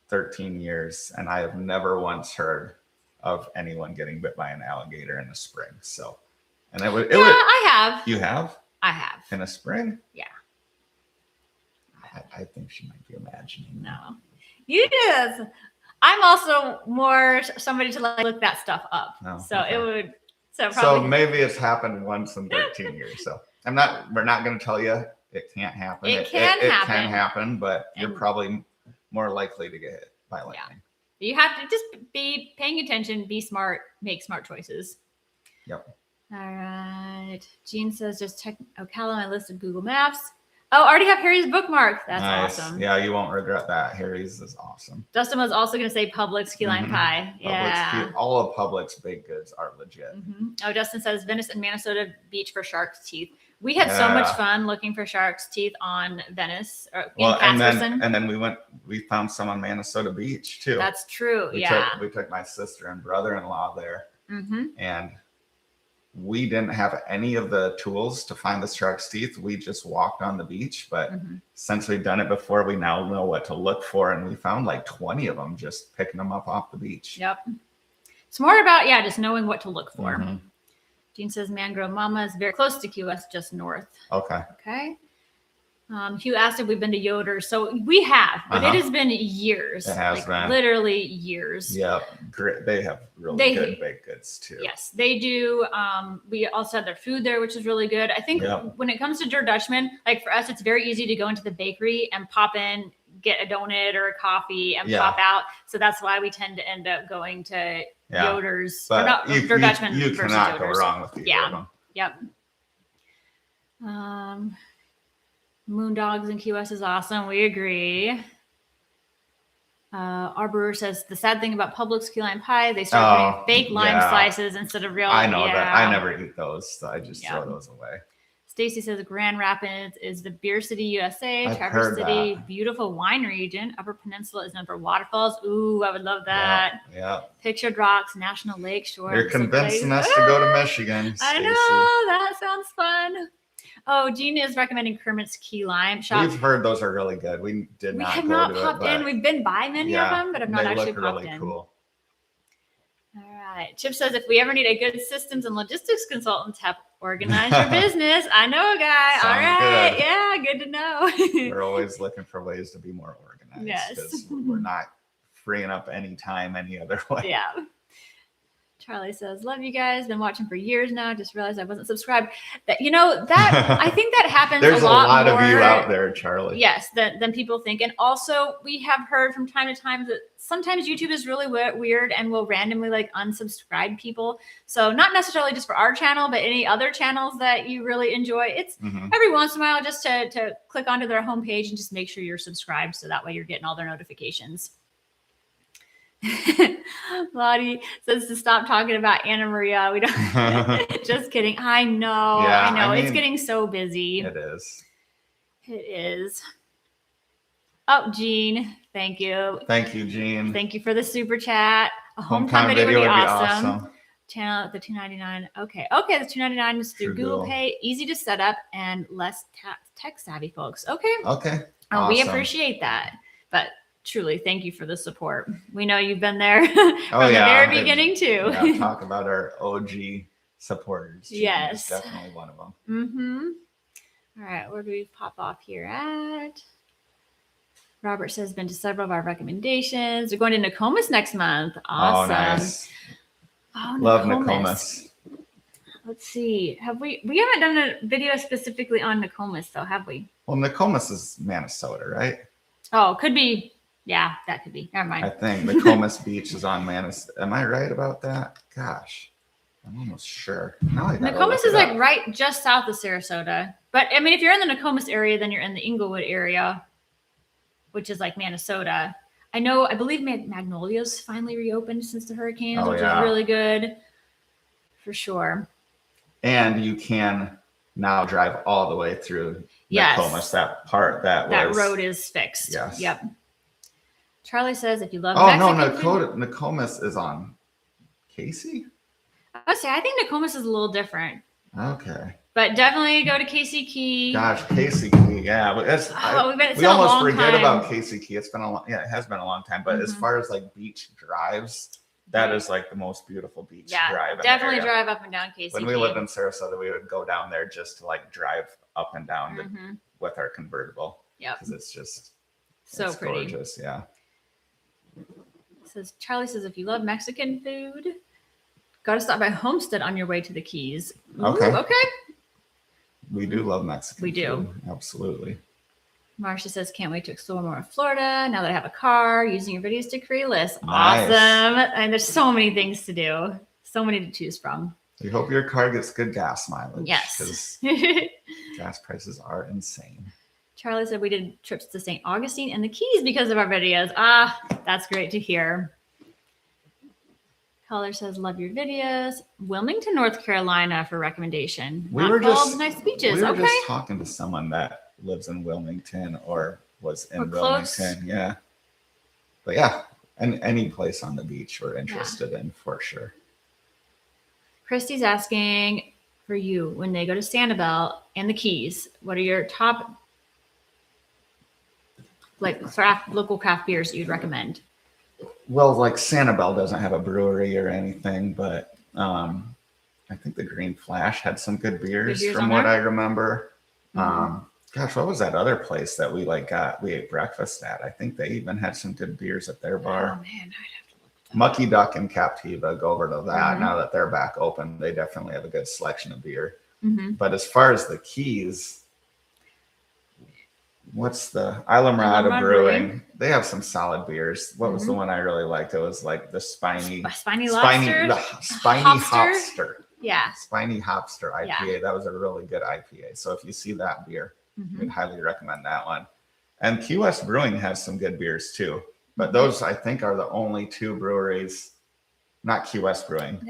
13 years and I have never once heard of anyone getting bit by an alligator in the spring. So, and I have. You have? I have. In a spring? Yeah. I think she might be imagining. No. You did. I'm also more somebody to look that stuff up. Oh, so okay. It would. So maybe it's happened once in 13 years. So we're not going to tell you. It can't happen. It can happen, but you're probably more likely to get hit by lightning. You have to just be paying attention, be smart, make smart choices. Yep. All right. Jean says, just check Ocala on my list of Google Maps. Oh, already have Harry's bookmark. That's nice. Awesome. Yeah, you won't regret that. Harry's is awesome. Justin was also going to say Publix key lime pie. Yeah. All of Publix baked goods are legit. Oh, Justin says Venice and Minnesota Beach for shark's teeth. We had so much fun looking for shark's teeth on Venice in Casperson. And then we found some on Minnesota Beach too. That's true. We took my sister and brother-in-law there, and we didn't have any of the tools to find the shark's teeth. We just walked on the beach, but since we've done it before, we now know what to look for, and we found like 20 of them just picking them up off the beach. Yep. It's more about just knowing what to look for. Jean says Mangrove Mama is very close to QS, just north. Okay. Hugh asked if we've been to Yoder. So we have, but it has been years. It has been. Literally years. Yeah. Great. They have really good baked goods too. Yes, they do. We also have their food there, which is really good. I think when it comes to Der Dutchman, like for us, it's very easy to go into the bakery and pop in, get a donut or a coffee and pop out. So that's why we tend to end up going to Yoder's. But not Der Dutchman. You cannot go wrong with either of them. Yep. Moondogs and QS is awesome. We agree. Our brewer says the sad thing about Publix key lime pie, they start putting fake lime slices instead of real. I know that. I never eat those, so I just throw those away. Stacy says Grand Rapids is the beer city USA. I've Traverse heard City, that. beautiful wine region. Upper Peninsula is known for waterfalls. Ooh, I would love that. Yeah. Pictured Rocks, National Lake Shore. You're convincing us to go to Michigan, I Stacy. know, that sounds fun. Oh, Jean is recommending Kermit's Key Lime Shop. We've heard those are really good. We have not popped in. We've been by many of them, but I've not actually popped really in. Cool. All right. Chip says if we ever need a good systems and logistics consultant to help organize your business, I know a guy. Sounds all right. good. Yeah, good to know. We're always looking for ways to be more organized. Yes. Because we're not freeing up any time any other way. Yeah. Charlie says, love you guys. Been watching for years now. Just realized I wasn't subscribed. That I think that happens There's a lot of more, you out there, Charlie. Yes, than people think. And also we have heard from time to time that sometimes YouTube is really weird and will randomly like unsubscribe people. So not necessarily just for our channel, but any other channels that you really enjoy. It's every once in a while just to click onto their homepage and just make sure you're subscribed. So that way you're getting all their notifications. Lottie says to stop talking about Anna Maria. We don't. Just kidding. I know. Yeah, I know. I mean, it's getting so busy. It is. It is. Oh, Jean. Thank you. Thank you, Jean. Thank you for the super chat. A hometown video would be awesome. Channel the $2.99. Okay. The $2.99 is through Google Pay. Easy to set up and less tech savvy folks. Okay. Okay. Oh, we appreciate that. But truly, thank you for the support. We know you've been there from the very beginning too. Yeah, talk about our OG supporters. Yes, definitely one of them. All right, where do we pop off here at? Robert says been to several of our recommendations. We're going to Nokomis next month. Awesome. Oh, nice. Oh, love Nokomis. Let's see. We haven't done a video specifically on Nokomis though, have we? Well, Nokomis is Minnesota, right? Oh, could be. Yeah, that could be. Never mind. I think Nokomis Beach is on Manatee. Am I right about that? Gosh, I'm almost sure. Nokomis is like right just south of Sarasota. But I mean, if you're in the Nokomis area, then you're in the Inglewood area, which is like Minnesota. I believe Magnolia's finally reopened since the hurricanes, which is really good for sure. And you can now drive all the way through Nokomis. That road is fixed. Yes. Yep. Charlie says, if you love Nokomis is on Casey? I think Nokomis is a little different. Okay. But definitely go to Casey Key. Gosh, Casey Key, yeah. We almost forget about Casey Key. It's been it has been a long time. But as far as like beach drives, that is like the most beautiful beach drive. Definitely drive up and down Casey Key. When we lived in Sarasota, we would go down there just to like drive up and down with our convertible. Yeah. Because it's just so pretty. Gorgeous, yeah. Charlie says, if you love Mexican food, got to stop by Homestead on your way to the Keys. Ooh, okay. We do love Mexican food. We do. Absolutely. Marcia says, can't wait to explore more of Florida now that I have a car, using your videos to create a list. Nice. Awesome. And there's so many things to do. So many to choose from. We hope your car gets good gas mileage. Yes. Because gas prices are insane. Charlie said we did trips to St. Augustine and the Keys because of our videos. That's great to hear. Caller says, love your videos. Wilmington, North Carolina for recommendation. We were just nice beaches. We were just talking to someone that lives in Wilmington or was in Wilmington. Yeah. But yeah, and any place on the beach we're interested in for sure. Christy's asking for you, when they go to Sanibel and the Keys, what are your top local craft beers that you'd recommend? Well, like Sanibel doesn't have a brewery or anything, but I think the Green Flash had some good beers from what I remember. Gosh, what was that other place that we ate breakfast at? I think they even had some good beers at their bar. Oh man, I'd have to look at that. Mucky Duck and Captiva, go over to that. Now that they're back open, they definitely have a good selection of beer. But as far as the Keys, what's the Islamorada Brewing? They have some solid beers. What was the one I really liked? It was like the spiny Hopster. Yeah. Spiny Hopster IPA. Yeah. That was a really good IPA. So if you see that beer, we'd highly recommend that one. And Key West Brewing has some good beers too. But those, I think, are the only two breweries, not Key West Brewing.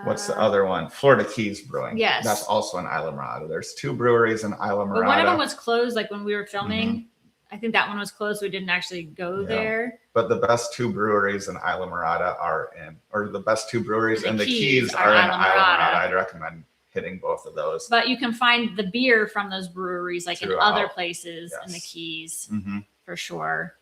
What's the other one? Florida Keys Brewing. Yes. That's also in Islamorada. There's 2 breweries in Islamorada. But one of them was closed, like when we were filming. I think that one was closed, so we didn't actually go there. But the best 2 breweries in Islamorada the best 2 breweries in the Keys are in Islamorada. I'd recommend hitting both of those. But you can find the beer from those breweries, like in other places in the Keys, for sure.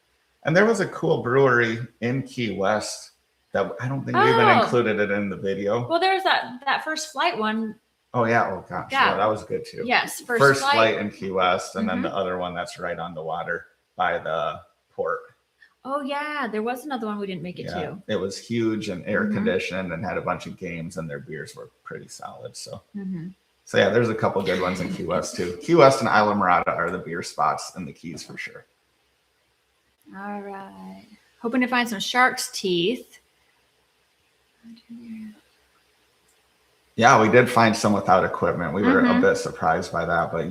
And there was a cool brewery in Key West that I don't think we even included it in the video. Well, there's that First Flight one. Oh yeah. Oh gosh. Yeah, that was good too. Yes. First Flight in Key West, and then the other one that's right on the water by the port. Oh yeah, there was another one we didn't make it to. It was huge and air conditioned and had a bunch of games, and their beers were pretty solid. So, so yeah, there's a couple good ones in Key West too. Key West and Islamorada are the beer spots in the Keys for sure. All right, hoping to find some shark's teeth. Yeah, we did find some without equipment. We were a bit surprised by that, but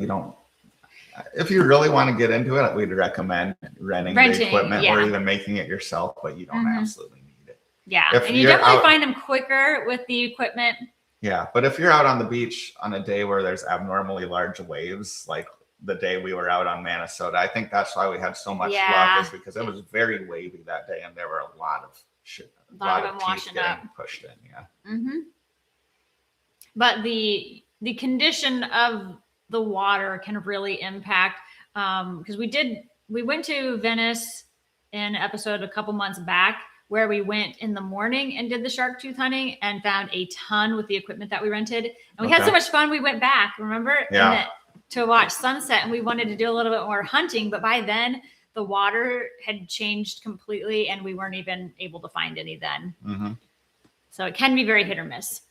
if you really want to get into it, we'd recommend renting the equipment or even making it yourself, but you don't absolutely need it. Yeah, and you definitely find them quicker with the equipment. Yeah, but if you're out on the beach on a day where there's abnormally large waves, like the day we were out on Minnesota, I think that's why we had so much luck, is because it was very wavy that day, and there were a lot of them washing up, pushed in. But the condition of the water can really impact, because we went to Venice in an episode a couple months back where we went in the morning and did the shark tooth hunting and found a ton with the equipment that we rented, and we had so much fun. We went back, remember, to watch sunset, and we wanted to do a little bit more hunting, but by then the water had changed completely and we weren't even able to find any then. So it can be very hit or miss.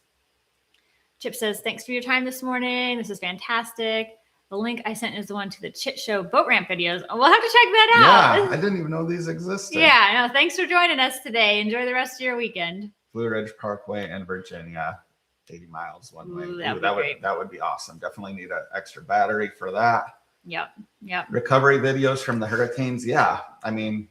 Chip says, thanks for your time this morning. This is fantastic. The link I sent is the one to the Chit Show boat ramp videos. We'll have to check that out. Yeah, I didn't even know these existed. Yeah, no, thanks for joining us today. Enjoy the rest of your weekend. Blue Ridge Parkway in Virginia, 80 miles one way. That would be awesome. Definitely need an extra battery for that. Yep. Recovery videos from the hurricanes. Yeah, I mean,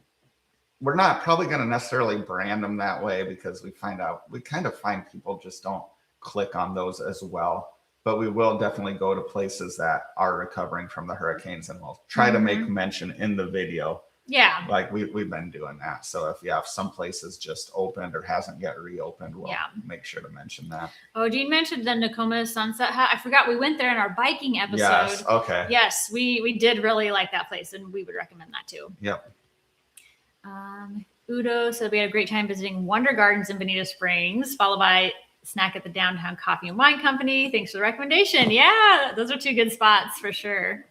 we're not probably going to necessarily brand them that way because we kind of find people just don't click on those as well, but we will definitely go to places that are recovering from the hurricanes, and we'll try to make mention in the video. Yeah, like we've been doing that. So if some places just opened or hasn't yet reopened, we'll make sure to mention that. Oh, Jean mentioned the Nakoma Sunset Hut. I forgot we went there in our biking episode. Yes, okay. Yes, we did really like that place, and we would recommend that too. Yep. Udo said we had a great time visiting Wonder Gardens in Bonita Springs, followed by snack at the Downtown Coffee and Wine Company. Thanks for the recommendation. Yeah, those are 2 good spots for sure.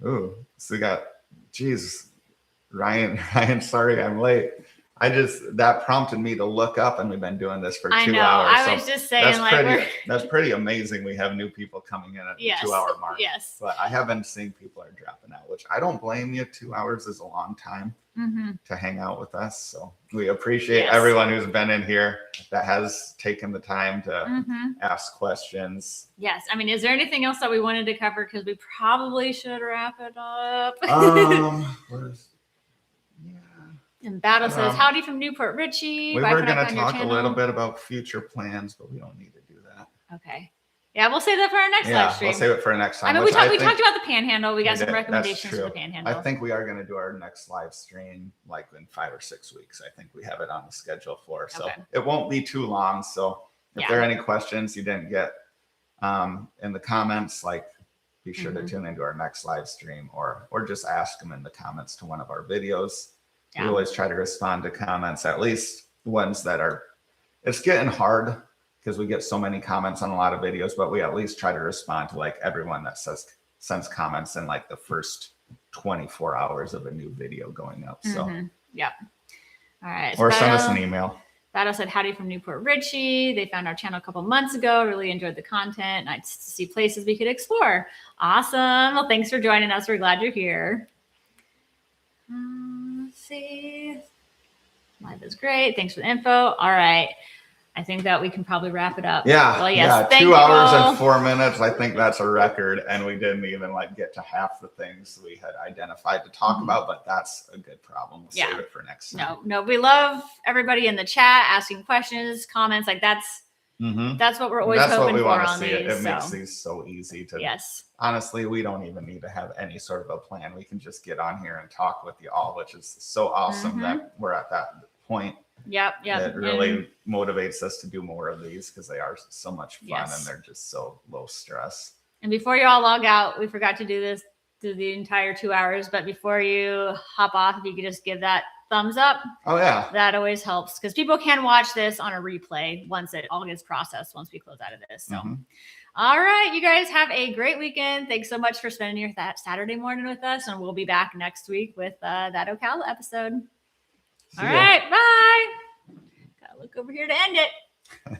Ooh, so we got, Ryan, sorry I'm late. That prompted me to look up, and we've been doing this for 2 hours. I was just saying, that's pretty amazing. We have new people coming in at the 2-hour mark. Yes. But I have been seeing people are dropping out, which I don't blame you. 2 hours is a long time to hang out with us. So we appreciate everyone who's been in here that has taken the time to ask questions. Yes. I mean, is there anything else that we wanted to cover? Because we probably should wrap it up. And Battle says, howdy from Newport Richie. We were going to talk a little bit about future plans, but we don't need to do that. Okay. Yeah, we'll save that for our next live stream. We'll save it for our next time. I mean, we talked about the Panhandle. We got some recommendations for the Panhandle. I think we are going to do our next live stream like in 5 or 6 weeks. I think we have it on the schedule for. So it won't be too long. So if there are any questions you didn't get in the comments, be sure to tune into our next live stream or just ask them in the comments to one of our videos. Yeah. We always try to respond to comments, at least ones that are, it's getting hard because we get so many comments on a lot of videos, but we at least try to respond to everyone that sends comments in the first 24 hours of a new video going up. So yeah. All right. Or send us an email. Battle said, howdy from Newport Richie. They found our channel a couple months ago. Really enjoyed the content. Nice to see places we could explore. Awesome. Well, thanks for joining us. We're glad you're here. Let's see. Live is great. Thanks for the info. All right. I think that we can probably wrap it up. Yeah. Well, yes. Yeah. 2 hours and 4 minutes. I think that's a record. And we didn't even get to half the things we had identified to talk about, but that's a good problem. We'll save it for next time. No, we love everybody in the chat asking questions, comments. That's Mhm. That's what we're always That's what hoping we for want to on see. It these. makes So these so easy to. yes. Honestly, we don't even need to have any sort of a plan. We can just get on here and talk with you all, which is so awesome that we're at that point. Yep. It really motivates us to do more of these because they are so much fun Yes. and they're just so low stress. And before you all log out, we forgot to do this through the entire 2 hours. But before you hop off, if you could just give that thumbs up. Oh, yeah. That always helps because people can watch this on a replay once it all gets processed once we close out of this. So, all right, you guys have a great weekend. Thanks so much for spending your Saturday morning with us. And we'll be back next week with that Ocala episode. All right, bye. Gotta look over here to end it.